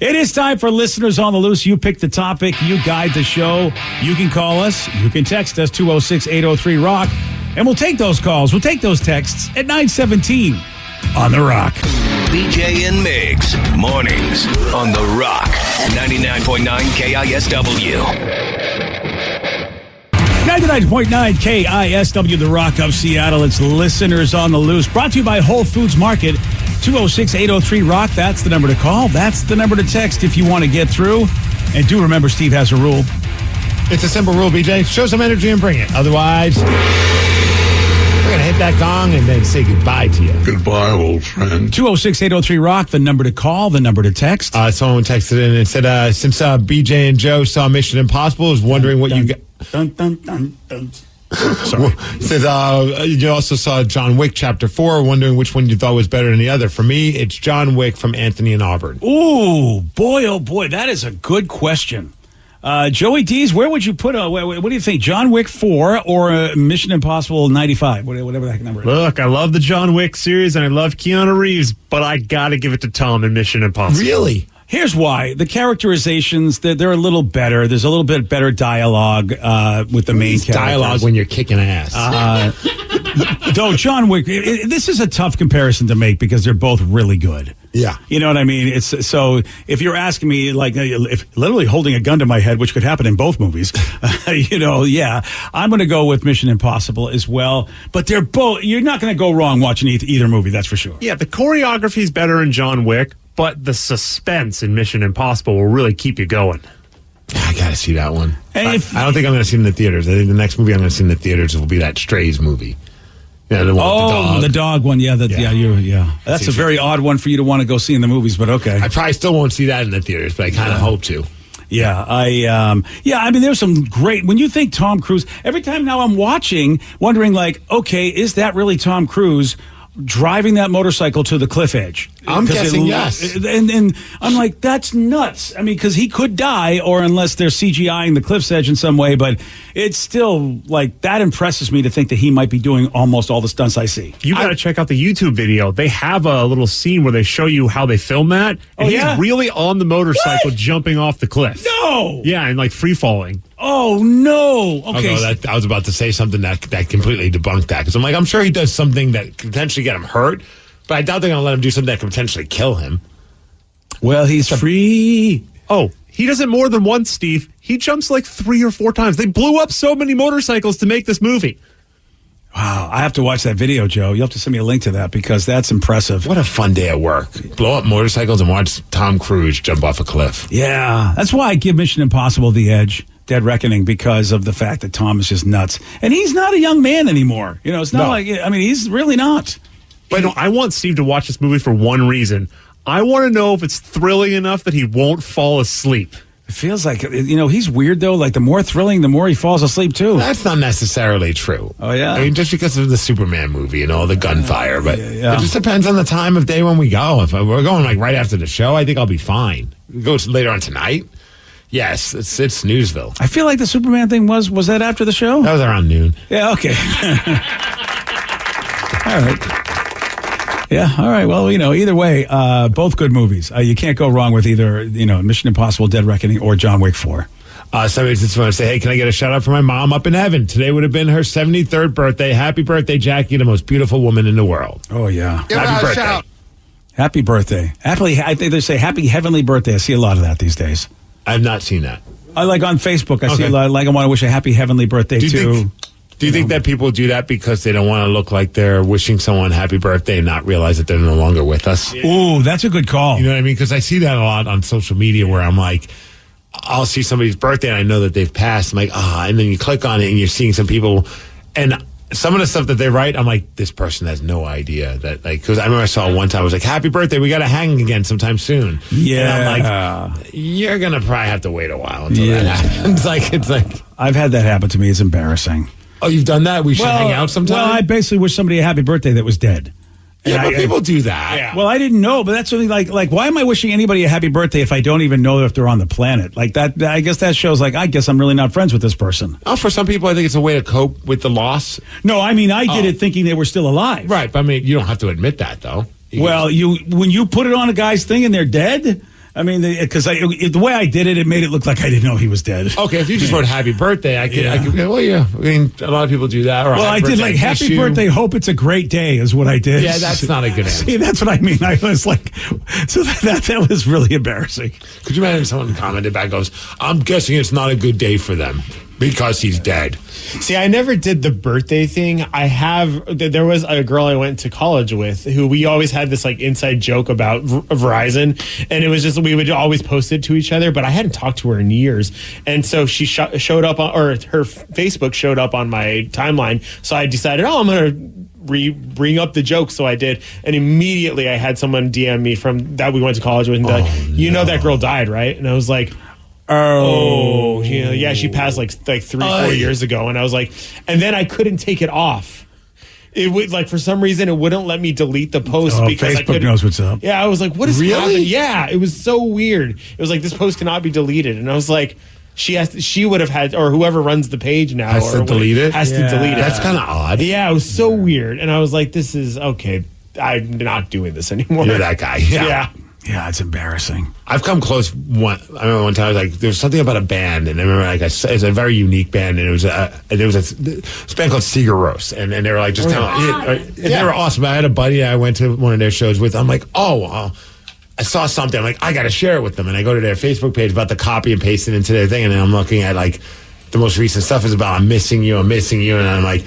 S2: It is time for Listeners on the Loose. You pick the topic. You guide the show. You can call us. You can text us, 206-803-ROCK. And we'll take those calls. We'll take those texts at 9:17 on The Rock.
S8: BJ and Migs, mornings on The Rock, 99.9 KISW.
S2: 99.9 KISW, The Rock of Seattle. It's Listeners on the Loose. Brought to you by Whole Foods Market. 206-803-ROCK. That's the number to call. That's the number to text if you want to get through. And do remember, Steve has a rule.
S4: It's a simple rule, BJ. Show some energy and bring it. Otherwise, we're going to hit that gong and then say goodbye to you.
S20: Goodbye, old friend.
S2: 206-803-ROCK, the number to call, the number to text.
S4: Someone texted in and said, since BJ and Joe saw Mission Impossible, was wondering what you got.
S2: Dun, dun, dun, dun.
S4: Sorry. Says you also saw John Wick Chapter 4, wondering which one you thought was better than the other. For me, it's John Wick from Anthony and Auburn.
S2: Ooh, boy, oh boy, that is a good question. Joey D's, where would you put what do you think, John Wick 4 or Mission Impossible 95, whatever that number is?
S6: Look, I love the John Wick series and I love Keanu Reeves, but I got to give it to Tom in Mission Impossible.
S4: Really?
S2: Here's why. The characterizations, they're a little better. There's a little bit better dialogue with the main characters.
S4: Dialogue when you're kicking ass.
S2: Though John Wick, this is a tough comparison to make because they're both really good.
S4: Yeah.
S2: You know what I mean? It's so if you're asking me, if literally holding a gun to my head, which could happen in both movies, I'm going to go with Mission Impossible as well. But they're both, you're not going to go wrong watching either movie, that's for sure.
S6: Yeah, the choreography's better in John Wick, but the suspense in Mission Impossible will really keep you going.
S4: I got to see that one.
S2: And
S4: I don't think I'm going to see it in the theaters. I think the next movie I'm going to see in the theaters will be that Strays movie. Yeah, the one with
S2: the dog one. Yeah, that's a very odd one for you to want to go see in the movies, but okay.
S4: I probably still won't see that in the theaters, but I kind of hope to.
S2: Yeah, I mean, there's some great, when you think Tom Cruise, every time now I'm watching, wondering okay, is that really Tom Cruise driving that motorcycle to the cliff edge?
S4: I'm guessing yes.
S2: And I'm like, that's nuts. I mean, because he could die, or unless they're CGIing the cliff's edge in some way, but it's still that impresses me to think that he might be doing almost all the stunts I see.
S6: You got to check out the YouTube video. They have a little scene where they show you how they film that. And he's really on the motorcycle jumping off the cliff.
S2: No!
S6: Yeah, and free falling.
S2: Oh, no. Okay.
S4: Although I was about to say something that completely debunked that. Because I'm like, I'm sure he does something that could potentially get him hurt, but I doubt they're going to let him do something that could potentially kill him.
S2: Well, he's free.
S6: Oh, he does it more than once, Steve. He jumps like 3 or 4 times. They blew up so many motorcycles to make this movie.
S2: Wow, I have to watch that video, Joe. You'll have to send me a link to that because that's impressive.
S4: What a fun day at work. Blow up motorcycles and watch Tom Cruise jump off a cliff.
S2: Yeah, that's why I give Mission Impossible the edge. Dead Reckoning, because of the fact that Tom is just nuts. And he's not a young man anymore. You know, it's not he's really not.
S6: But I want Steve to watch this movie for one reason. I want to know if it's thrilling enough that he won't fall asleep.
S2: It feels like, he's weird, though. Like, the more thrilling, the more he falls asleep, too.
S4: That's not necessarily true.
S2: Oh, yeah?
S4: I mean, just because of the Superman movie and all the gunfire. But it just depends on the time of day when we go. If we're going, like, right after the show, I think I'll be fine. We go later on tonight. Yes, it's Snoozeville.
S2: I feel like the Superman thing was that after the show?
S4: That was around noon.
S2: Yeah, okay. All right. Yeah, all right. Well, either way, both good movies. You can't go wrong with either, Mission Impossible, Dead Reckoning, or John Wick 4.
S4: Somebody just want to say, hey, can I get a shout out for my mom up in heaven? Today would have been her 73rd birthday. Happy birthday, Jackie, the most beautiful woman in the world.
S2: Oh, yeah.
S4: Give happy birthday. Shout.
S2: Happy birthday. I think they say happy heavenly birthday. I see a lot of that these days.
S4: I've not seen that.
S2: I like on Facebook. I see a lot. Like I want to wish a happy heavenly birthday
S4: Do you think that people do that because they don't want to look like they're wishing someone happy birthday and not realize that they're no longer with us?
S2: Yeah. Ooh, that's a good call.
S4: You know what I mean? Because I see that a lot on social media where I'm like, I'll see somebody's birthday and I know that they've passed. I'm like, and then you click on it and you're seeing some people, and some of the stuff that they write, I'm like, this person has no idea that, like, because I remember I saw one time, I was like, happy birthday, we got to hang again sometime soon.
S2: Yeah.
S4: And I'm like, you're going to probably have to wait a while until that happens. It's like,
S2: I've had that happen to me. It's embarrassing.
S4: Oh, you've done that? We should hang out sometime?
S2: Well, I basically wish somebody a happy birthday that was dead.
S4: Yeah, but people do that.
S2: Yeah. Well, I didn't know, but that's something like, why am I wishing anybody a happy birthday if I don't even know if they're on the planet? Like that, I guess that shows I guess I'm really not friends with this person.
S4: Oh, for some people, I think it's a way to cope with the loss.
S2: No, I mean, I did it thinking they were still alive.
S4: Right, but I mean, you don't have to admit that, though.
S2: Well, when you put it on a guy's thing and they're dead, I mean, because the way I did it, it made it look like I didn't know he was dead.
S4: Okay, if you just wrote happy birthday, I could go, well, yeah. I mean, a lot of people do that. Or
S2: well, I did happy birthday, hope it's a great day is what I did.
S4: Yeah, that's not a good answer.
S2: See, that's what I mean. I was like, so that was really embarrassing.
S4: Could you imagine someone commented back, goes, I'm guessing it's not a good day for them because he's dead.
S18: See, I never did the birthday thing. There was a girl I went to college with who we always had this inside joke about Verizon, and it was just we would always post it to each other, but I hadn't talked to her in years. And so she showed up or her Facebook showed up on my timeline. So I decided, I'm going to bring up the joke. So I did. And immediately I had someone DM me from that we went to college with and you know that girl died, right? And I was like, oh, yeah, she passed like 3-4 years ago. And I was like, and then I couldn't take it off. It would for some reason it wouldn't let me delete the post because
S2: Facebook knows what's up.
S18: Yeah, I was like, what is happening? Yeah, it was so weird. It was like this post cannot be deleted, and I was like, she would have had, or whoever runs the page now
S4: has to delete it.
S18: Has to delete it.
S4: That's kind of odd.
S18: Yeah, it was so weird, and I was like, this is okay. I'm not doing this anymore.
S4: You're that guy.
S2: Yeah, it's embarrassing.
S4: I've come close. I remember one time, I was like, there was something about a band, and I remember it's a very unique band, and it was a band called Sigur Rós, and they were like just they were awesome. I had a buddy I went to one of their shows with. I'm like, I saw something. I'm like, I got to share it with them, and I go to their Facebook page about the copy and paste it into their thing, and then I'm looking at the most recent stuff is about I'm missing you, and I'm like,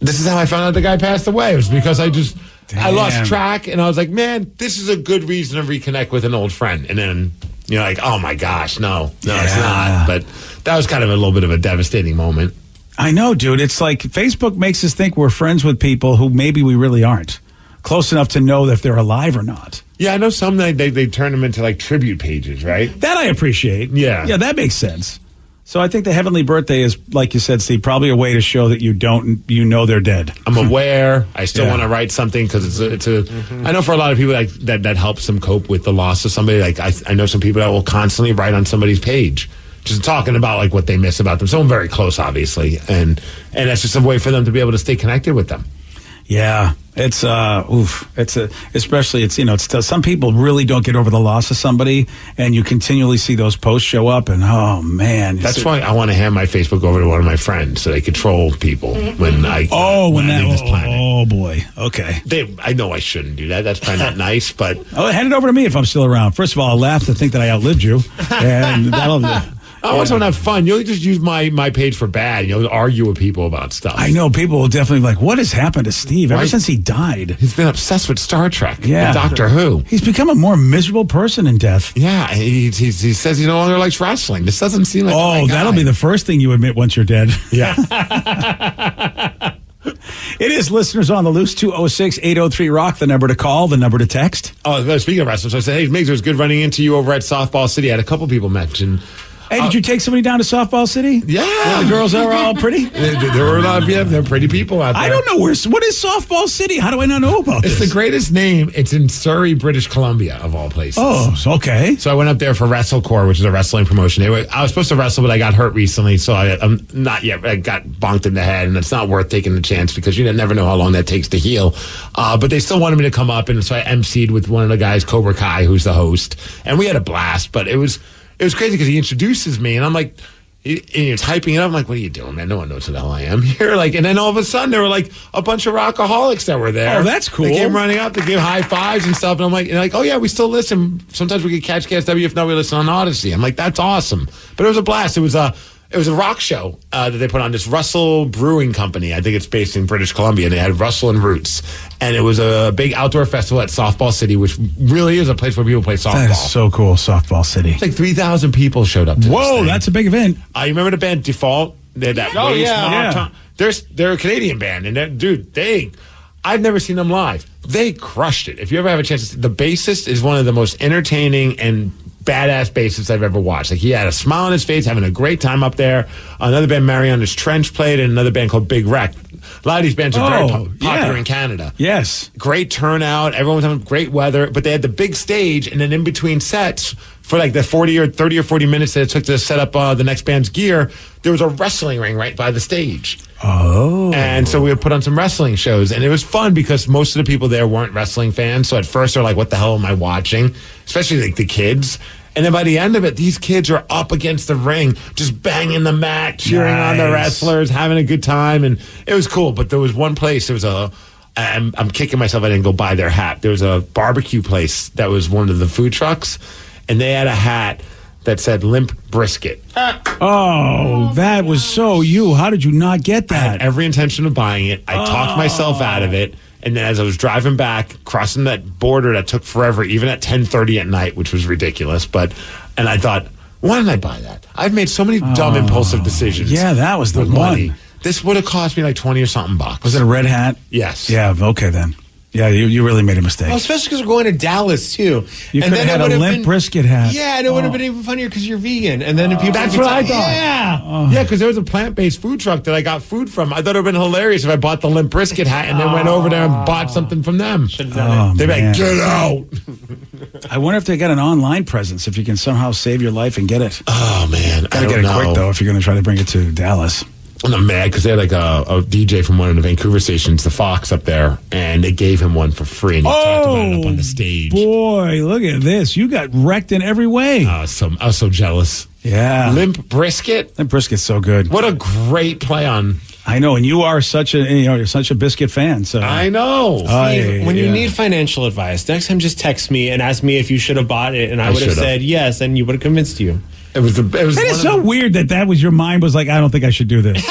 S4: this is how I found out the guy passed away. It was because I lost track, and I was like, man, this is a good reason to reconnect with an old friend. And then you're like, oh my gosh, no, it's not. But that was kind of a little bit of a devastating moment.
S2: I know, dude. It's like Facebook makes us think we're friends with people who maybe we really aren't. Close enough to know if they're alive or not.
S4: Yeah, I know some they turn them into tribute pages, right?
S2: That I appreciate.
S4: Yeah.
S2: Yeah, that makes sense. So I think the Heavenly Birthday is, like you said, Steve, probably a way to show that you know they're dead.
S4: I'm aware. I still want to write something because it's a. I know for a lot of people that helps them cope with the loss of somebody. I know some people that will constantly write on somebody's page, just talking about what they miss about them. Someone very close, obviously, and that's just a way for them to be able to stay connected with them.
S2: Yeah, it's especially some people really don't get over the loss of somebody, and you continually see those posts show up, and oh man,
S4: that's why I want to hand my Facebook over to one of my friends so they control people when I leave this planet.
S2: Oh boy, okay.
S4: I know I shouldn't do that. That's probably not nice, but
S2: hand it over to me if I'm still around. First of all, I'll laugh to think that I outlived you, and that'll.
S4: I want someone to have fun. You just use my page for bad. Argue with people about stuff.
S2: I know people will definitely be like, what has happened to Steve ever since he died?
S4: He's been obsessed with Star Trek.
S2: Yeah,
S4: and Doctor Who.
S2: He's become a more miserable person in death.
S4: Yeah, he says he no longer likes wrestling. This doesn't seem like.
S2: Oh, that'll be the first thing you admit once you're dead.
S4: Yeah.
S2: It is listeners on the loose, 206-803-ROCK, the number to call, the number to text.
S4: Oh, speaking of wrestling, so I said, hey, Migs, it was good running into you over at Softball City. I had a couple people mention.
S2: Hey, did you take somebody down to Softball City?
S4: Yeah.
S2: The girls are all pretty?
S4: There were a lot of they're pretty people out there.
S2: I don't know what is Softball City? How do I not know about this?
S4: It's the greatest name. It's in Surrey, British Columbia, of all places.
S2: Oh, okay.
S4: So I went up there for WrestleCore, which is a wrestling promotion. I was supposed to wrestle, but I got hurt recently, so I'm not yet. I got bonked in the head, and it's not worth taking the chance because you never know how long that takes to heal. But they still wanted me to come up, and so I emceed with one of the guys, Cobra Kai, who's the host, and we had a blast. But it was crazy because he introduces me, and I'm like, he's hyping it up. I'm like, what are you doing, man? No one knows who the hell I am here. And then all of a sudden, there were like a bunch of rockaholics that were there.
S2: Oh, that's cool.
S4: They came running up to give high fives and stuff, and I'm like, oh yeah, we still listen. Sometimes we could catch KSW. If not, we listen on Odyssey. I'm like, that's awesome. But it was a blast. It was a rock show that they put on, this Russell Brewing Company. I think it's based in British Columbia. And they had Russell and Roots. And it was a big outdoor festival at Softball City, which really is a place where people play softball.
S2: That is so cool, Softball City.
S4: It's like 3,000 people showed up to this thing.
S2: That's a big event.
S4: You remember the band Default? They had that They're a Canadian band. And I've never seen them live. They crushed it. If you ever have a chance to see, the bassist is one of the most entertaining and badass bassist I've ever watched. He had a smile on his face, having a great time up there. Another band, Mariana's Trench, played, and another band called Big Wreck. A lot of these bands are very popular in Canada.
S2: Yes.
S4: Great turnout. Everyone was having great weather, but they had the big stage, and then in between sets, for like the 30 or 40 minutes that it took to set up the next band's gear, there was a wrestling ring right by the stage.
S2: Oh.
S4: And so we would put on some wrestling shows, and it was fun because most of the people there weren't wrestling fans. So at first they're like, what the hell am I watching? Especially like the kids. And then by the end of it, these kids are up against the ring, just banging the mat, cheering on the wrestlers, having a good time. And it was cool. But there was one place, I'm kicking myself I didn't go buy their hat. There was a barbecue place that was one of the food trucks, and they had a hat that said Limp Brisket.
S2: Oh, that was so you. How did you not get that?
S4: I had every intention of buying it. I talked myself out of it. And then as I was driving back, crossing that border that took forever, even at 10:30 at night, which was ridiculous. And I thought, why didn't I buy that? I've made so many dumb, impulsive decisions.
S2: Yeah, that was the one.
S4: Money. This would have cost me like 20 or something bucks.
S2: Was it a red hat?
S4: Yes.
S2: Yeah, okay then. Yeah, you really made a mistake.
S18: Well, especially because we're going to Dallas, too.
S2: You could have had a Limp Brisket hat.
S18: Yeah, and it would have been even funnier because you're vegan. And then people
S4: that's what I thought.
S18: Yeah.
S4: Yeah, because there was a plant-based food truck that I got food from. I thought it would have been hilarious if I bought the Limp Brisket hat and then went over there and bought something from them.
S18: Should have done it.
S4: They'd be like, get out.
S2: I wonder if they got an online presence, if you can somehow save your life and get it.
S4: Oh, man.
S2: Gotta get it quick, though, if you're going to try to bring it to Dallas.
S4: And I'm mad because they had like a DJ from one of the Vancouver stations, the Fox, up there, and they gave him one for free, and he talked about it up on the stage.
S2: Boy, look at this! You got wrecked in every way.
S4: I was so jealous.
S2: Yeah,
S4: Limp Brisket.
S2: Limp Brisket's so good.
S4: What a great play on.
S2: I know, and you are you're such a biscuit fan. So
S4: I know.
S18: Steve, when you need financial advice, next time just text me and ask me if you should have bought it, and I would have said yes, and you would have convinced you.
S2: That is so weird that was your mind was like, I don't think I should do this.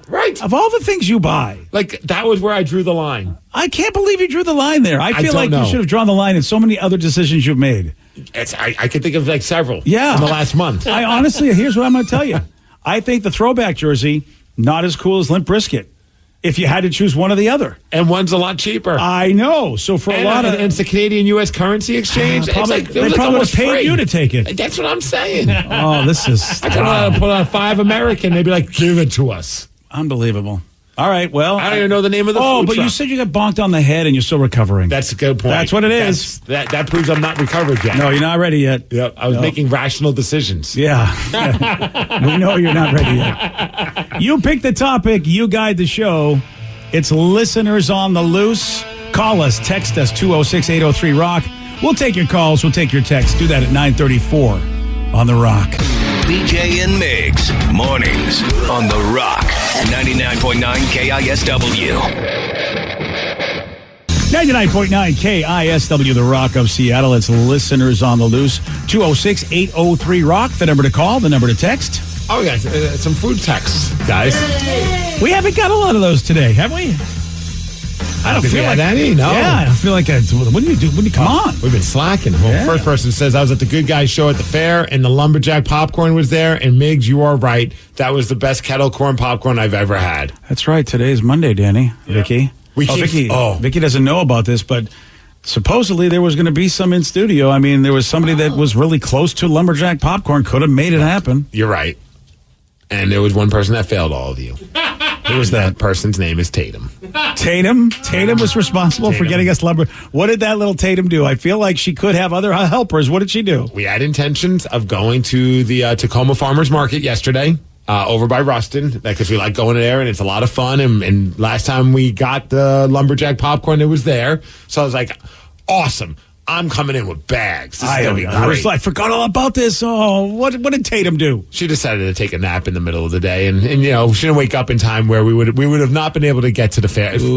S4: Right.
S2: Of all the things you buy.
S4: Like, that was where I drew the line.
S2: I can't believe you drew the line there. I feel like you should have drawn the line in so many other decisions you've made.
S4: I could think of like several in the last month.
S2: I honestly, here's what I'm going to tell you. I think the throwback jersey, not as cool as Limp Brisket. If you had to choose one or the other.
S4: And one's a lot cheaper.
S2: I know. So for a lot of...
S4: And it's the Canadian-U.S. currency exchange.
S2: They probably would have paid you to take it.
S4: That's what I'm saying.
S2: Oh, this is...
S4: I could have put on $5 American. They'd be like, give it to us.
S2: Unbelievable. All right, well...
S4: I don't even know the name of the food
S2: but
S4: truck.
S2: You said you got bonked on the head and you're still recovering.
S4: That's a good point.
S2: That's what it is.
S4: That proves I'm not recovered yet.
S2: No, you're not ready yet.
S4: Yep, I was making rational decisions.
S2: Yeah. We know you're not ready yet. You pick the topic, you guide the show. It's Listeners on the Loose. Call us, text us, 206-803-ROCK. We'll take your calls, we'll take your texts. Do that at 9:34 on The Rock.
S8: BJ and Migs, mornings on The Rock, 99.9 KISW.
S2: 99.9 KISW, The Rock of Seattle. It's Listeners on the Loose. 206-803-ROCK, the number to call, the number to text.
S4: Oh, yeah, some food texts, guys.
S2: We haven't got a lot of those today, have we?
S4: I don't feel like any, no.
S2: Yeah, I feel like what do you do? Come on.
S4: We've been slacking. Well, First person says, I was at the Good Guys show at the fair, and the lumberjack popcorn was there. And Migs, you are right. That was the best kettle corn popcorn I've ever had.
S2: That's right. Today's Monday, Danny. Yeah. Vicky. Vicky doesn't know about this, but supposedly there was going to be some in studio. I mean, there was somebody that was really close to lumberjack popcorn, could have made it happen.
S4: You're right. And there was one person that failed all of you.
S2: Who was that?
S4: Person's name is Tatum.
S2: Tatum was responsible for getting us lumber. What did that little Tatum do? I feel like she could have other helpers. What did she do?
S4: We had intentions of going to the Tacoma Farmers Market yesterday over by Ruston because we like going there and it's a lot of fun. And last time we got the lumberjack popcorn, it was there. So I was like, awesome. I'm coming in with bags. This is going to be great.
S2: I forgot all about this. Oh, what did Tatum do?
S4: She decided to take a nap in the middle of the day, and she didn't wake up in time where we would have not been able to get to the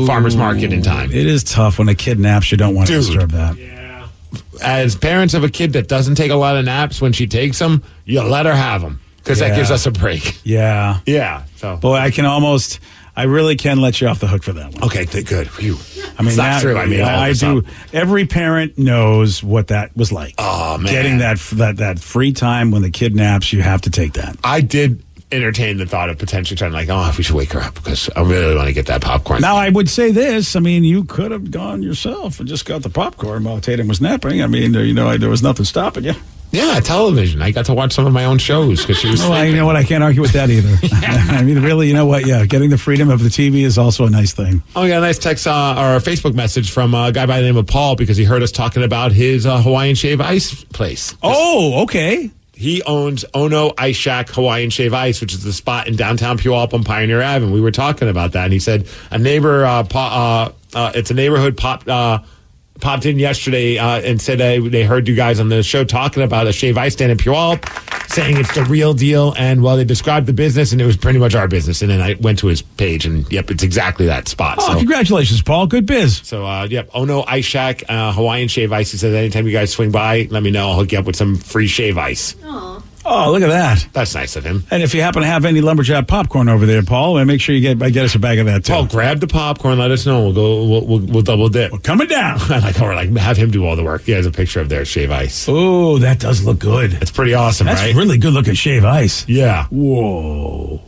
S4: farmers market in time.
S2: It is tough when a kid naps. You don't want to disturb that.
S4: Yeah. As parents of a kid that doesn't take a lot of naps, when she takes them, you let her have them because that gives us a break.
S2: Yeah.
S4: Yeah. So,
S2: boy, I really can let you off the hook for that one.
S4: Okay, good. Phew.
S2: I mean,
S4: that's true. I mean,
S2: I do. Every parent knows what that was like.
S4: Oh man,
S2: getting that free time when the kid naps, you have to take that.
S4: I did entertain the thought of potentially trying, if we should wake her up because I really want to get that popcorn.
S2: Now, I would say this. I mean, you could have gone yourself and just got the popcorn while Tatum was napping. I mean, there was nothing stopping you.
S4: Yeah, television. I got to watch some of my own shows because she was.
S2: Well, you know what? I can't argue with that either. I mean, really, you know what? Yeah, getting the freedom of the TV is also a nice thing.
S4: Oh, we got a nice text or a Facebook message from a guy by the name of Paul because he heard us talking about his Hawaiian Shave Ice place.
S2: Oh, okay.
S4: He owns Ono Ice Shack Hawaiian Shave Ice, which is the spot in downtown Puyallup on Pioneer Ave. And we were talking about that, and he said a neighbor, it's a neighborhood popped in yesterday and said they heard you guys on the show talking about a shave ice stand in Puyallup, saying it's the real deal. And they described the business, and it was pretty much our business. And then I went to his page, and yep, it's exactly that spot.
S2: Oh, congratulations, Paul. Good biz.
S4: So, Ono Ice Shack, Hawaiian Shave Ice. He says anytime you guys swing by, let me know. I'll hook you up with some free shave ice.
S7: Aww.
S2: Oh, look at that.
S4: That's nice of him.
S2: And if you happen to have any lumberjack popcorn over there, Paul, make sure you get us a bag of that, too.
S4: Paul, grab the popcorn. Let us know. We'll double dip.
S2: We're coming down.
S4: Have him do all the work. He has a picture of their shave ice.
S2: Oh, that does look good.
S4: It's pretty awesome,
S2: That's
S4: right?
S2: That's really good looking shave ice.
S4: Yeah.
S2: Whoa.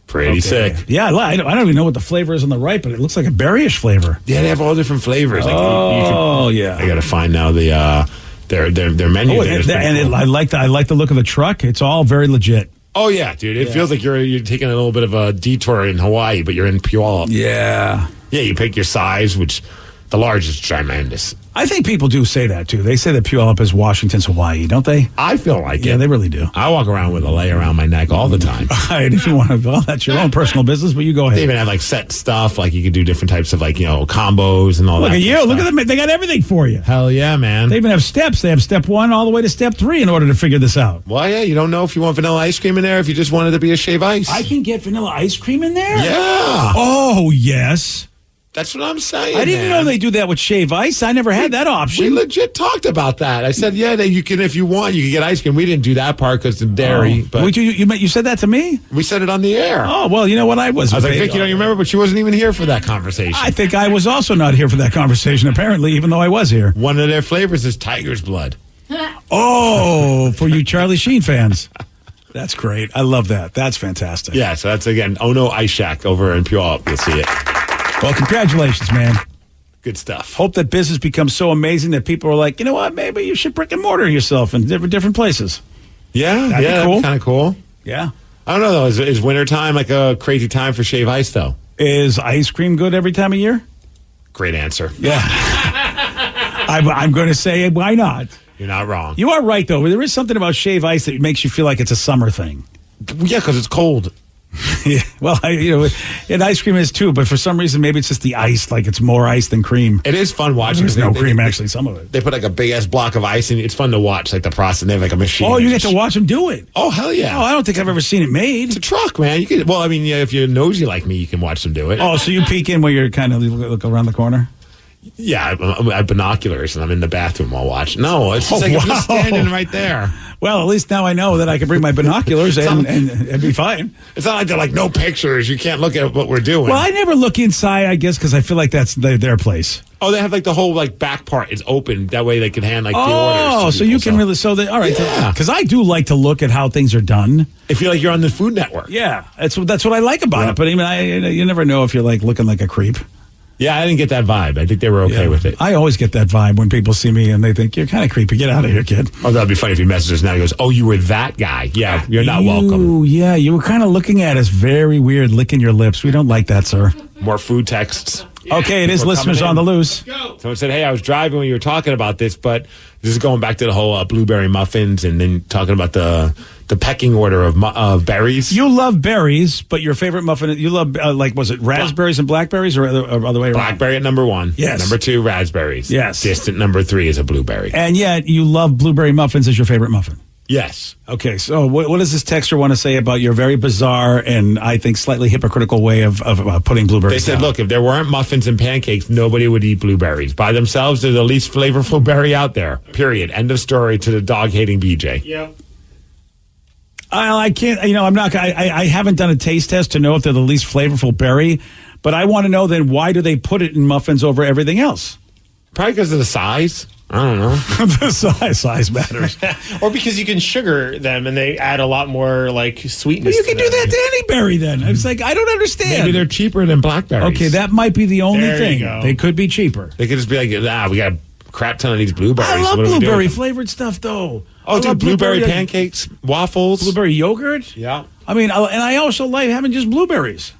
S4: Pretty sick.
S2: Yeah, I don't even know what the flavor is on the right, but it looks like a berryish flavor.
S4: Yeah, they have all different flavors.
S2: Yeah.
S4: I got to find now the their menu.
S2: I like the look of the truck. It's all very legit.
S4: Oh yeah, dude! It feels like you're taking a little bit of a detour in Hawaii, but you're in Puyallup.
S2: Yeah.
S4: Yeah, you pick your size, which the large is tremendous.
S2: I think people do say that, too. They say that Puyallup is Washington's Hawaii, don't they?
S4: I feel like it.
S2: Yeah, they really do.
S4: I walk around with a lay around my neck all the time.
S2: Right, if you want to, that's your own personal business, but you go ahead.
S4: They even have set stuff, you can do different types of combos and all that.
S2: Look at you. Look at them. They got everything for you.
S4: Hell yeah, man.
S2: They even have steps. They have step 1 all the way to step 3 in order to figure this out.
S4: Well, yeah, you don't know if you want vanilla ice cream in there, if you just wanted to be a shave ice.
S2: I can get vanilla ice cream in there?
S4: Yeah.
S2: Oh, yes.
S4: That's what I'm saying.
S2: I didn't know they do that with shave ice. I never had that option.
S4: We legit talked about that. I said, yeah, you can, if you want, you can get ice cream. We didn't do that part because of dairy. But
S2: you said that to me?
S4: We said it on the air.
S2: Oh, well, you know what? I was
S4: like, Vicky, don't you remember? But she wasn't even here for that conversation.
S2: I think I was also not here for that conversation, apparently, even though I was here.
S4: One of their flavors is tiger's blood.
S2: Oh, for you Charlie Sheen fans. That's great. I love that. That's fantastic.
S4: Yeah, so that's, again, Ono Ice Shack over in Puyallup. You'll see it.
S2: Well, congratulations, man.
S4: Good stuff.
S2: Hope that business becomes so amazing that people are like, you know what, maybe you should brick and mortar yourself in different places.
S4: Yeah,
S2: that'd be cool.
S4: Kind of cool.
S2: Yeah.
S4: I don't know, though. Is wintertime a crazy time for shave ice, though?
S2: Is ice cream good every time of year?
S4: Great answer.
S2: Yeah. I'm going to say, why not?
S4: You're not wrong.
S2: You are right, though. There is something about shave ice that makes you feel like it's a summer thing.
S4: Yeah, because it's cold.
S2: Yeah, well, and ice cream is too, but for some reason, maybe it's just the ice, like it's more ice than cream.
S4: It is fun watching.
S2: There's no cream, actually, some of it.
S4: They put like a big ass block of ice, and it's fun to watch, like the process. They have like a machine.
S2: Oh, you get to watch them do it.
S4: Oh, hell yeah.
S2: Oh, I don't think I've ever seen it made.
S4: It's a truck, man. You could, well, I mean, yeah, if you're nosy like me, you can watch them do it.
S2: Oh, so you peek in where you're kind of look around the corner?
S4: Yeah, I have binoculars, and I'm in the bathroom while watching. No, it's just I'm just standing right there.
S2: Well, at least now I know that I can bring my binoculars and be fine.
S4: It's not like they're like no pictures. You can't look at what we're doing.
S2: Well, I never look inside, I guess, because I feel like that's their place.
S4: Oh, they have like the whole like back part is open. That way they can hand like the orders.
S2: Oh, so you can really all right.
S4: Yeah.
S2: Because I do like to look at how things are done.
S4: I feel like you're on the Food Network.
S2: Yeah, that's what I like about it. But you never know if you're like looking like a creep.
S4: Yeah, I didn't get that vibe. I think they were okay with it.
S2: I always get that vibe when people see me and they think, you're kind of creepy. Get out of here, kid.
S4: Oh, that'd be funny if he messages now. He goes, oh, you were that guy. Yeah, you're not welcome.
S2: Yeah, you were kind of looking at us very weird, licking your lips. We don't like that, sir.
S4: More food texts.
S2: Okay, it is listeners on the loose.
S4: Someone said, hey, I was driving when you were talking about this, but this is going back to the whole blueberry muffins and then talking about the pecking order of berries.
S2: You love berries, but your favorite muffin, you love, was it raspberries and blackberries or other way around?
S4: Blackberry at number 1.
S2: Yes.
S4: Number 2, raspberries.
S2: Yes.
S4: Distant number 3 is a blueberry.
S2: And yet you love blueberry muffins as your favorite muffin.
S4: Yes.
S2: Okay, so what does this texter want to say about your very bizarre and I think slightly hypocritical way of putting blueberries
S4: They said,
S2: down?
S4: look, if there weren't muffins and pancakes, nobody would eat blueberries. By themselves, they're the least flavorful berry out there. Period. End of story to the dog-hating BJ.
S18: Yep.
S2: I can't, I'm not, I haven't done a taste test to know if they're the least flavorful berry, but I want to know then why do they put it in muffins over everything else?
S4: Probably because of the size. I don't know.
S2: The size matters.
S18: Or because you can sugar them and they add a lot more like sweetness.
S2: Well, you can do that to any berry then. It's like, I don't understand.
S4: Maybe they're cheaper than blackberries.
S2: Okay, that might be the only
S18: There
S2: thing.
S18: you go.
S2: They could be cheaper.
S4: They could just be like, we got a crap ton of these blueberries.
S2: I love
S4: What are we doing?
S2: blueberry flavored stuff though.
S4: Oh,
S2: I
S4: dude,
S2: love
S4: blueberry pancakes, waffles.
S2: Blueberry yogurt?
S4: Yeah.
S2: I mean, and I also like having just blueberries.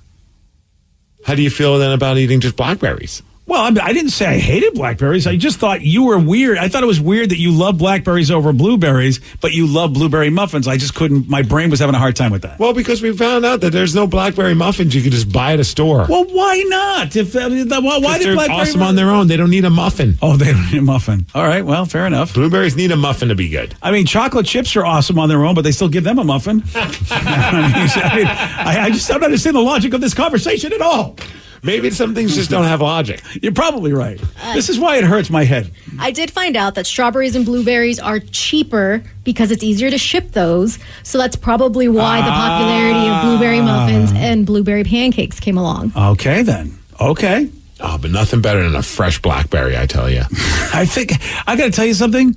S4: How do you feel then about eating just blackberries?
S2: Well, I didn't say I hated blackberries. I just thought you were weird. I thought it was weird that you love blackberries over blueberries, but you love blueberry muffins. I just couldn't. My brain was having a hard time with that.
S4: Well, because we found out that there's no blackberry muffins you can just buy at a store.
S2: Well, why not? Why did
S4: they're
S2: blackberry
S4: awesome on their own? They don't need a muffin.
S2: Oh, they don't need a muffin. All right, well, fair enough.
S4: Blueberries need a muffin to be good.
S2: I mean, chocolate chips are awesome on their own, but they still give them a muffin. I just don't understand the logic of this conversation at all.
S4: Maybe some things just don't have logic.
S2: You're probably right. This is why it hurts my head.
S7: I did find out that strawberries and blueberries are cheaper because it's easier to ship those. So that's probably why the popularity of blueberry muffins and blueberry pancakes came along.
S2: Okay, then. Okay.
S4: Oh, but nothing better than a fresh blackberry, I tell you.
S2: I think, I got to tell you something.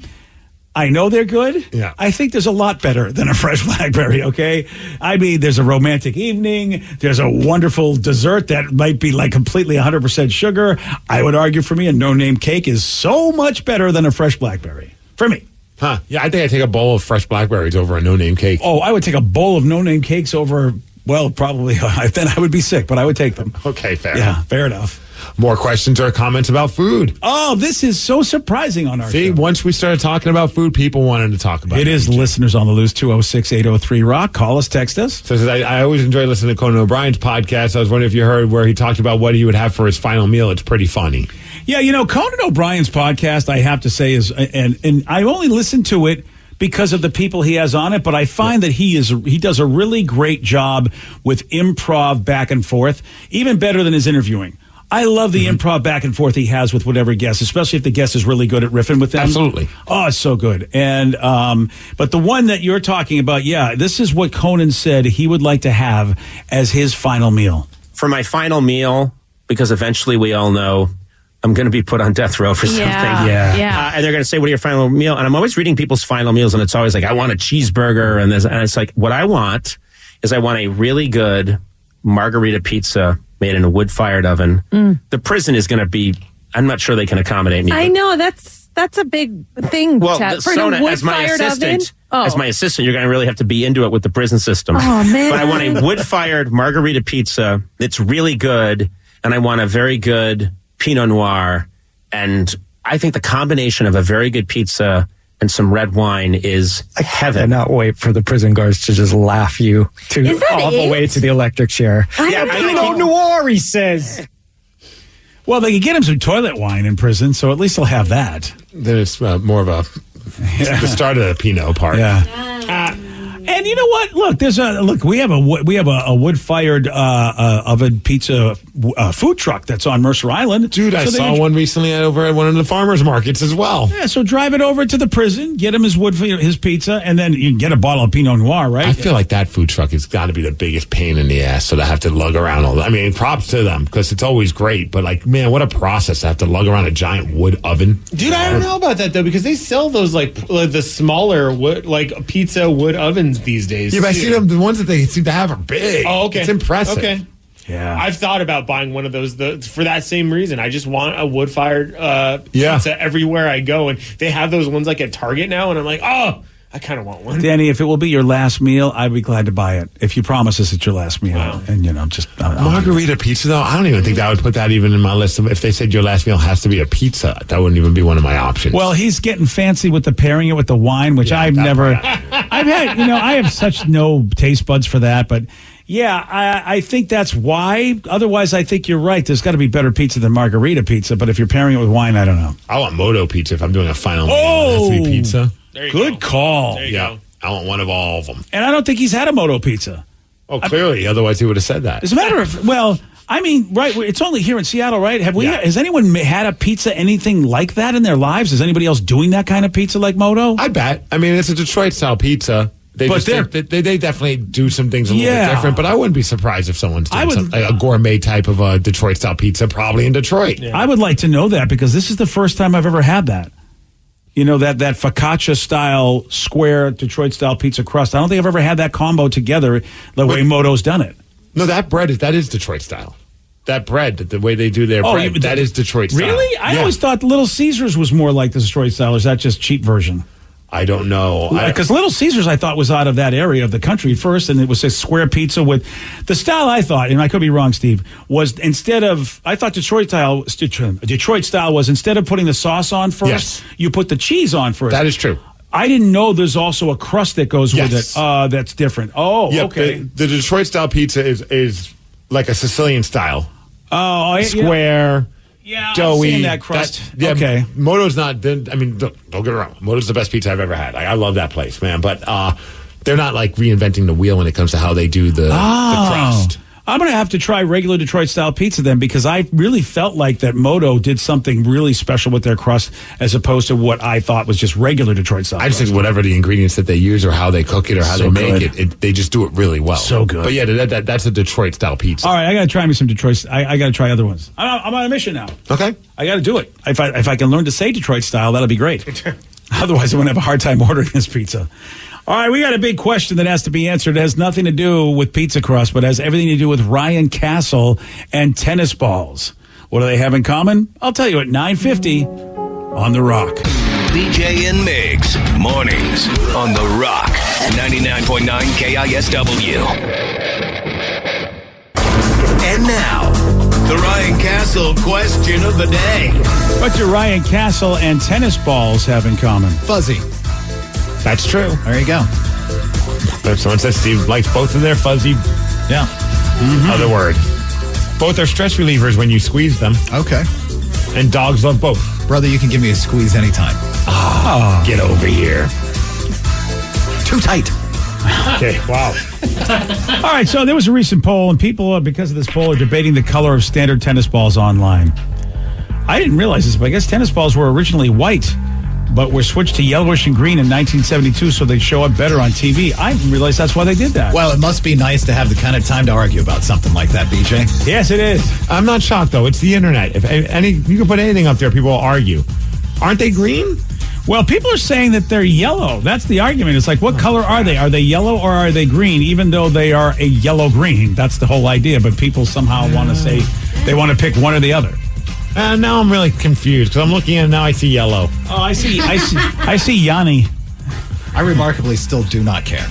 S2: I know they're good.
S4: Yeah.
S2: I think there's a lot better than a fresh blackberry, okay? I mean, there's a romantic evening. There's a wonderful dessert that might be like completely 100% sugar. I would argue for me a no-name cake is so much better than a fresh blackberry. For me.
S4: Huh. Yeah, I think I'd take a bowl of fresh blackberries over a no-name cake.
S2: Oh, I would take a bowl of no-name cakes over, well, probably, then I would be sick, but I would take them.
S4: Okay, fair.
S2: Yeah, fair enough.
S4: More questions or comments about food.
S2: Oh, this is so surprising on our show.
S4: Once we started talking about food, people wanted to talk about it.
S2: It is listeners on the loose, 206-803-ROCK. Call us, text us.
S4: So I always enjoy listening to Conan O'Brien's podcast. I was wondering if you heard where he talked about what he would have for his final meal. It's pretty funny.
S2: Yeah, Conan O'Brien's podcast, I have to say, is, and I only listen to it because of the people he has on it, but I find that he does a really great job with improv back and forth, even better than his interviewing. I love the improv back and forth he has with whatever guest, especially if the guest is really good at riffing with them.
S4: Absolutely.
S2: Oh, it's so good. And but the one that you're talking about, yeah, this is what Conan said he would like to have as his final meal.
S20: For my final meal, because eventually we all know I'm going to be put on death row for something.
S7: Yeah.
S20: And they're going to say, what are your final meal? And I'm always reading people's final meals, and it's always like, I want a cheeseburger. And it's like, what I want is I want a really good margarita pizza made in a wood-fired oven. The prison is going to be, I'm not sure they can accommodate me.
S21: I know, that's a big thing.
S20: Well,
S21: Chad. For
S20: Sona,
S21: the
S20: as my
S21: wood-fired
S20: assistant,
S21: oven?
S20: you're going to really have to be into it with the prison system.
S21: Oh, man.
S20: But I want a wood-fired margarita pizza that's really good, and I want a very good Pinot Noir. And I think the combination of a very good pizza and some red wine is heaven.
S5: I cannot wait for the prison guards to just laugh you all the way to the electric chair. Noir, he says.
S2: Well, they could get him some toilet wine in prison, so at least he'll have that.
S4: Then it's more of the start of the Pinot part.
S2: Yeah. And you know what? Look, we have a wood-fired oven pizza food truck that's on Mercer Island.
S4: Dude, I saw one recently over at one of the farmers markets as well.
S2: Yeah, so drive it over to the prison, get him his pizza, and then you can get a bottle of Pinot Noir, right?
S4: I feel like that food truck has got to be the biggest pain in the ass, so to have to lug around all that. I mean, props to them, because it's always great, but like, man, what a process to have to lug around a giant wood oven.
S18: Dude, I don't know about that, though, because they sell those, like the smaller wood, like pizza wood ovens these days.
S4: Yeah, but I see them, the ones that they seem to have are big.
S18: Oh, okay.
S4: It's impressive.
S18: Okay.
S2: Yeah.
S18: I've thought about buying one of those for that same reason. I just want a wood-fired pizza everywhere I go. And they have those ones like at Target now, and I'm like, oh, I kind of want one.
S2: Danny, if it will be your last meal, I'd be glad to buy it. If you promise us it's your last meal. Wow. And, just...
S4: Margarita pizza, though, I don't even think that would put that even in my list. If they said your last meal has to be a pizza, that wouldn't even be one of my options.
S2: Well, he's getting fancy with the pairing it with the wine, which I've never... I've had, I have such no taste buds for that, but... Yeah, I think that's why. Otherwise, I think you're right. There's got to be better pizza than margarita pizza, but if you're pairing it with wine, I don't know.
S4: I want Moto pizza if I'm doing a final meal.
S2: Oh!
S4: It has to be pizza.
S2: Good call.
S4: There you go. I want one of all of them.
S2: And I don't think he's had a Moto pizza.
S4: Oh, clearly. Otherwise, he would have said that.
S2: As a matter of, right, it's only here in Seattle, right? Has anyone had a pizza, anything like that in their lives? Is anybody else doing that kind of pizza like Moto?
S4: I bet. I mean, it's a Detroit-style pizza. They definitely do some things a little bit different, but I wouldn't be surprised if someone's doing a gourmet type of a Detroit-style pizza, probably in Detroit.
S2: Yeah. I would like to know that, because this is the first time I've ever had that. That focaccia-style, square Detroit-style pizza crust. I don't think I've ever had that combo together the way Moto's done it.
S4: No, that is Detroit-style. That bread, the way they do their bread, that is Detroit-style.
S2: Really? I always thought Little Caesars was more like the Detroit-style. Is that just cheap version?
S4: I don't know.
S2: Because Little Caesars, I thought, was out of that area of the country first, and it was a square pizza with the style. I thought, and I could be wrong, Steve, was I thought Detroit style was instead of putting the sauce on first, you put the cheese on first.
S4: That is true.
S2: I didn't know there's also a crust that goes with it. That's different. Oh,
S4: yep,
S2: okay.
S4: The Detroit style pizza is like a Sicilian style.
S2: Oh,
S4: square.
S2: Yeah,
S4: doughy.
S2: I'm seeing that crust. Okay.
S4: Moto's not, don't get me wrong. Moto's the best pizza I've ever had. I love that place, man. But they're not like reinventing the wheel when it comes to how they do the crust.
S2: I'm going to have to try regular Detroit-style pizza then, because I really felt like that Moto did something really special with their crust as opposed to what I thought was just regular Detroit-style.
S4: I just think whatever the ingredients that they use or how they cook it or how they make it, they just do it really well.
S2: So good.
S4: But yeah, that's a Detroit-style pizza.
S2: All right, I got to try me some Detroit. I got to try other ones. I'm on a mission now.
S4: Okay.
S2: I got to do it. If I can learn to say Detroit-style, that'll be great. Otherwise, I'm going to have a hard time ordering this pizza. All right, we got a big question that has to be answered. It has nothing to do with pizza crust, but has everything to do with Ryan Castle and tennis balls. What do they have in common? I'll tell you at 9:50 on The Rock.
S8: BJ and Migs, mornings on The Rock, 99.9 KISW. And now, the Ryan Castle question of the day.
S2: What do Ryan Castle and tennis balls have in common?
S22: Fuzzy.
S4: That's true.
S22: There you go.
S4: If someone says Steve likes both of their fuzzy, other word. Both are stress relievers when you squeeze them.
S22: Okay.
S4: And dogs love both.
S22: Brother, you can give me a squeeze anytime.
S4: Get over here.
S22: Too tight.
S4: Okay, wow.
S2: All right, so there was a recent poll, and people, because of this poll, are debating the color of standard tennis balls online. I didn't realize this, but I guess tennis balls were originally white, but were switched to yellowish and green in 1972 so they'd show up better on TV. I didn't realize that's why they did that.
S22: Well, it must be nice to have the kind of time to argue about something like that, BJ.
S2: Yes, it is.
S4: I'm not shocked, though. It's the internet. You can put anything up there, people will argue. Aren't they green?
S2: Well, people are saying that they're yellow. That's the argument. It's like, what color are they? Are they yellow or are they green? Even though they are a yellow-green. That's the whole idea. But people somehow want to say they want to pick one or the other.
S4: Now I'm really confused because I'm looking at it now. I see yellow.
S2: Oh, I see Yanni.
S22: I remarkably still do not care.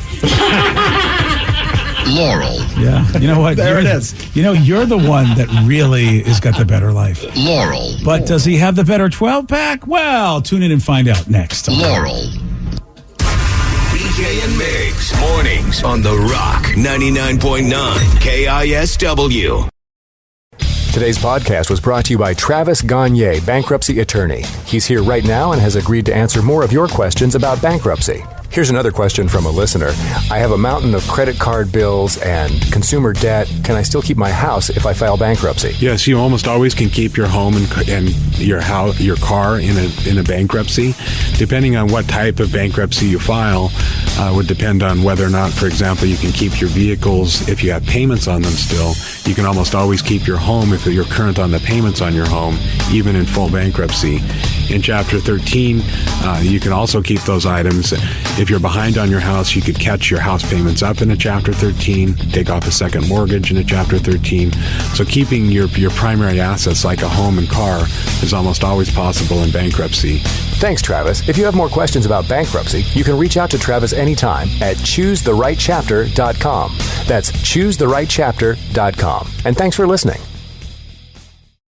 S8: Laurel.
S2: Yeah. You know what?
S22: There it is.
S2: You know, you're the one that really has got the better life.
S8: Laurel.
S2: But does he have the better 12-pack? Well, tune in and find out next.
S8: Laurel. BJ and Migs. Mornings on The Rock 99.9 KISW.
S11: Today's podcast was brought to you by Travis Gagne, bankruptcy attorney. He's here right now and has agreed to answer more of your questions about bankruptcy. Here's another question from a listener. I have a mountain of credit card bills and consumer debt. Can I still keep my house if I file bankruptcy?
S3: Yes, you almost always can keep your home and your house, your car in a bankruptcy. Depending on what type of bankruptcy you file, would depend on whether or not, for example, you can keep your vehicles if you have payments on them still. You can almost always keep your home if you're current on the payments on your home, even in full bankruptcy. In Chapter 13, you can also keep those items. If you're behind on your house, you could catch your house payments up in a Chapter 13, take off a second mortgage in a Chapter 13. So keeping your primary assets like a home and car is almost always possible in bankruptcy.
S11: Thanks, Travis. If you have more questions about bankruptcy, you can reach out to Travis anytime at choosetherightchapter.com. That's choosetherightchapter.com. And thanks for listening.